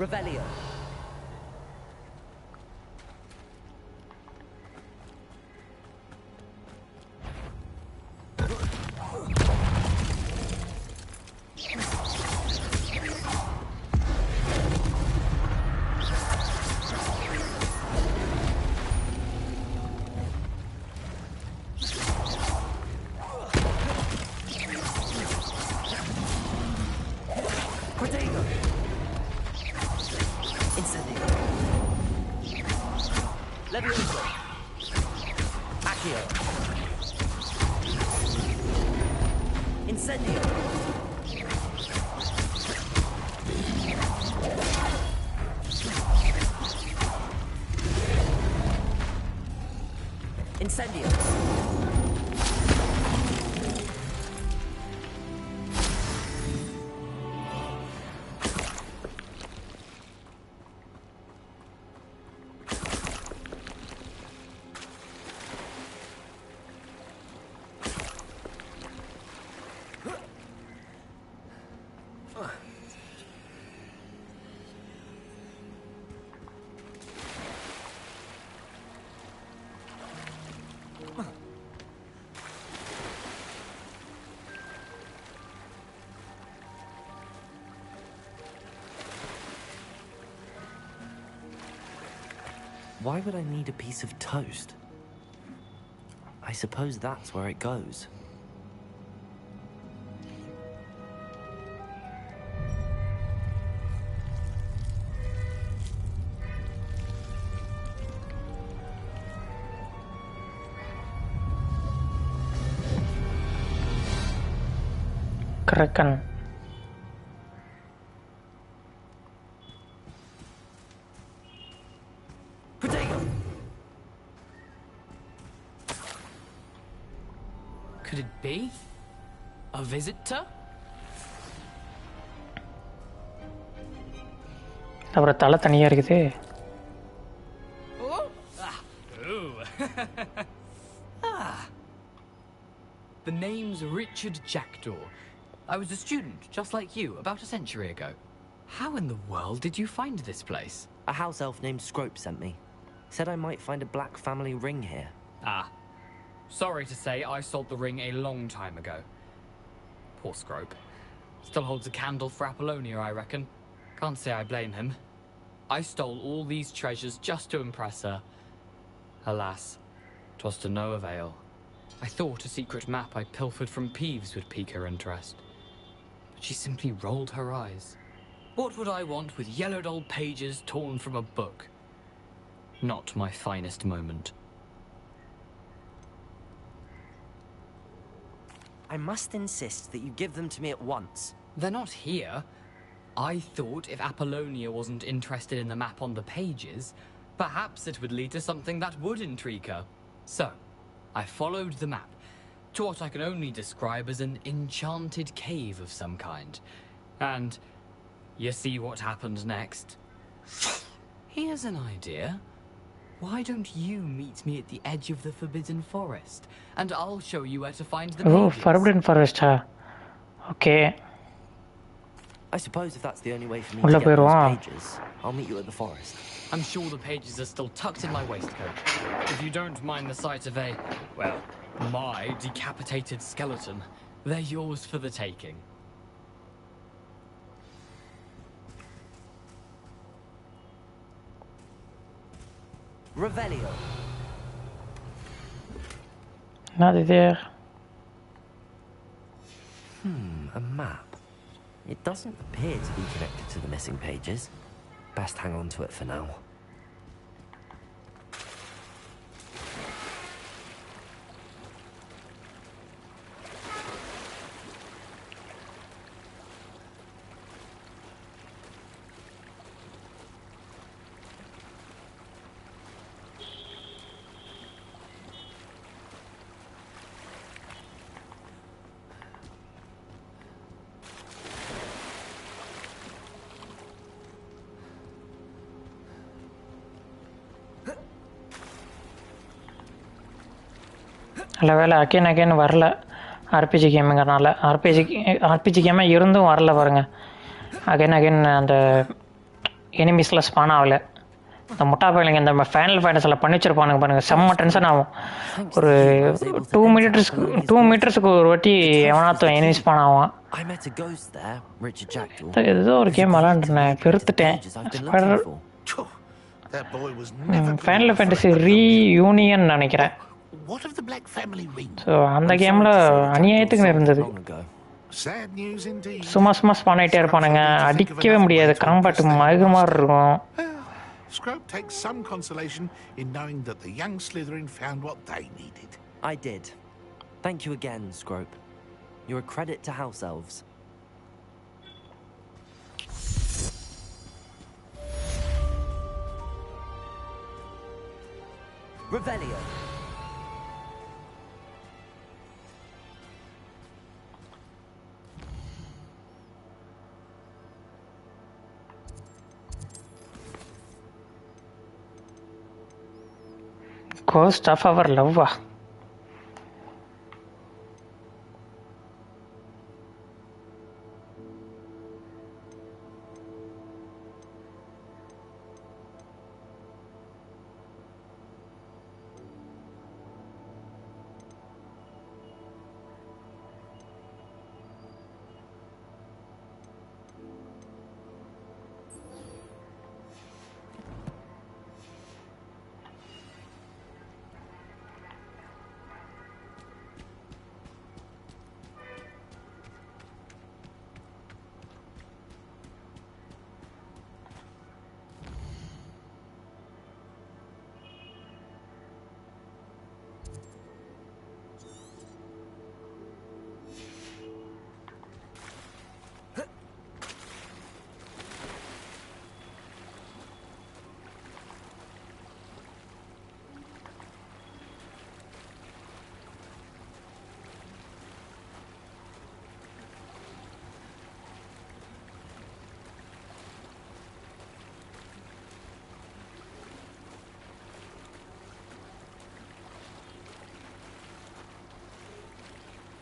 Revelio. Incendio. Why would I need a piece of toast? I I suppose that's where it goes. Kraken. Could it be? A visitor? அப்புறம் தலை தனியா இருக்குது. The name's Richard Jackdaw. I was a student, just like you, about a century ago. How in the world did you find this place? A house elf named Scrope sent me. Said I might find a black family ring here. Ah. Sorry to say, I sold the ring a long time ago. Poor Scrope. Still holds a candle for Apollonia, I reckon. Can't say I blame him. I stole all these treasures just to impress her. Alas, 'twas to no avail. I thought a secret map I pilfered from Peeves would pique her interest. But she simply rolled her eyes. What would I want with yellowed old pages torn from a book? Not my finest moment. I must insist that you give them to me at once. They're not here. I thought if Apollonia wasn't interested in the map on the pages, perhaps it would lead to something that would intrigue her. So, I followed the map to what I can only describe as an enchanted cave of some kind. And you see what happened next? Here's an idea. Why don't you meet me at the edge of the Forbidden Forest, and I'll show you where to find the pages. Oh, Forbidden Forest, huh? Okay. I suppose if that's the only way for me Ulla to get those poiruvom. pages, I'll meet you at the forest. I'm sure the pages are still tucked in my waistcoat. If you don't mind the sight of my decapitated skeleton, they're yours for the taking. Revelio. Not there. A map. It doesn't appear to be connected to the missing pages. Best hang on to it for now. நல்ல வேலை again வரல RPG கேமுங்கிறனால. RPG கேமாக இருந்தும் வரல பாருங்கள். Again அந்த எனிமீஸ்லாம் span ஆகலை. இந்த முட்டா பயிலுங்க இந்த ஃபைனல் ஃபைனல்ஸில் பண்ணி வச்சிருப்பானுங்க பாருங்கள், செம்ம டென்ஷன் ஆகும். ஒரு 2 மீட்டர்ஸுக்கு ஒரு வாட்டி எவனாத்தும் எனிமி ஸ்பான் ஆகும். ஏதோ ஒரு கேம் விளாண்டுனேன், பெருத்துட்டேன். ஃபைனல் ஃபேண்டசி ரீயூனியன் நினைக்கிறேன். ஸோ அந்த கேமில் அநியாயத்துக்குன்னு இருந்தது. சும்மா ஸ்பான் ஆகிட்டே இருப்பானுங்க, அடிக்கவே முடியாது. காம்பாட்டு மகு மாதிரி இருக்கும். Scrope takes some consolation in knowing that the young Slytherin found what they needed. I did. Thank you again, Scrope. You're a credit to House Elves. Revelio. Ghost of our love.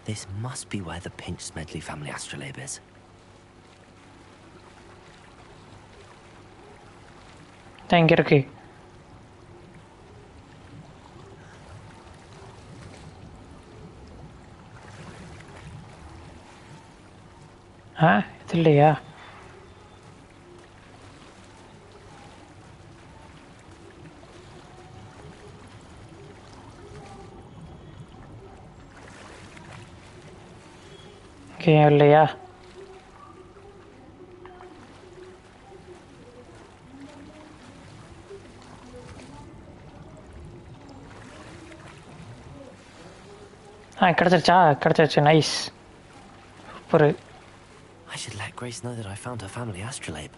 This must be where the Pinch Smedley family astrolabe is. இங்கே இருக்கு. இது இல்லையா? இல்லையா? கிடைச்சிருச்சா? கிடைச்சிருச்சு. Nice. Super. I should let Grace know that I found her family astrolabe.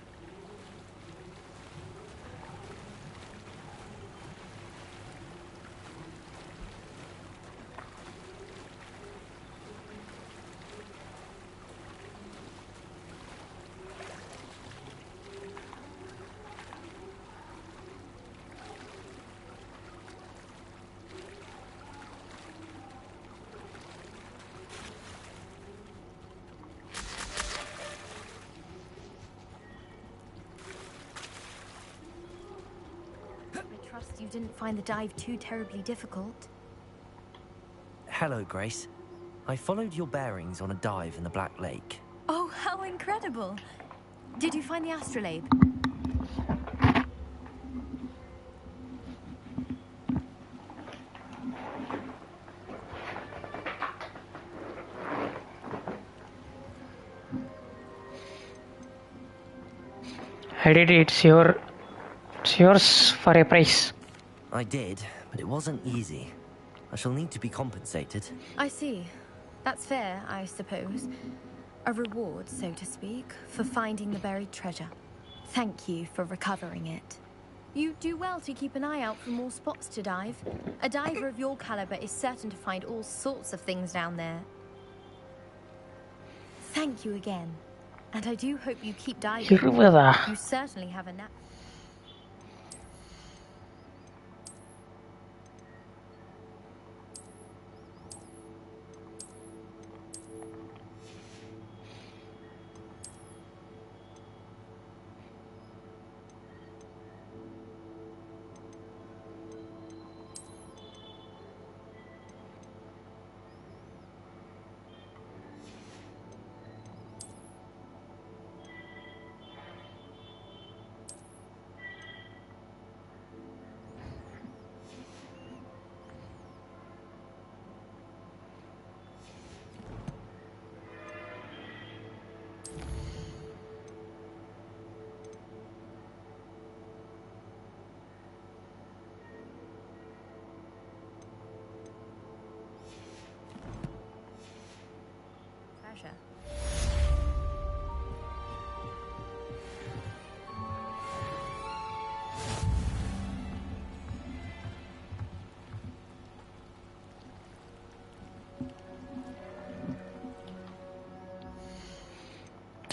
You didn't find the dive too terribly difficult. Hello, Grace. I followed your bearings on a dive in the Black Lake. Oh, how incredible! Did you find the astrolabe? I did it. It's yours for a price. I did, but it wasn't easy. I shall need to be compensated. I see. That's fair, I suppose. A reward, so to speak, for finding the buried treasure. Thank you for recovering it. You do well to keep an eye out for more spots to dive. A diver of your caliber is certain to find all sorts of things down there. Thank you again. And I do hope you keep diving. You certainly have a knack.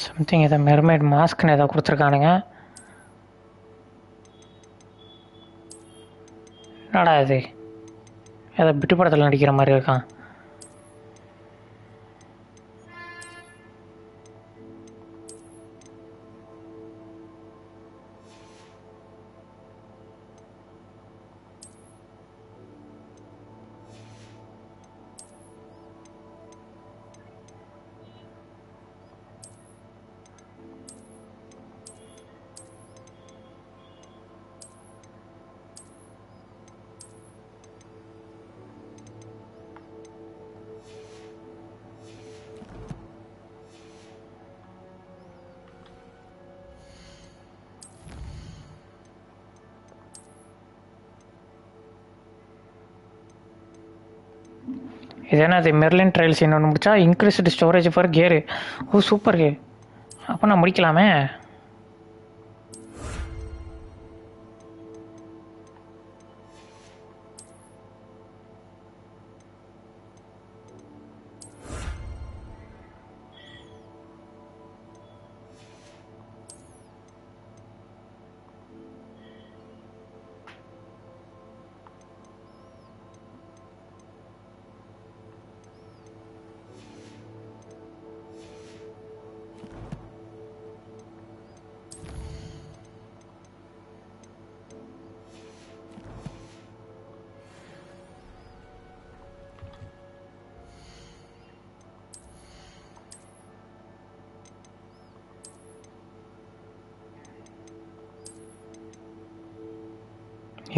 Something இதை mermaid மாஸ்க்னு ஏதோ கொடுத்துருக்கானுங்க. என்னடா இது? ஏதோ பிட்டு படத்தில் நடிக்கிற மாதிரி இருக்கான். இது என்ன? அது மெர்லின் ட்ரையல்ஸ் இன்னொன்று முடிச்சா increased storage for gear. Oh super. அப்போ நான் முடிக்கலாமே.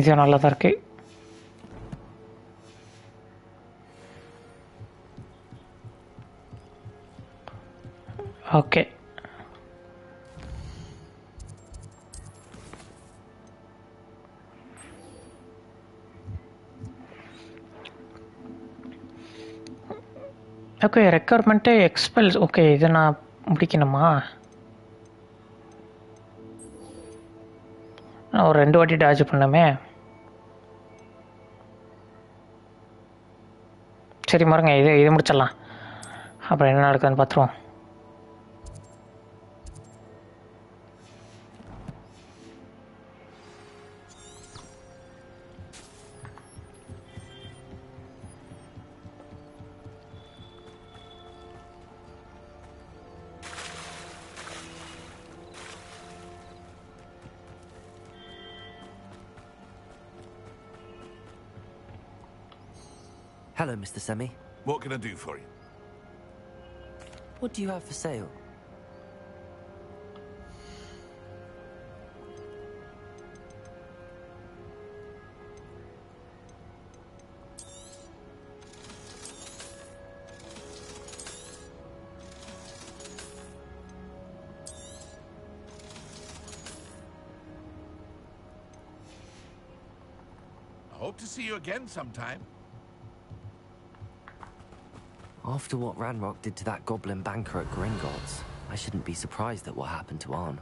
இது நல்லா தான் இருக்கு. Okay, okay. Requirement expels. Okay, இதை நான் முடிக்கணுமா? நான் ஒரு 2 வாட்டி டாஜ் பண்ணமே. சரி பாருங்க, இது முடிச்சிடலாம். அப்புறம் என்ன நடக்குதுன்னு பார்த்துருவோம். Hello, Mr. Semi. What can I do for you? What do you have for sale? I hope to see you again sometime. After what Ranrock did to that goblin banker at Gringotts, I shouldn't be surprised at what happened to Arn.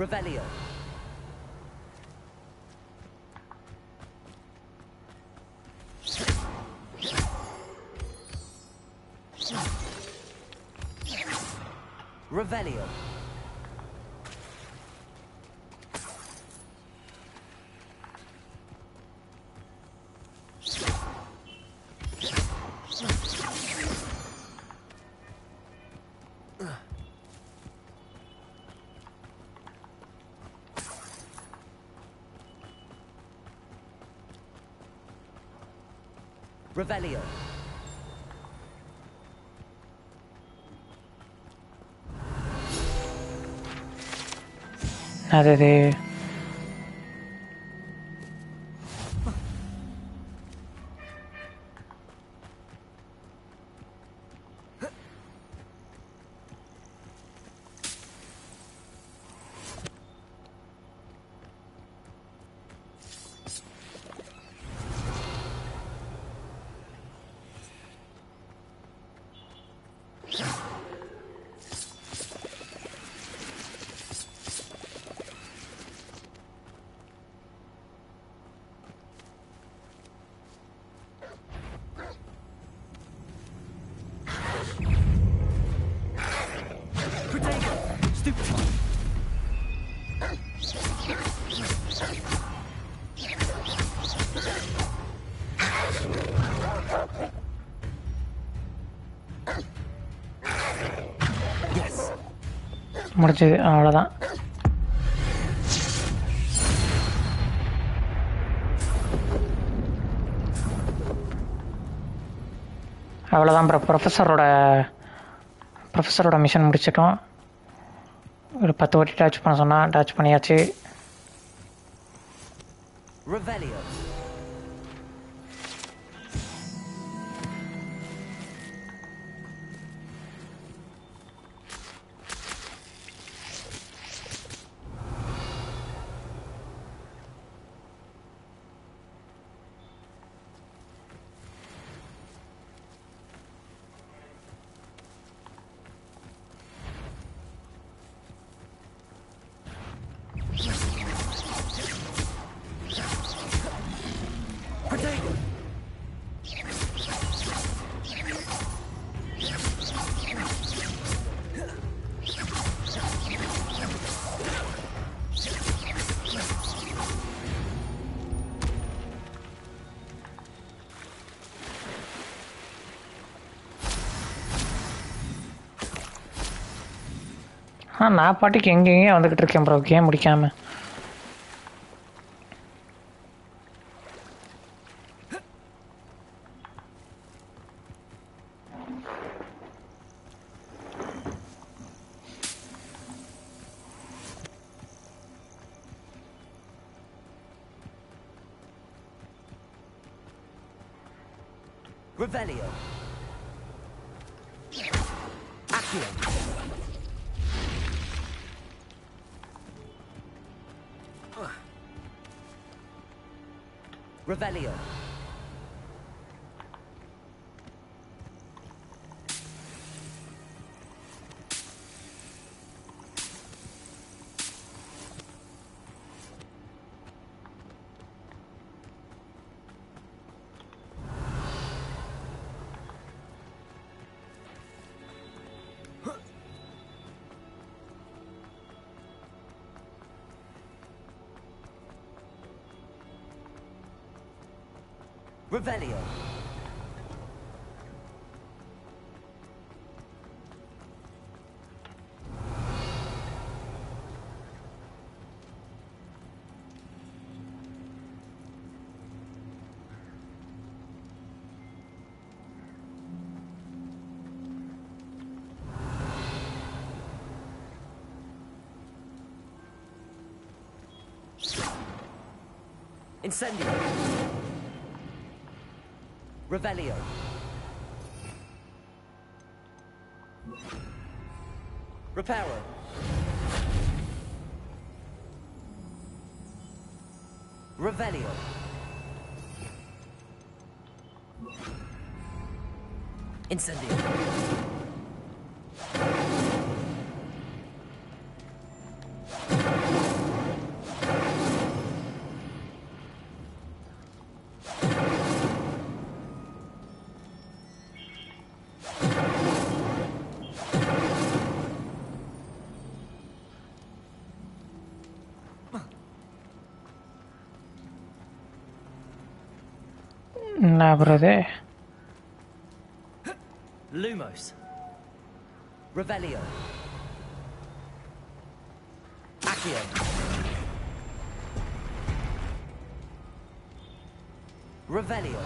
Revelio. Revelio. Revelio. அது முடிஞ்சது, அவ்வளோதான். அவ்வளோதான் bro. ப்ரொஃபஸரோட mission முடிச்சிட்டோம். ஒரு 10 வாட்டி touch பண்ண சொன்னால் touch பண்ணியாச்சு. நான் பாட்டுக்கு எங்கெங்கேயும் வந்துக்கிட்டு இருக்கேன் ப்ரோ, கேம் முடிக்காமல். Revelio. Accio. Revelio. Revelio. Incendio. Revelio. Reparo. Revelio. Incendio. Nah, brother. Lumos. Revelio. Accio. Revelio.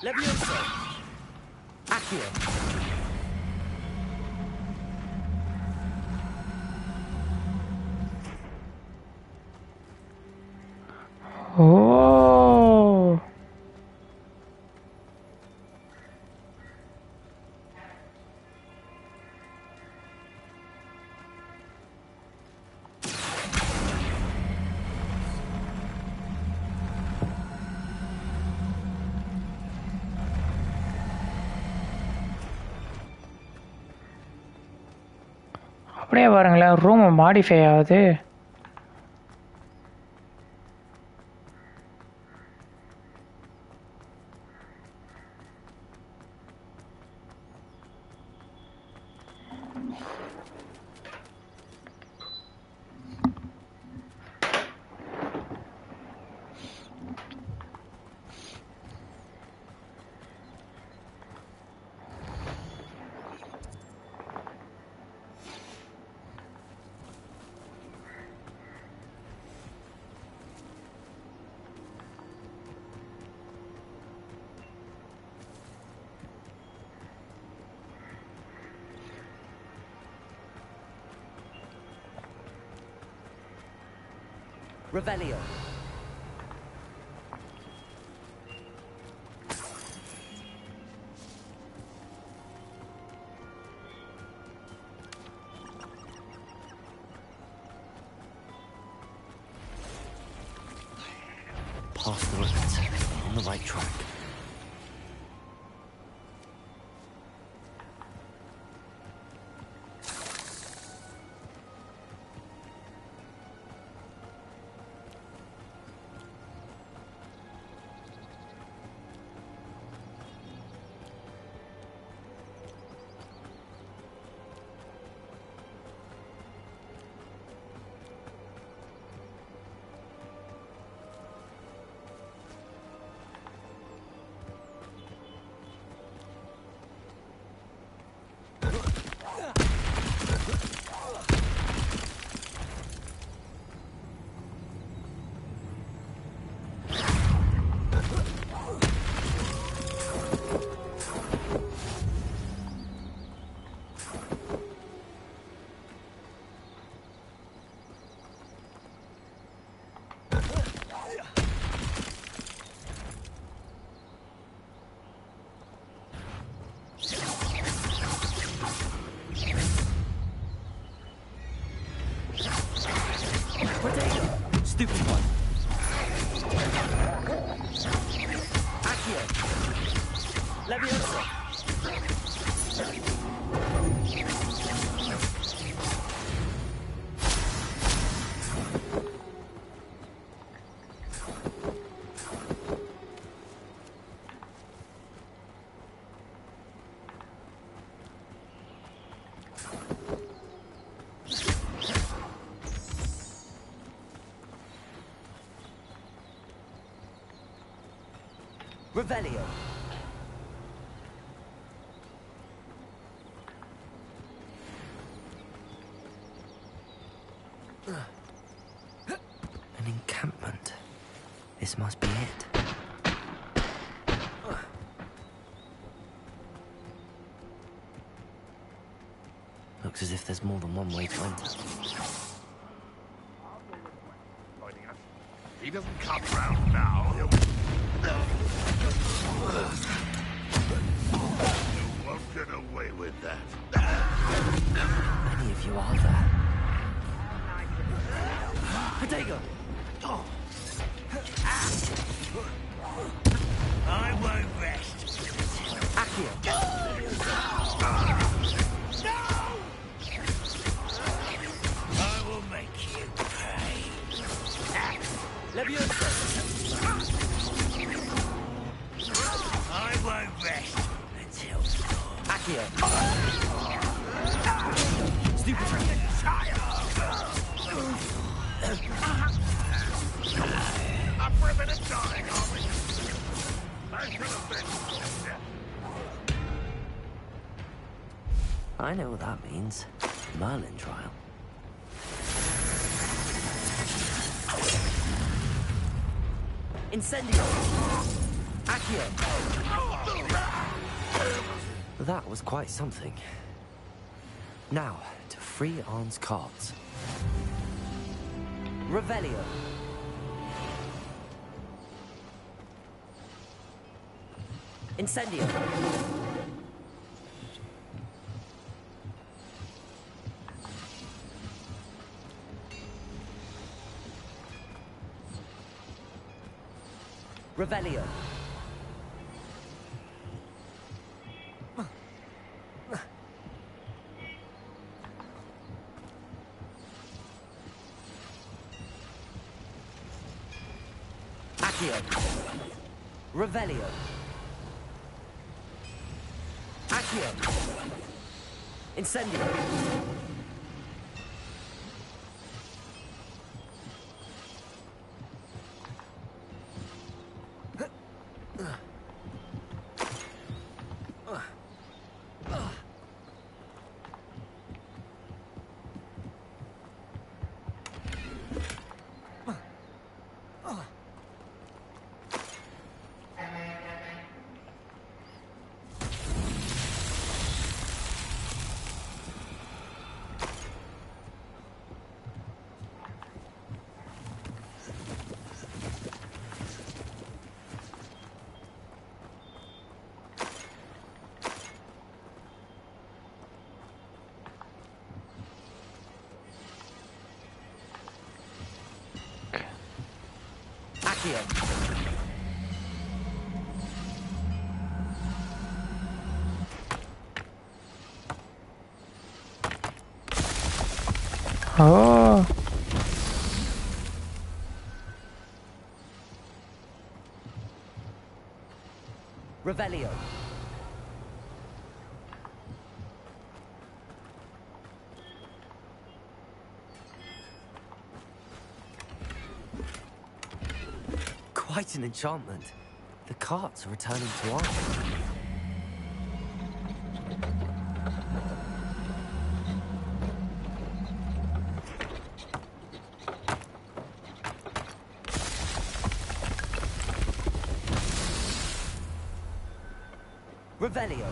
Levioso. Accio. Oh. அப்படியே பாருங்களேன், ரூம் மாடிஃபை ஆகுது. Revelio. Past the limits. On the right track. Stupid one. Accio. Leviosa. Revelio. An encampment. This must be it. Looks as if there's more than one way to enter. He doesn't come round now. You won't get away with that. Many of you are there. Protego! I won't rest. Accio! I will make you pay. Leviosa! I won't rest until Accio! Stupid! Up for a bit of dying, aren't we? I should have been. I know what that means. Merlin trial. Incendio! Accio! That was quite something. Now, to free Arn's cards. Revelio. Incendio. Revelio. Accio. Revelio. Accio. Incendio. Accio. Oh. Revelio. Quite an enchantment. The carts are returning to life. Revelio.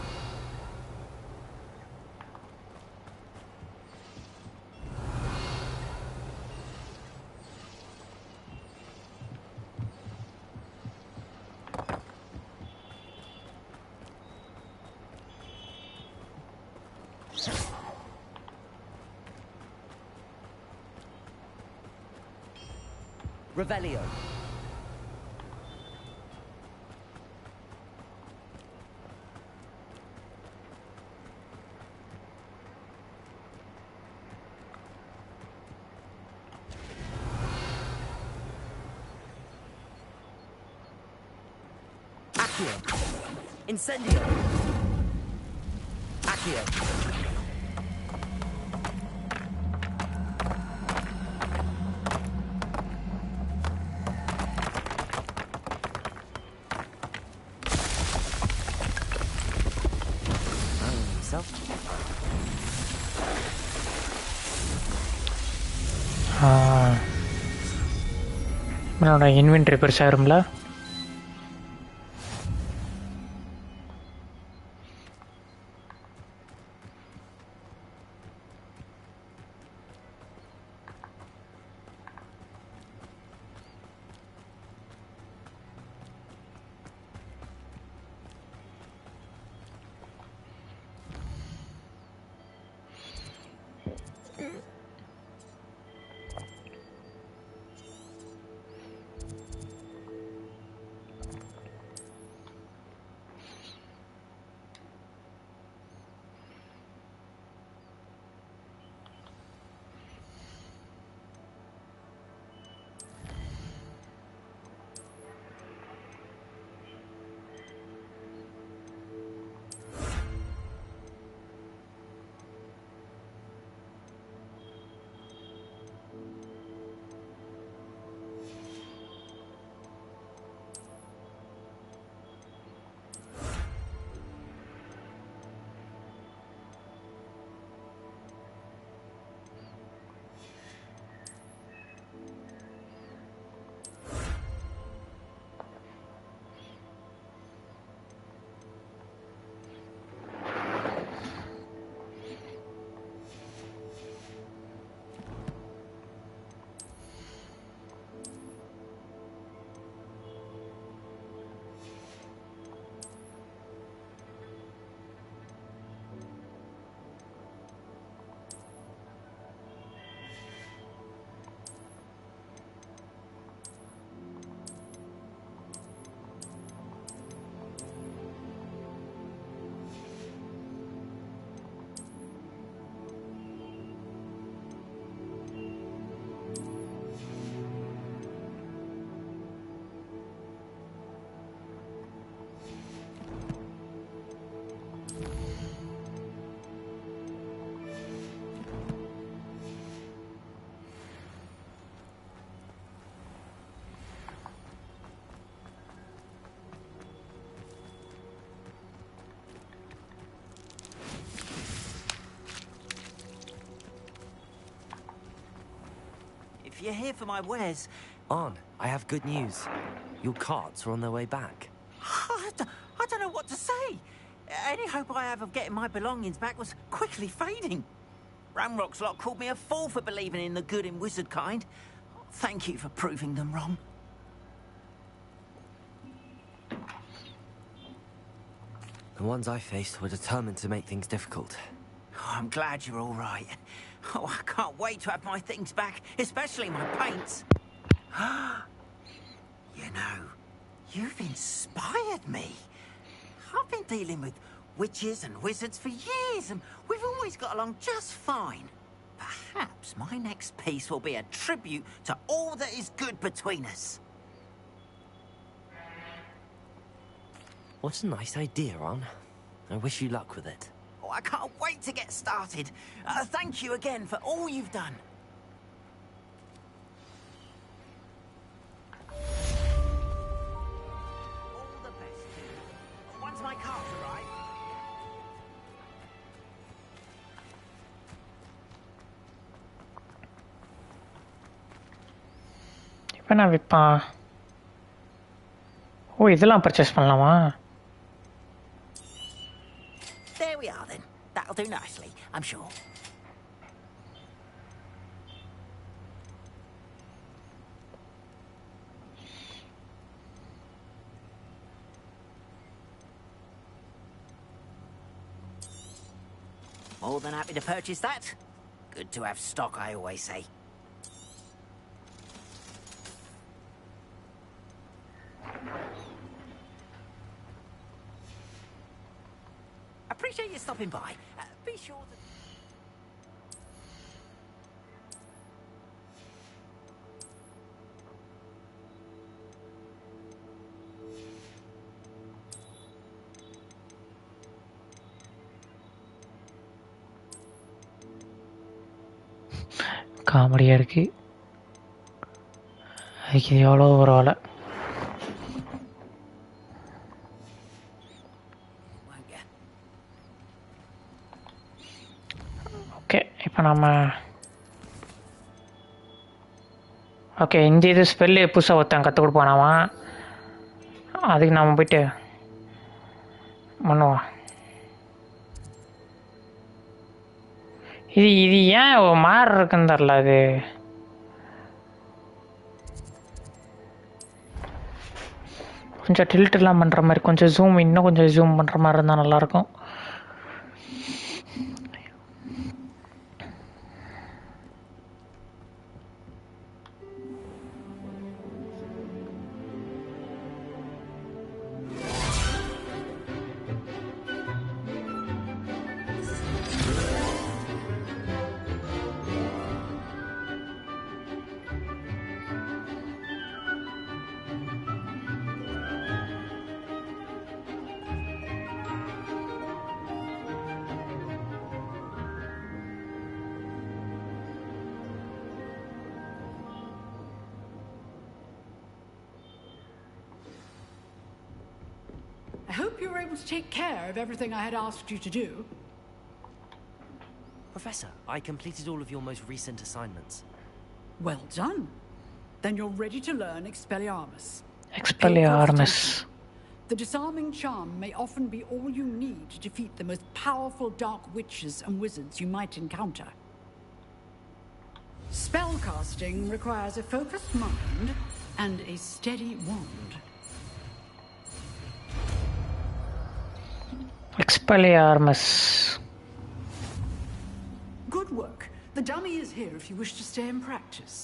Revelio. Accio. Incendio. Accio. என்னோட inventory பெருசாகிரும்ல. If you're here for my wares... On, I have good news. Your carts are on their way back. I don't know what to say. Any hope I have of getting my belongings back was quickly fading. Ramrock's lot called me a fool for believing in the good in wizard kind. Thank you for proving them wrong. The ones I faced were determined to make things difficult. Oh, I'm glad you're all right. Oh, I can't wait to have my things back, especially my paints. You know, you've inspired me. I've been dealing with witches and wizards for years, and we've always got along just fine. Perhaps my next piece will be a tribute to all that is good between us. What a nice idea, Ron. I wish you luck with it. Oh, I can't wait to get started. Thank you again for all you've done. All the best. Once my cards arrive... இப்போ நான் விற்பான். ஓ, இதெல்லாம் purchase பண்ணலாமா? There we are then. That'll do nicely, I'm sure. More than happy to purchase that. Good to have stock, I always say. appreciate you stopping by. Be sure that... காமெடியாக இருக்குது. அதுக்கு இது எவ்வளோ பரவாயில்ல. ஓகே இப்போ நம்ம okay இந்த இது ஸ்பெல்லு புதுசாக ஒருத்தன் கற்றுக் கொடுப்பானாமா, அதுக்கு நாம் போயிட்டு பண்ணுவோம். இது இது ஏன் மாறு இருக்குன்னு தெரில. அது கொஞ்சம் டில்ட்லாம் பண்ணுற மாதிரி, கொஞ்சம் ஜூம் இன்னும் கொஞ்சம் ஜூம் பண்ணுற மாதிரி இருந்தால் நல்லாயிருக்கும். I hope you were able to take care of everything I had asked you to do. Professor, I completed all of your most recent assignments. Well done. Then you're ready to learn Expelliarmus. Expelliarmus. The disarming charm may often be all you need to defeat the most powerful dark witches and wizards you might encounter. Spellcasting requires a focused mind and a steady wand. Expelliarmus. Good work. The dummy is here if you wish to stay and practice.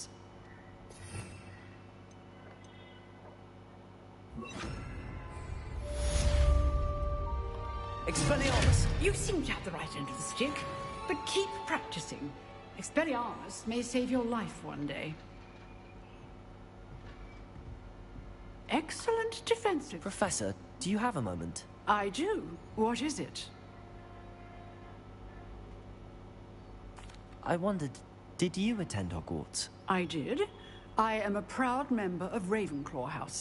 Expelliarmus! You seem to have the right end of the stick, but keep practicing. Expelliarmus may save your life one day. Excellent defensive. Professor, do you have a moment? I do. What is it? I wondered, did you attend Hogwarts? I did. I am a proud member of Ravenclaw House.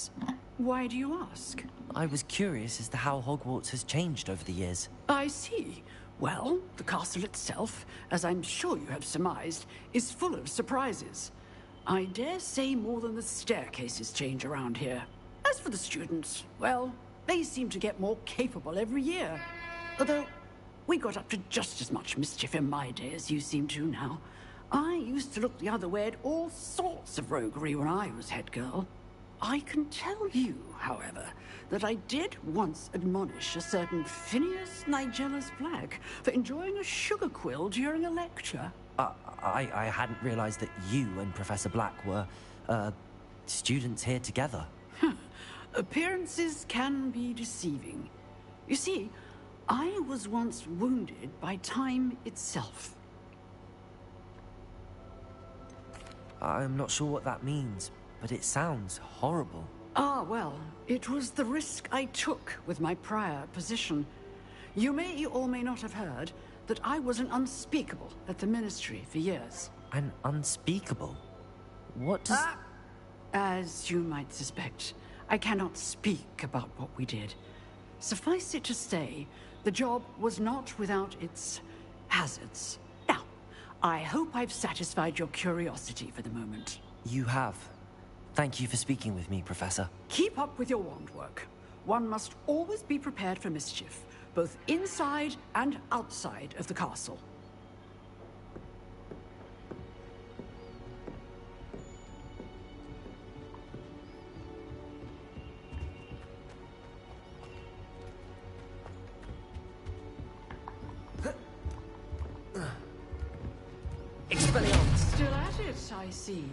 Why do you ask? I was curious as to how Hogwarts has changed over the years. I see. Well, the castle itself, as I'm sure you have surmised, is full of surprises. I dare say more than the staircases change around here. As for the students, well, they seem to get more capable every year. Although, we got up to just as much mischief in my day as you seem to now. I used to look the other way at all sorts of roguery when I was head girl. I can tell you, however, that I did once admonish a certain Phineas Nigella's Black for enjoying a sugar quill during a lecture. I hadn't realized that you and Professor Black were, students here together. Appearances can be deceiving. You see, I was once wounded by time itself. I'm not sure what that means, but it sounds horrible. Ah, well, it was the risk I took with my prior position. You may or may not have heard that I was an unspeakable at the Ministry for years. An unspeakable? What does... As you might suspect, I cannot speak about what we did. Suffice it to say, the job was not without its hazards. Now, I hope I've satisfied your curiosity for the moment. You have. Thank you for speaking with me, Professor. Keep up with your wand work. One must always be prepared for mischief, both inside and outside of the castle. Expelliarmus! Still at it, I see.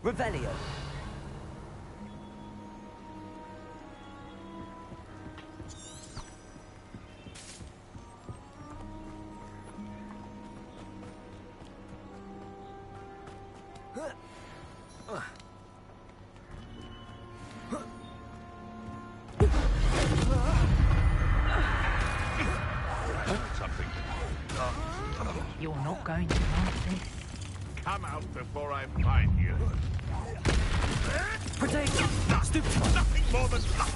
Revelio. You're not going to like this. Come out before I find you. Protect! Stupid! Nothing more than luck!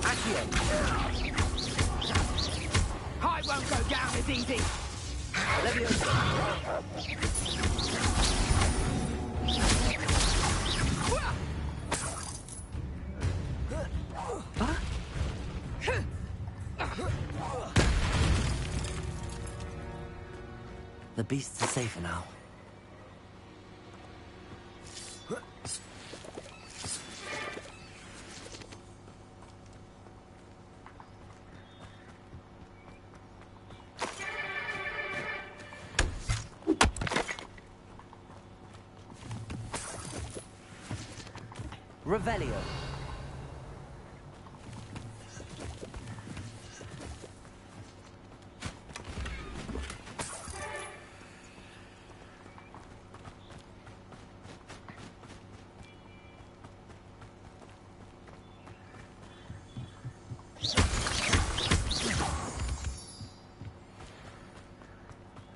Accio! I won't go down as easy. The beasts are safer now. Revelio.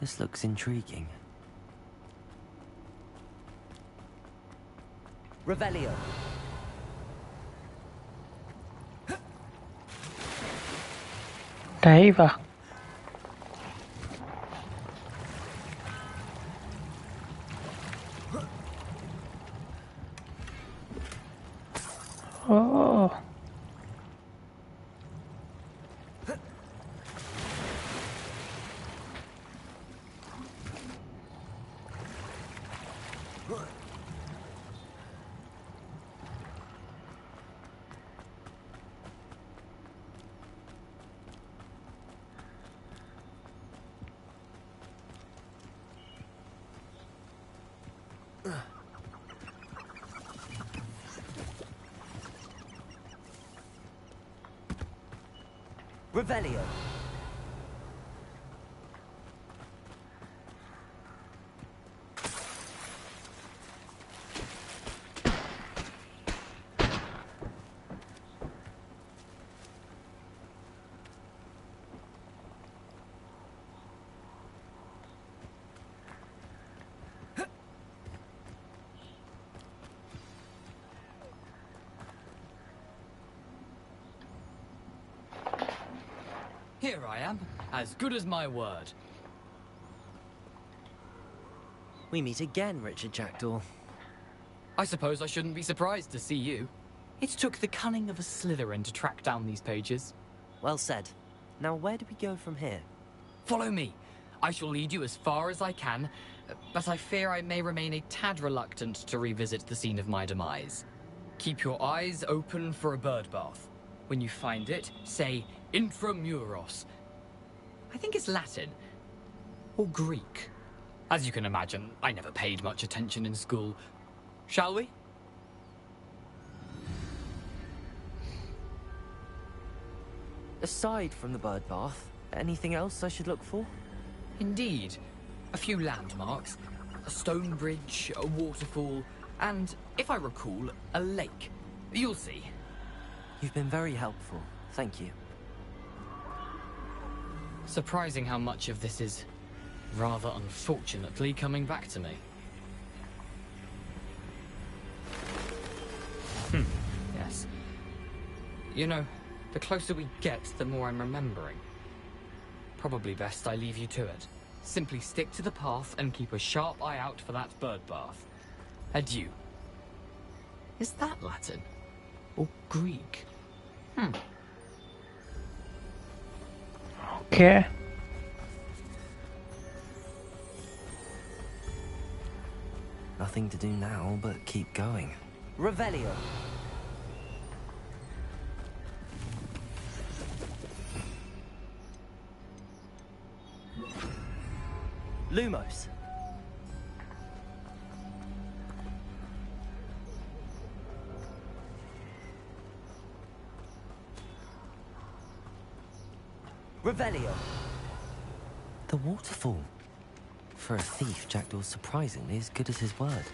This looks intriguing. Revelio. Diva. Oh. Revelio. Here I am, as good as my word. We meet again, Richard Jackdaw. I suppose I shouldn't be surprised to see you. It took the cunning of a Slytherin to track down these pages. Well said. Now where do we go from here? Follow me. I shall lead you as far as I can, but I fear I may remain a tad reluctant to revisit the scene of my demise. Keep your eyes open for a bird bath. When you find it, say intramuros. I think it's Latin. Or Greek. As you can imagine, I never paid much attention in school. Shall we? Aside from the bird bath, anything else I should look for? Indeed. A few landmarks. A stone bridge, a waterfall, and, if I recall, a lake. You'll see. You've been very helpful. Thank you. Surprising how much of this is, rather unfortunately, coming back to me. Yes. You know, the closer we get, the more I'm remembering. Probably best I leave you to it. Simply stick to the path and keep a sharp eye out for that bird bath. Adieu. Is that Latin? Or Greek? Okay. Nothing to do now but keep going. Revelio. Lumos. Revelio. The waterfall. For a thief, Jackdaw's surprisingly as good as his word.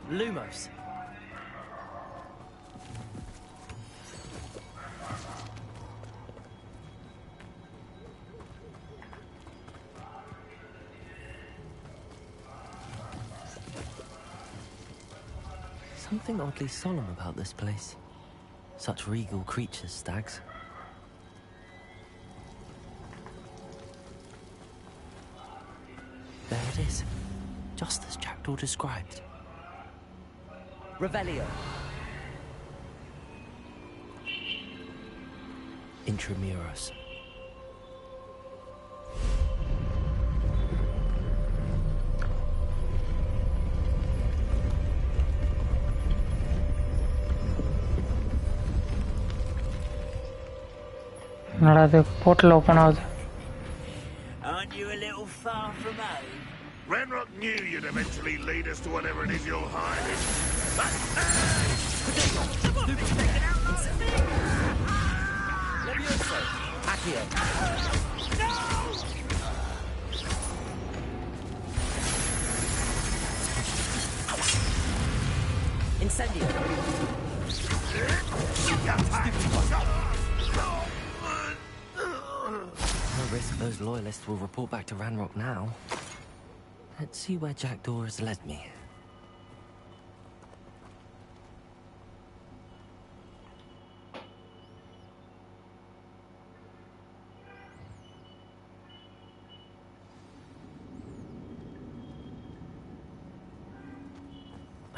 Lumos. Something oddly solemn about this place. Such regal creatures, stags. There it is. Just as Jackdaw described. Revelio. Intramuros. என்னடா இது portal open ஆகுது. Aren't you a little far from home? Ranrock knew you'd eventually lead us to whatever it is you're hiding. Levioso. Accio. Incendio. No risk those loyalists will report back to Ranrock now. Let's see where Jackdaw has led me.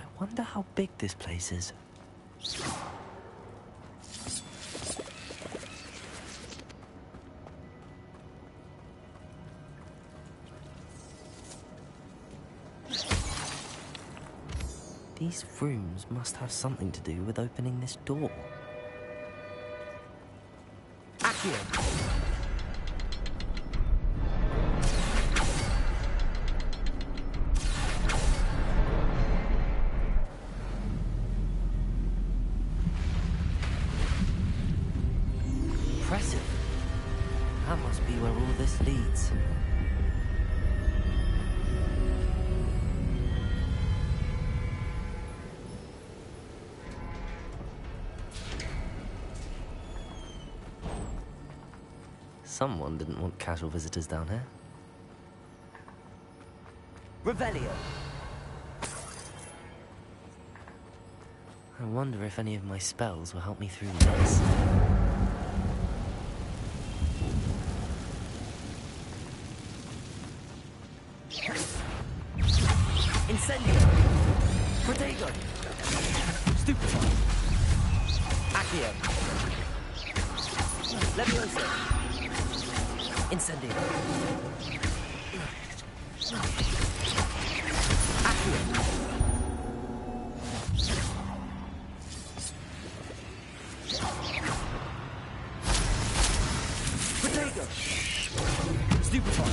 I wonder how big this place is. These rooms must have something to do with opening this door. Accio. Impressive. That must be where all this leads. Someone didn't want casual visitors down here. Revelio. I wonder if any of my spells will help me through this. Incendio. Protego. Stupefy. Accio. Levioso. Incendio. Accio. Protego. Stupefy.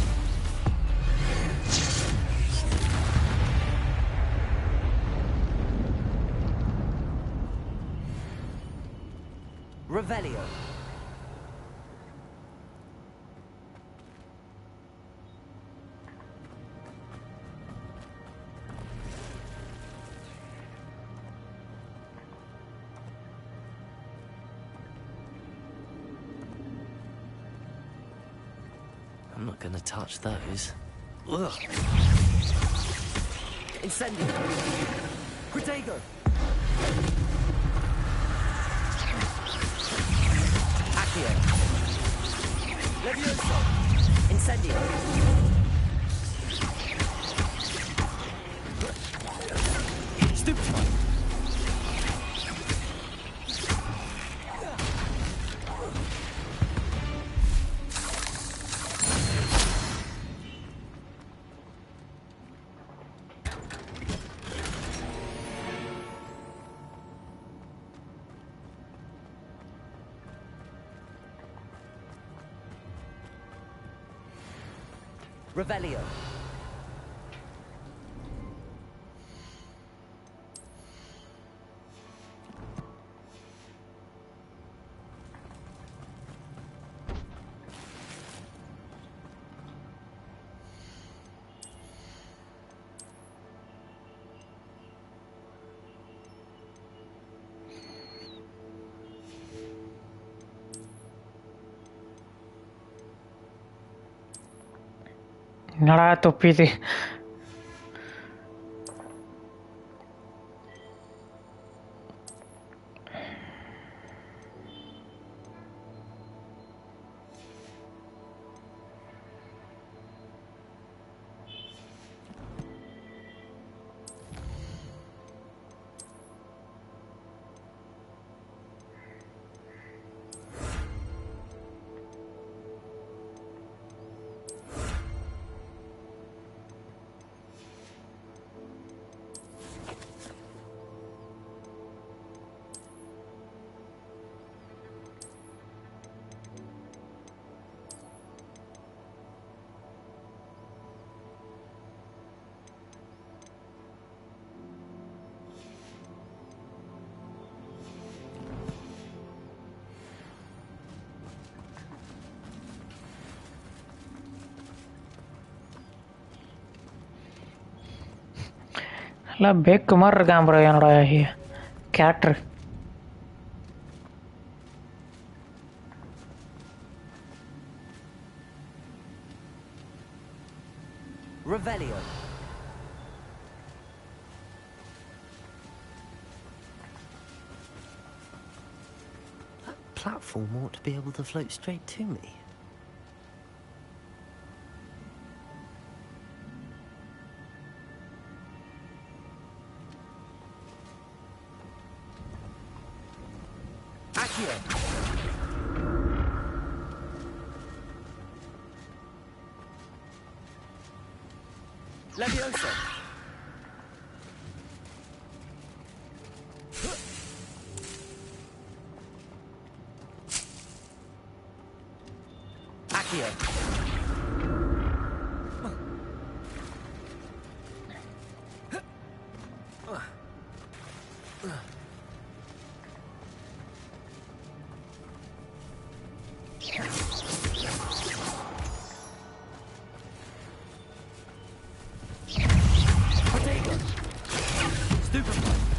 Revelio. I'm not gonna touch those. Ugh. Incendio. Protego. Accio. Levioso. Incendio. Stupefy. Revelio. என்னடா தொப்பி இது? நல்லா bag மாதிரி இருக்கான் bro என்னோட character. Revelio. That platform ought to be able to float straight to me. Accio. Leviosa. Accio.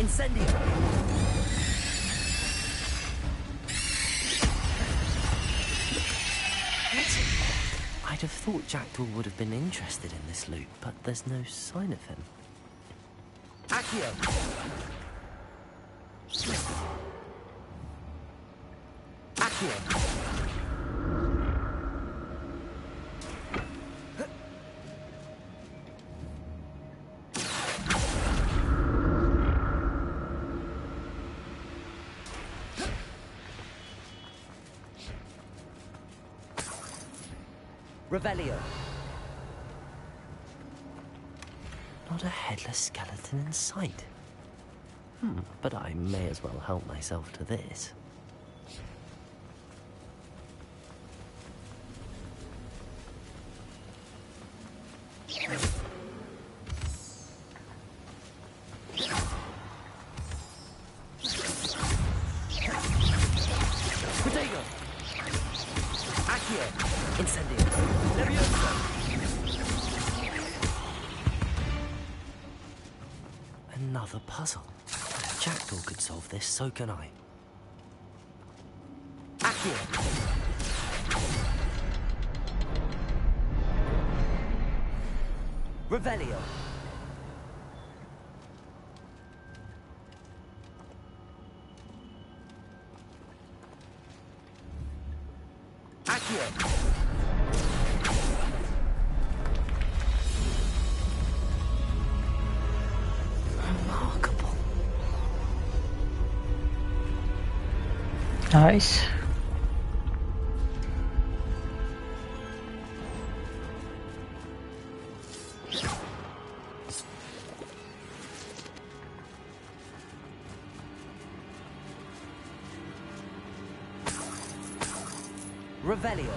Incendio. I'd have thought Jackdaw would have been interested in this loot, but there's no sign of him. Accio. Accio. Revelio. Not a headless skeleton in sight. But I may as well help myself to this. Protego. Accio. Incendio. Leviosa. Another puzzle. If Jackdaw could solve this, so can I. Accio. Revelio. Accio. Remarkable. Nice. Revelio.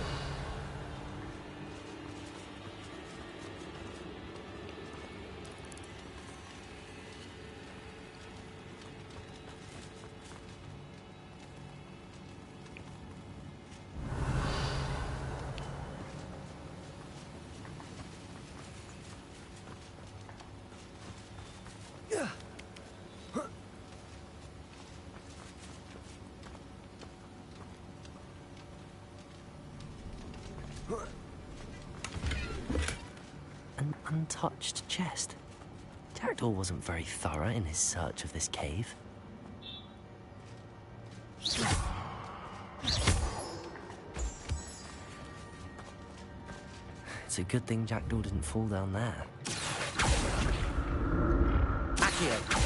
untouched chest. Jackdaw wasn't very thorough in his search of this cave. It's a good thing Jackdaw didn't fall down there. Accio!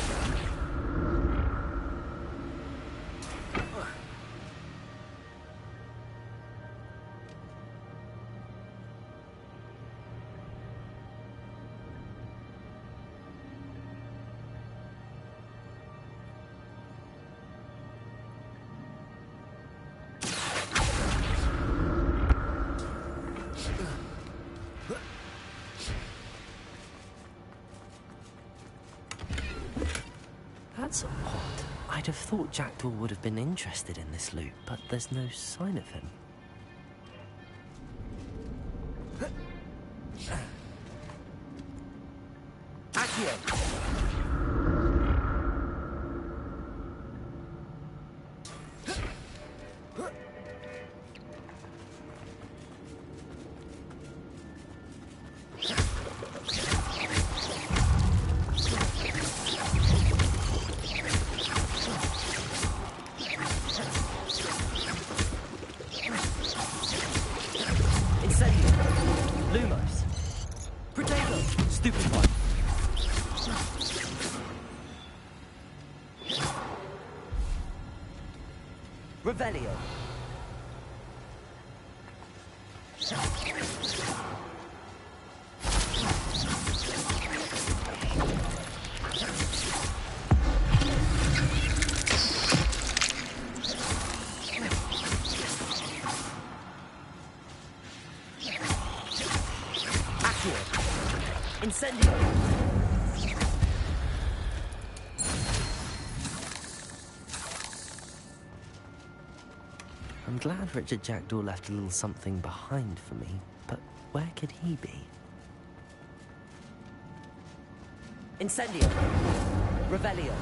That's odd. I'd have thought Jackdaw would have been interested in this loot, but there's no sign of him. Accio! Revelio. Accio. Incendio. I'm glad Richard Jackdaw left a little something behind for me, but where could he be? Incendio! Revelio!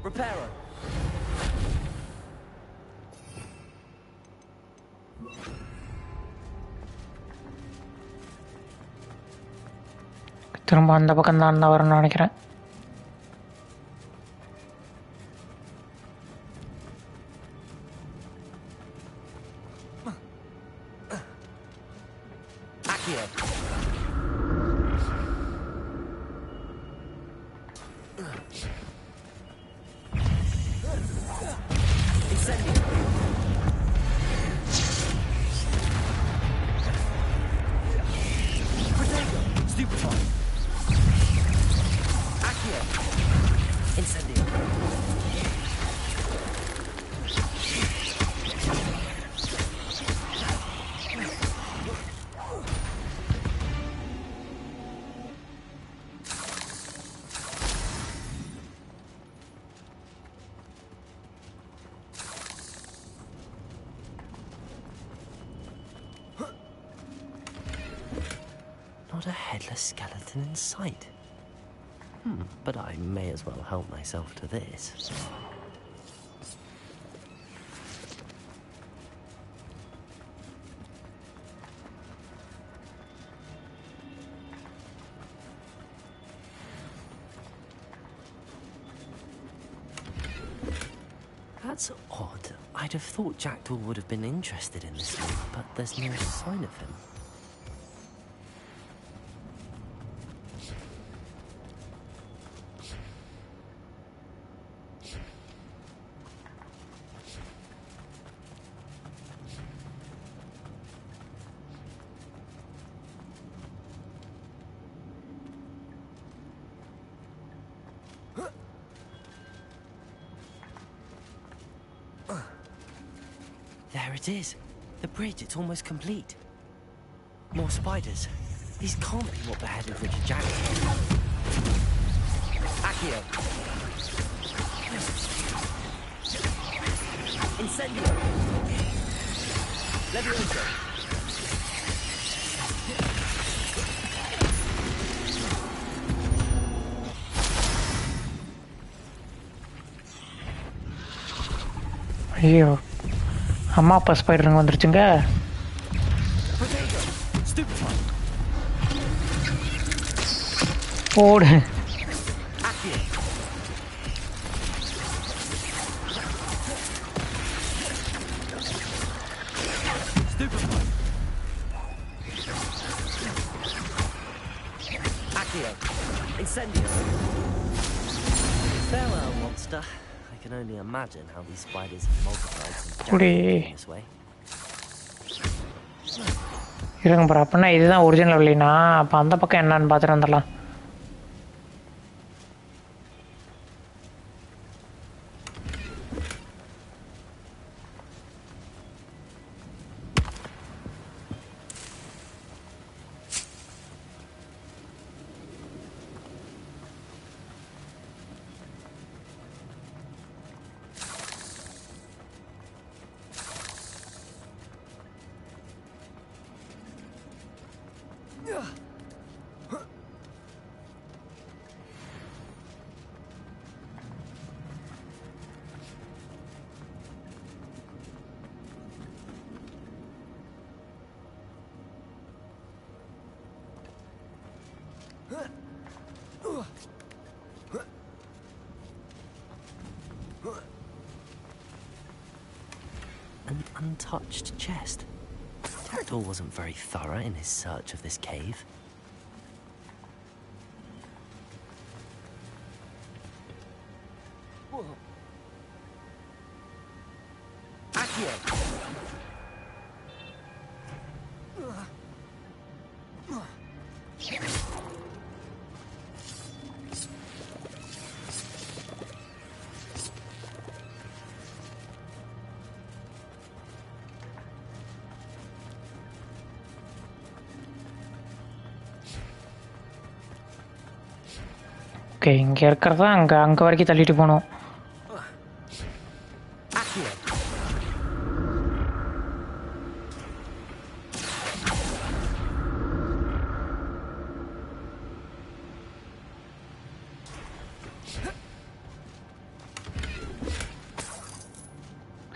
Reparo! திரும்ப அந்த பக்கம் தான் வரணும்னு நினைக்கிறேன். Not a headless skeleton in sight. But I may as well help myself to this. That's odd. I'd have thought Jackdaw would have been interested in this loot, but there's no sign of him. There it is. The bridge, it's almost complete. More spiders. These can't be what beheaded Richard Jackdaw. Accio. Incendio. Levioso. ஐயோ அம்மா அப்பா ஸ்பைடருங்க வந்துருச்சுங்க. ஓடு. Farewell, monster. I can only imagine how these spiders multiplied since Goody. Jack came this way. இருங்க bro, அப்படின்னா இதுதான் original இல்லைனா அப்போ அந்த பக்கம் என்னன்னு பார்த்துட்டு வந்துடலாம். An untouched chest. Jackdaw wasn't very thorough in his search of this cave. Okay, இங்கே இருக்கிறதா அங்கே வரைக்கும் தள்ளிட்டு போகணும்.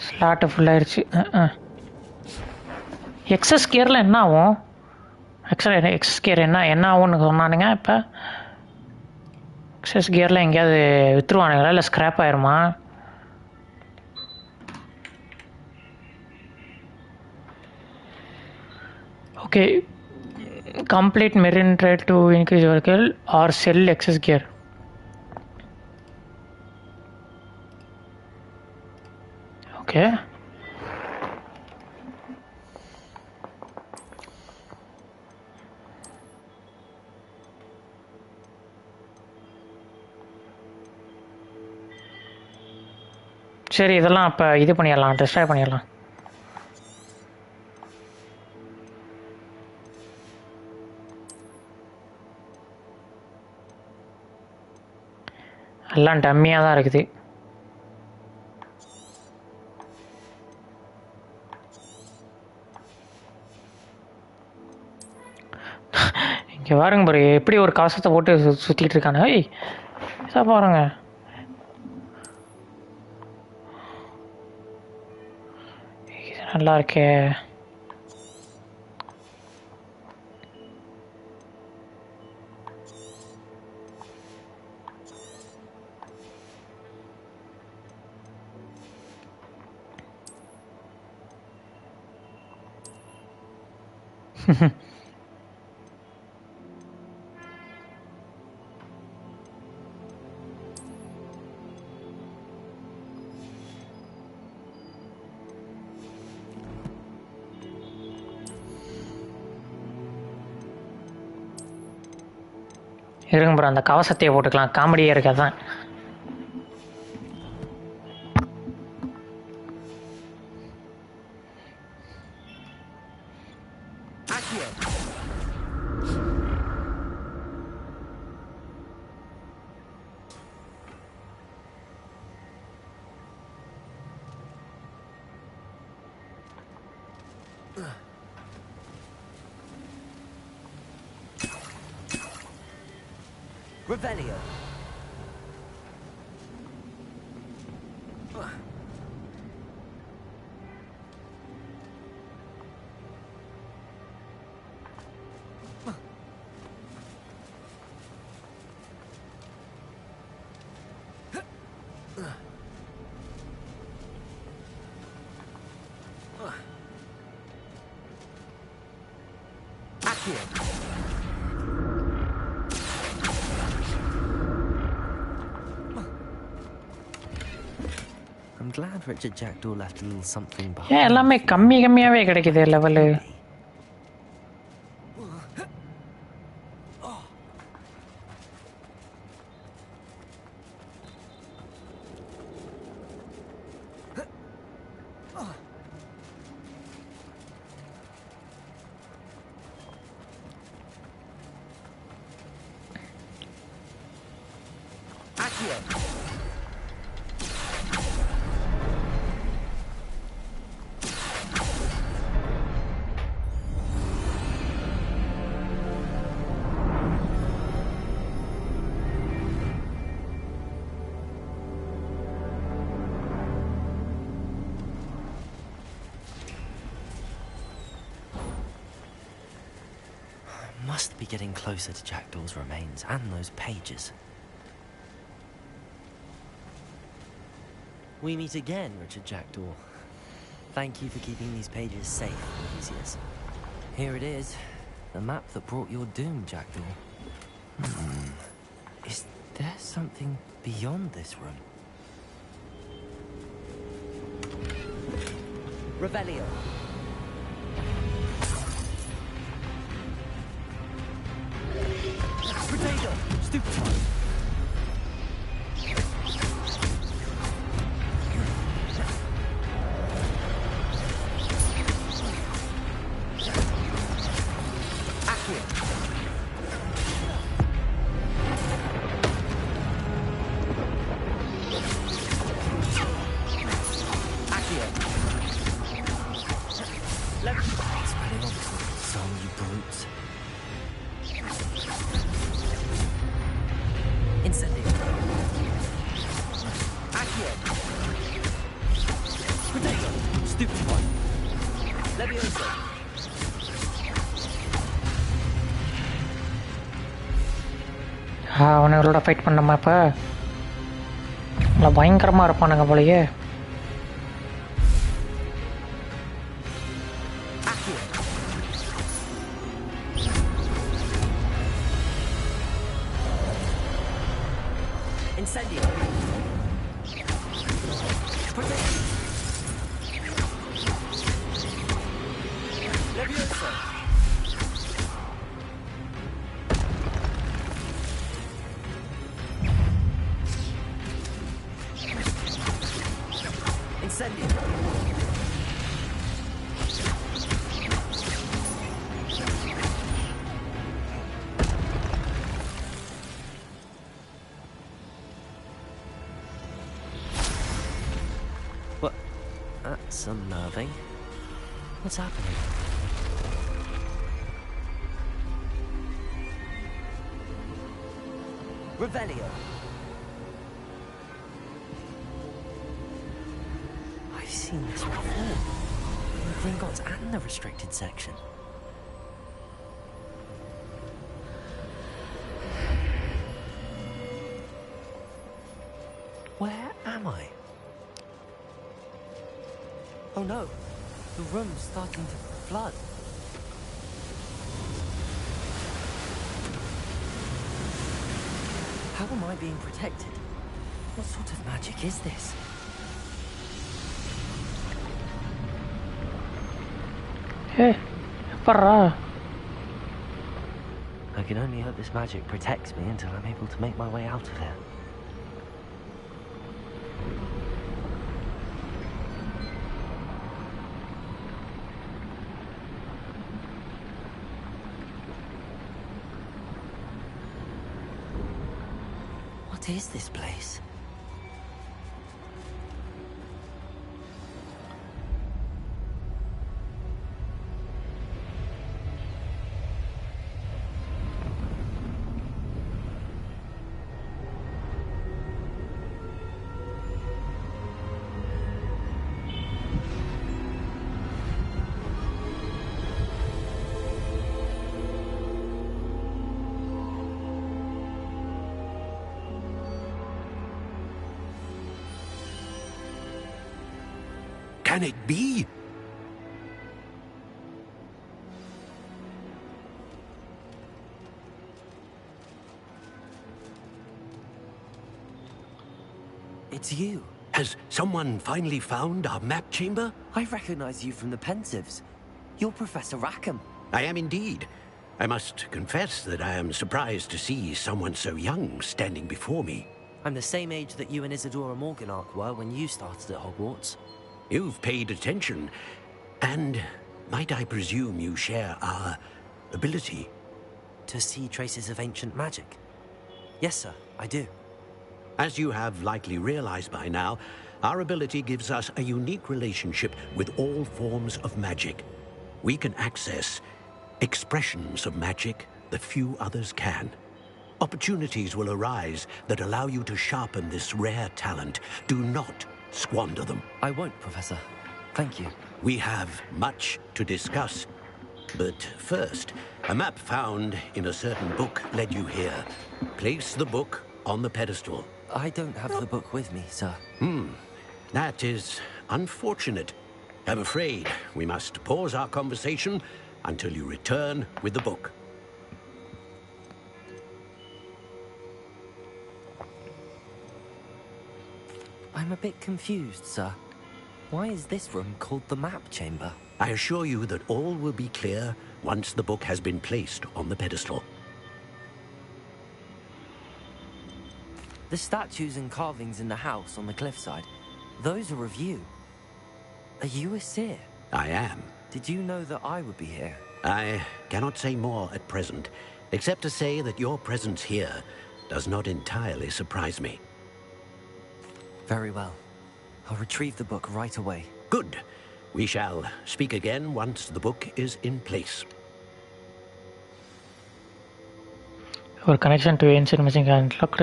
ஸ்லாட்டு ஃபுல்லாகிடுச்சு. எக்ஸஸ் கியரில் என்ன ஆகும்? ஆக்சுவலாக எக்ஸஸ் கியர் என்ன ஆகும்னு சொன்னானுங்க. இப்போ எக்ஸஸ் கியரில் எங்கேயாவது விற்றுருவானுங்களா இல்லை ஸ்க்ராப் ஆயிருமா? Okay, complete marine tried to increase vehicle or sell excess gear. Okay, சரி இதெல்லாம் அப்போ இது பண்ணிடலாம், டிஸ்ட்ராய் பண்ணிடலாம். எல்லாம் டம்மியாக தான் இருக்குது. இங்கே பாருங்க பாரு, எப்படி ஒரு கவசத்தை போட்டு சுற்றிட்டு இருக்கானு. இதை பாருங்க, நல்லா இருக்கே. இருங்க ப்ரோ, அந்த கவசத்தையே போட்டுக்கலாம், காமெடியாக இருக்காதான். Revelio. I'm glad Richard Jackdaw left a little something behind. ஏன் எல்லாமே கம்மியாவே கிடைக்குது level. Must be getting closer to Jackdaw's remains and those pages. We meet again, Richard Jackdaw. Thank you for keeping these pages safe, Aloysius. Here it is, the map that brought your doom, Jackdaw. Is there something beyond this room? Revelio. Potato! Stupefy! அவனுங்களோட fight பண்ணோமா இப்போ நல்லா பயங்கரமாக இருப்பானுங்க போலயே. That's unnerving. What's happening? Revelio. I've seen this before. The Gringotts and the restricted section. Where am I? Oh no, the room's starting to flood. How am I being protected? What sort of magic is this? Hey, parra. I can only hope this magic protects me until I'm able to make my way out of here. What is this place? Can it be? It's you. Has someone finally found our map chamber? I recognize you from the Pensives. You're Professor Rackham. I am indeed. I must confess that I am surprised to see someone so young standing before me. I'm the same age that you and Isadora Morganach were when you started at Hogwarts. You've paid attention, and might I presume you share our ability? To see traces of ancient magic? Yes, sir, I do. As you have likely realized by now, our ability gives us a unique relationship with all forms of magic. We can access expressions of magic that few others can. Opportunities will arise that allow you to sharpen this rare talent. Do not squander them. I won't, Professor. Thank you. We have much to discuss. But first, a map found in a certain book led you here. Place the book on the pedestal. I don't have the book with me, sir. That is unfortunate. I'm afraid we must pause our conversation until you return with the book. I'm a bit confused, sir. Why is this room called the map chamber? I assure you that all will be clear once the book has been placed on the pedestal. The statues and carvings in the house on the cliffside, those are of you. Are you a seer? I am. Did you know that I would be here? I cannot say more at present, except to say that your presence here does not entirely surprise me. Very well. I'll retrieve the book right away. Good. We shall speak again once the book is in place. Your connection to ancient missing unlocked.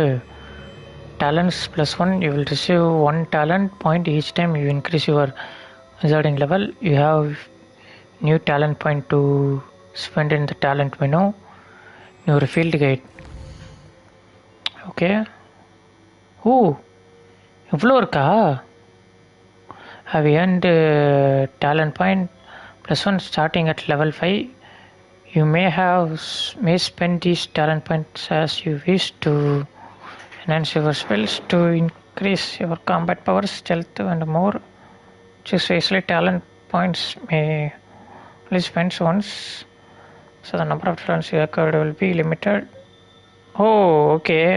Talents +1. You will receive 1 talent point each time you increase your wizarding level. You have new talent point to spend in the talent menu. New field guide. Okay. Ooh. இவ்வளோ இருக்கா? Have earned talent point +1 starting at level 5. You may spend these talent points as you wish to enhance your spells, to increase your combat powers, stealth, and more. Choose wisely. Talent points may only spend once, so the number of talents you acquired will be limited. Oh, okay.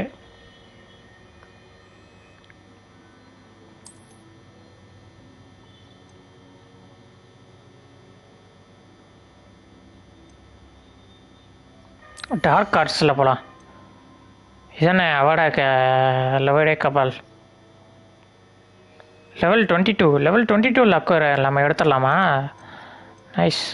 Dark ஆர்ட்ஸில் போகலாம். இதானே லவடே கபால் level 22. Level 22 acquire நம்ம எடுத்துடலாமா? Nice.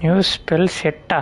New spell செட்டா?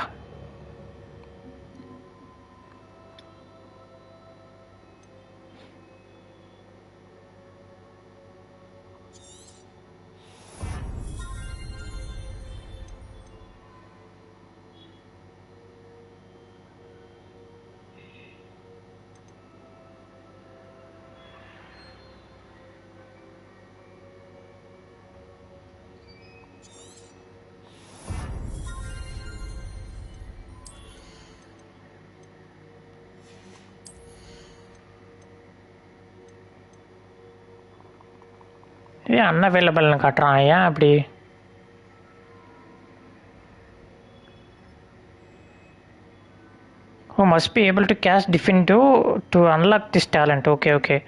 ஏன் அன்அவைலபிள்னு காட்டுறான்? ஏன் அப்படி? Oh, must be able to cast Defendo to unlock this talent. Okay, okay.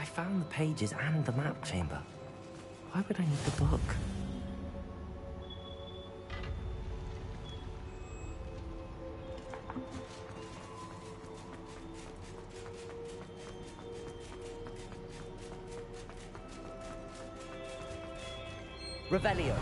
I found the pages and the map chamber. Why would I need the book? Revelio.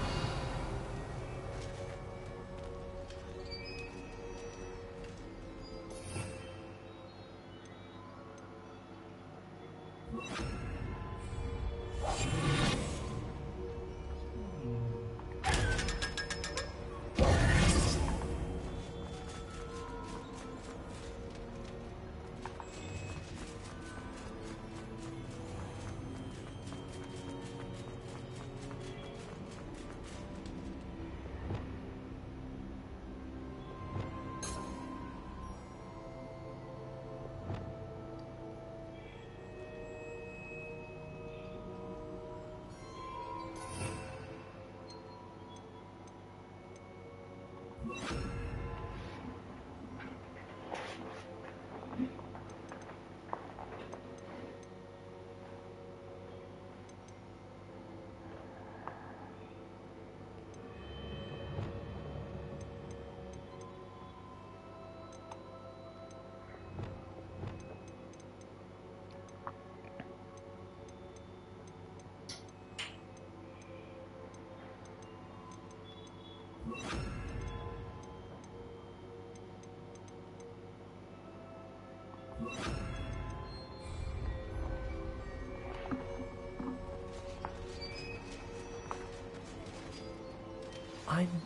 I'm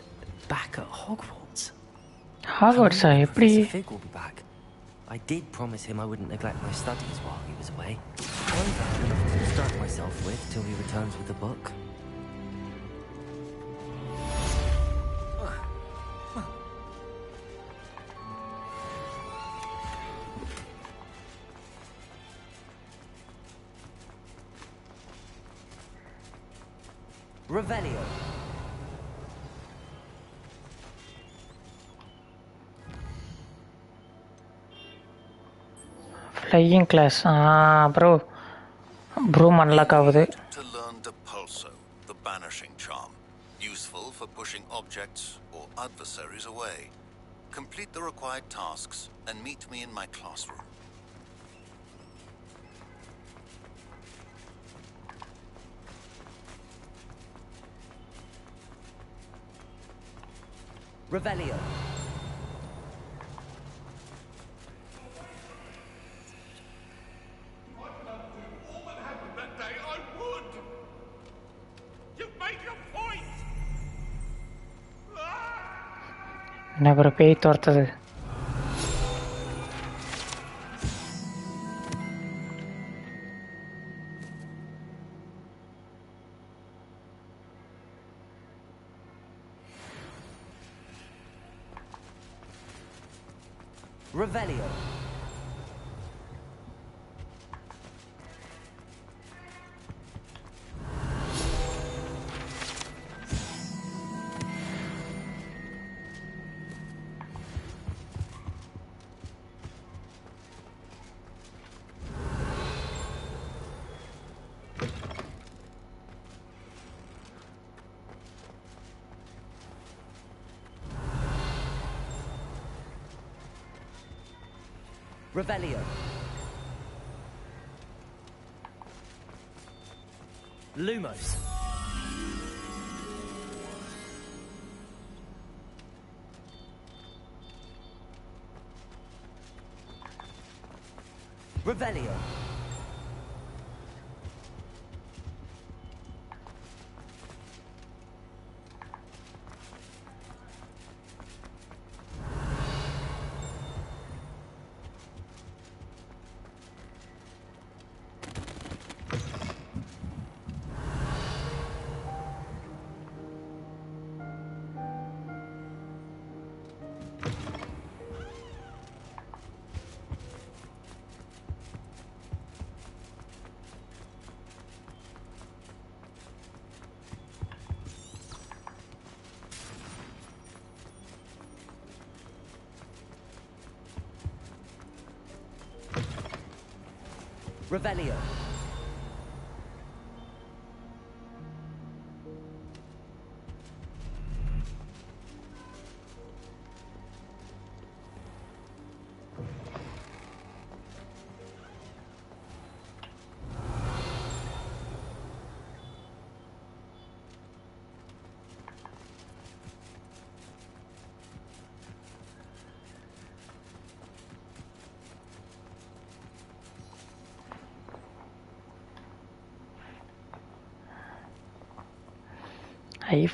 back at Hogwarts. Hogwarts, எப்படி? Professor Fig will be back. I did promise him I wouldn't neglect my studies while he was away. One thing to distract myself with till he returns with the book. Revelio. Flying class. Bro. Broom unlock ஆகுது. To learn Depulso, the banishing charm. Useful for pushing objects or adversaries away. Complete the required tasks and meet me in my classroom. Revelio. என்ன ஒரு பேய் துரத்துது. Revelio. Revelio. Lumos. Revelio. Revelio.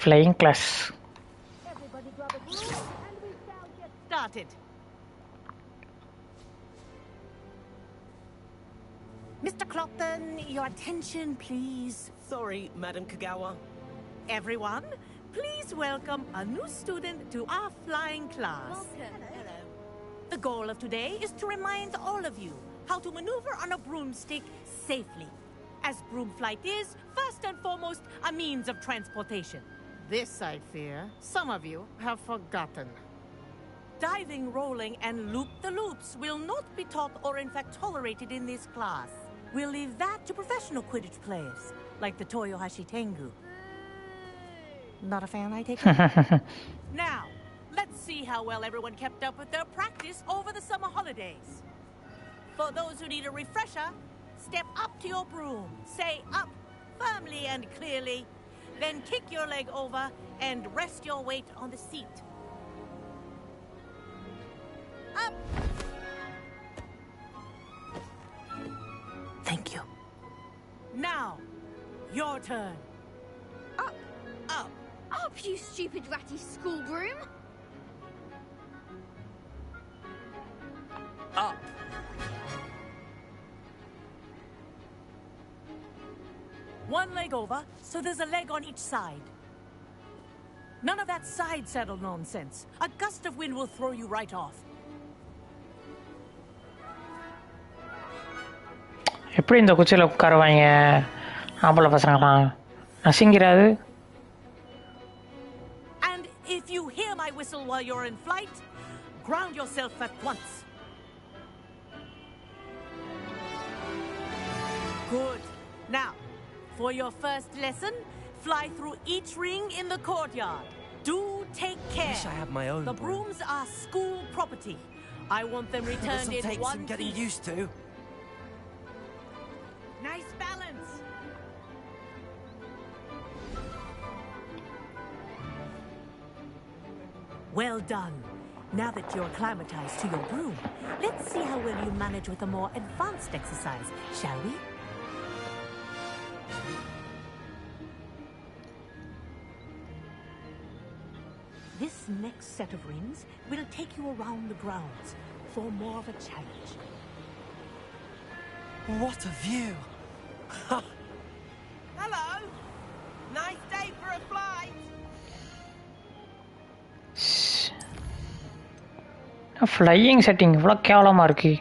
Flying class. Everybody grab a broom and we shall get started. Mr. Clopton, your attention, please. Sorry, Madam Kagawa. Everyone, please welcome a new student to our flying class. Welcome. Hello. The goal of today is to remind all of you how to maneuver on a broomstick safely. As broom flight is, first and foremost, a means of transportation. This, I fear, some of you have forgotten. Diving, rolling, and loop-the-loops will not be taught or in fact tolerated in this class. We'll leave that to professional Quidditch players, like the Toyohashi Tengu. Not a fan, I take it? Now, let's see how well everyone kept up with their practice over the summer holidays. For those who need a refresher, step up to your broom, say up firmly and clearly, then kick your leg over and rest your weight on the seat. Up! Thank you. Now, your turn. Up! Up! Up, you stupid ratty school broom! Up. One leg over, so there's a leg on each side. None of that side saddle nonsense. A gust of wind will throw you right off. எப்படி இந்த குச்சியில் உட்காருவாங்க ஆம்பளை பசங்களாம்? நசிங்கிறாது. you hear my whistle while you're in flight, ground yourself at once. Good. Now, for your first lesson, fly through each ring in the courtyard. Do take care. Wish I had my own The broom. brooms are school property. I want them returned This'll in take one some getting piece. used to. Nice balance. Well done. Now that you're acclimatized to your broom, let's see how well you manage with a more advanced exercise, shall we? This next set of rings will take you around the grounds for more of a challenge. What a view! Hello! Nice day for a flight! Flying setting இவ்வளோ கேவலமாக இருக்கு.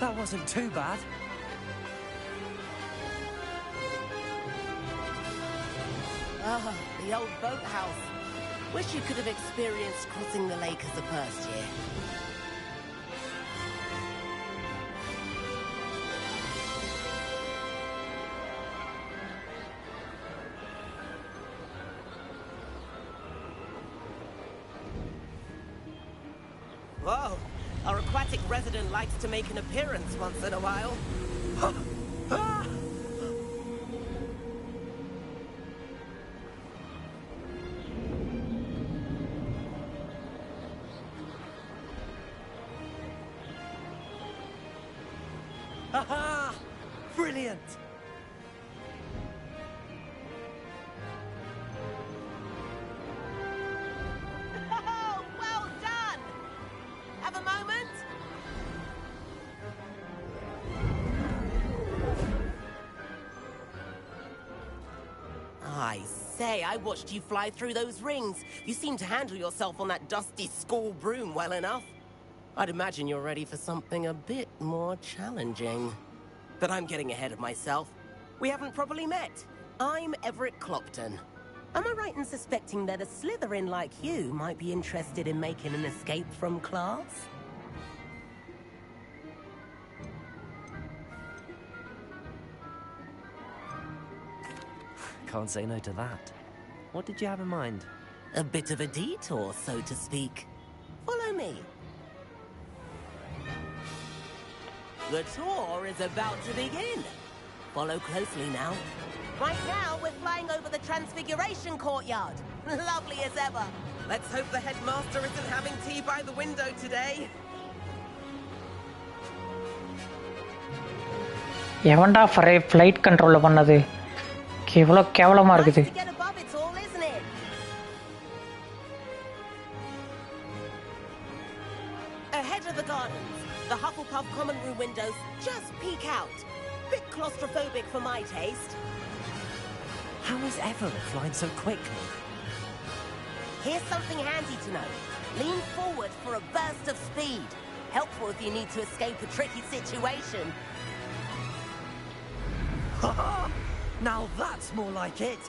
That wasn't too bad. Ah, the old boathouse. Wish you could have experienced crossing the lake as a first year. Whoa! Our aquatic resident likes to make an appearance once in a while. Aha! Brilliant! Well done! Have a moment? I say, I watched you fly through those rings. You seem to handle yourself on that dusty school broom well enough. I'd imagine you're ready for something a bit more challenging. But I'm getting ahead of myself. We haven't properly met. I'm Everett Clopton. Am I right in suspecting that a Slytherin like you might be interested in making an escape from class? Can't say no to that. What did you have in mind? A bit of a detour, so to speak. Follow me. The tour is about to begin. Follow closely now. Right now, we're flying over the Transfiguration Courtyard. Lovely as ever. Let's hope the headmaster isn't having tea by the window today. எவன்டா flight கண்ட்ரோலில் பண்ணது? எவ்வளோ கேவலமாக இருக்குது. To get above it all, isn't it? Ahead of the gardens, the Hufflepuff common room windows just peek out. Bit claustrophobic for my taste. How is Everett flying so quickly? Here's something handy to know. Lean forward for a burst of speed. Helpful if you need to escape a tricky situation. Now that's more like it.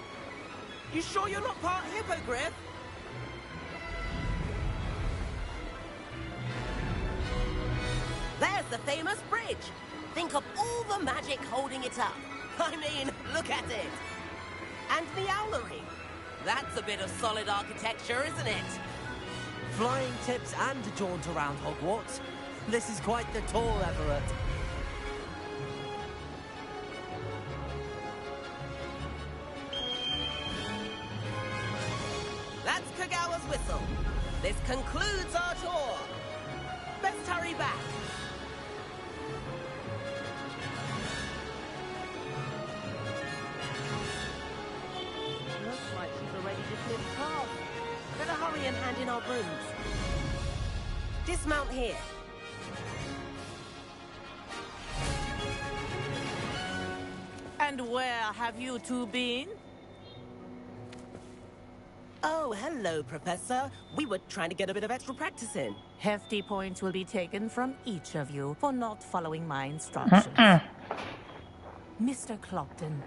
You sure you're not part hippogriff? There's the famous bridge. Think of all the magic holding it up. I mean, look at it. And the owlery. That's a bit of solid architecture, isn't it? Flying tips and a jaunt around Hogwarts. This is quite the tour, Everett. That's Kagawa's whistle. This concludes our tour. Best hurry back. me and hand in our brooms. Dismount here. And where have you two been? Oh, hello, Professor. We were trying to get a bit of extra practice in. Hefty points will be taken from each of you for not following my instructions. Mr. Clopton,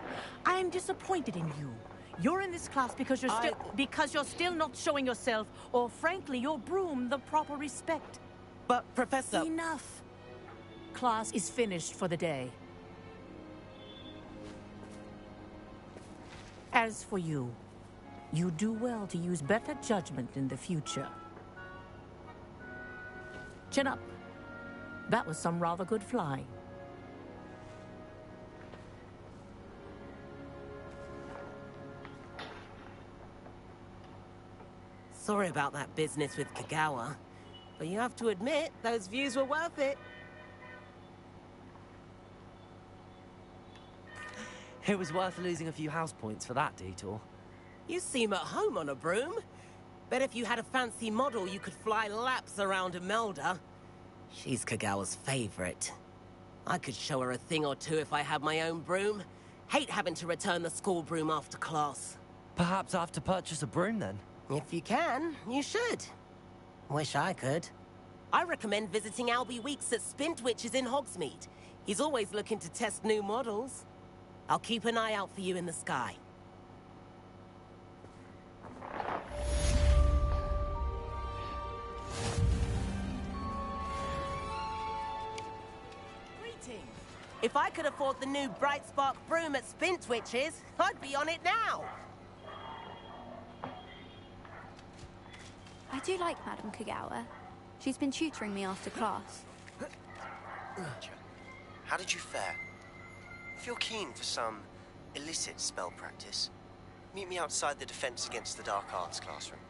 I am disappointed in you. You're in this class because you're still not showing yourself, or frankly, your broom the proper respect. But, Professor... Enough. Class is finished for the day. As for you, you do well to use better judgment in the future. Chin up. That was some rather good flying. Sorry about that business with Kagawa, but you have to admit, those views were worth it. It was worth losing a few house points for that detour. You seem at home on a broom. Bet if you had a fancy model, you could fly laps around Imelda. She's Kagawa's favorite. I could show her a thing or two if I had my own broom. Hate having to return the school broom after class. Perhaps I have to purchase a broom then? If you can, you should. Wish I could. I recommend visiting Albie Weeks at Spintwitches in Hogsmeade. He's always looking to test new models. I'll keep an eye out for you in the sky. Greetings. If I could afford the new Bright Spark broom at Spintwitches, I'd be on it now. I do like Madame Kagawa. She's been tutoring me after class. How did you fare? If you're keen for some illicit spell practice, meet me outside the Defense Against the Dark Arts classroom.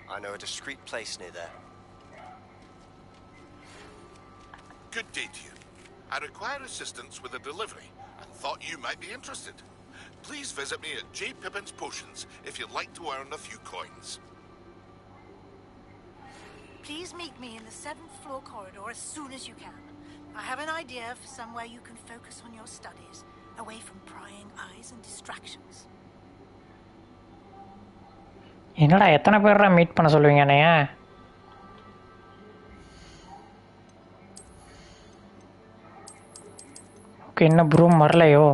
I know a discreet place near there. Good day to you. I require assistance with a delivery and thought you might be interested. Please visit me at J. Pippin's Potions if you'd like to earn a few coins. Please meet me in the 7th floor corridor as soon as you can. I have an idea for somewhere you can focus on your studies, away from prying eyes and distractions. என்னடா எத்தனை பேரா meet பண்ண சொல்லுவீங்க என்னைய? Okay, இன்னும் broom வரலையோ?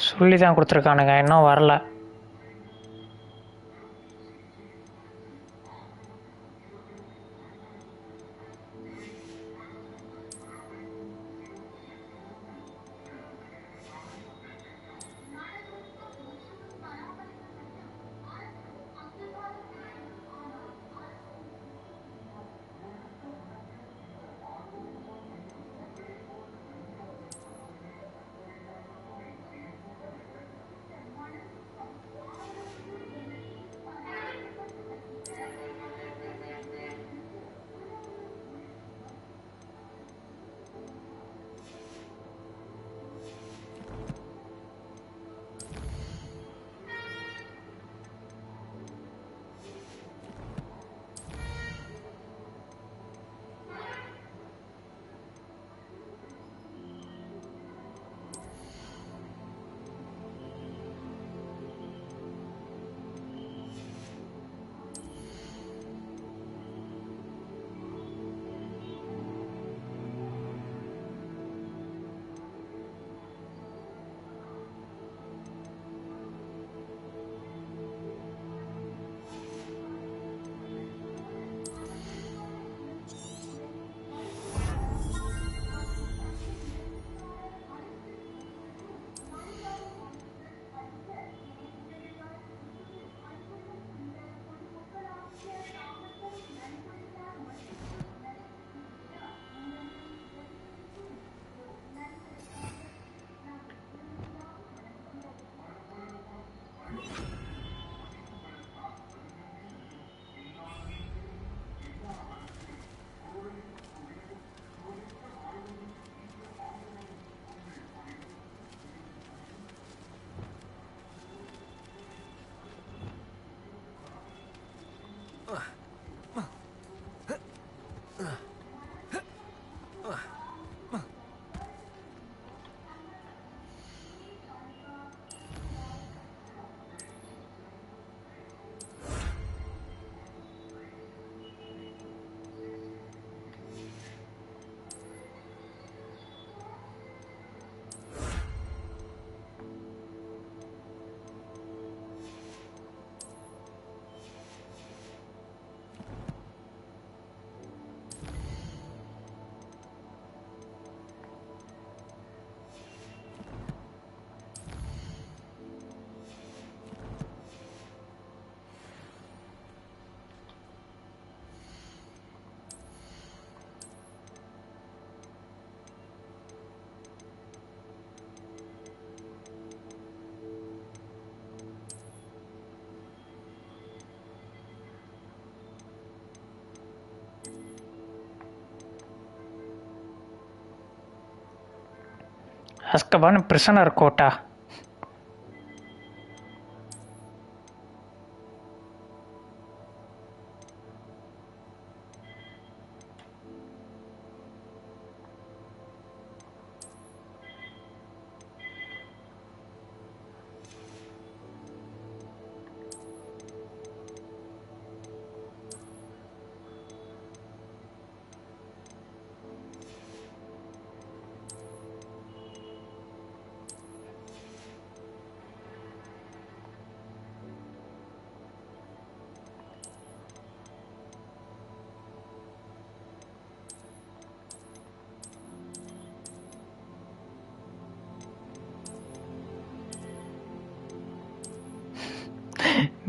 சொல்லி தான் கொடுத்துருக்கானுங்க, இன்னும் வரல. அஸ்கபான் பிரிசனர் கோட்டா.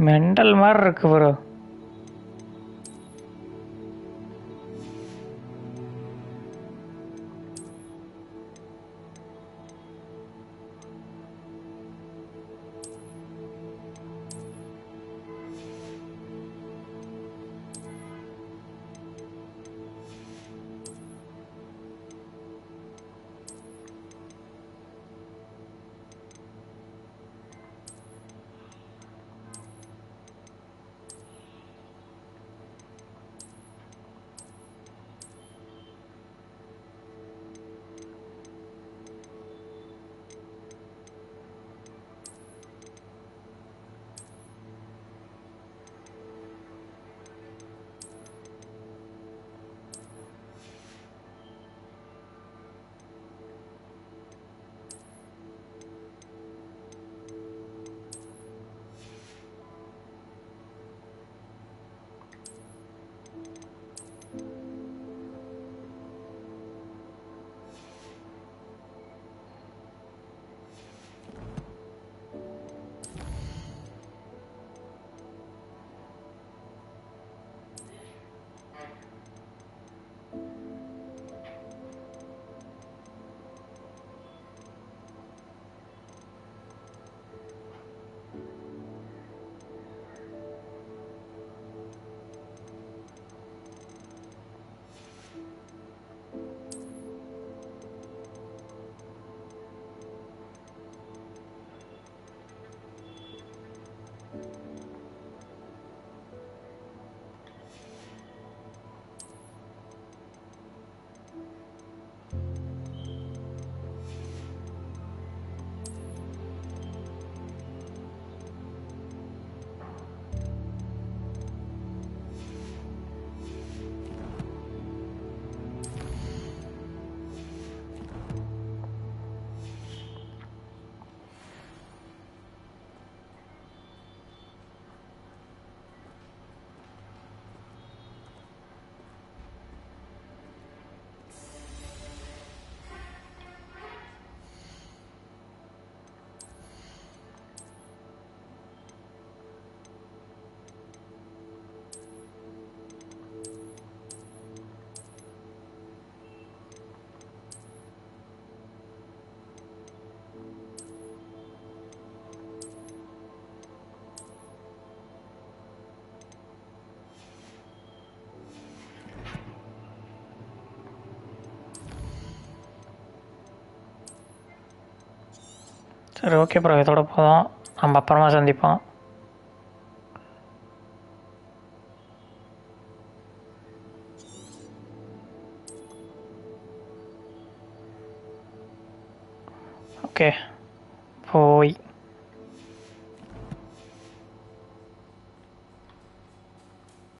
மெண்டல் மாதிரி இருக்கு ப்ரோ. சரி ஓகே ப்ரோ, இதோட போதும். நம்ம அப்புறமா சந்திப்போம். ஓகே போய்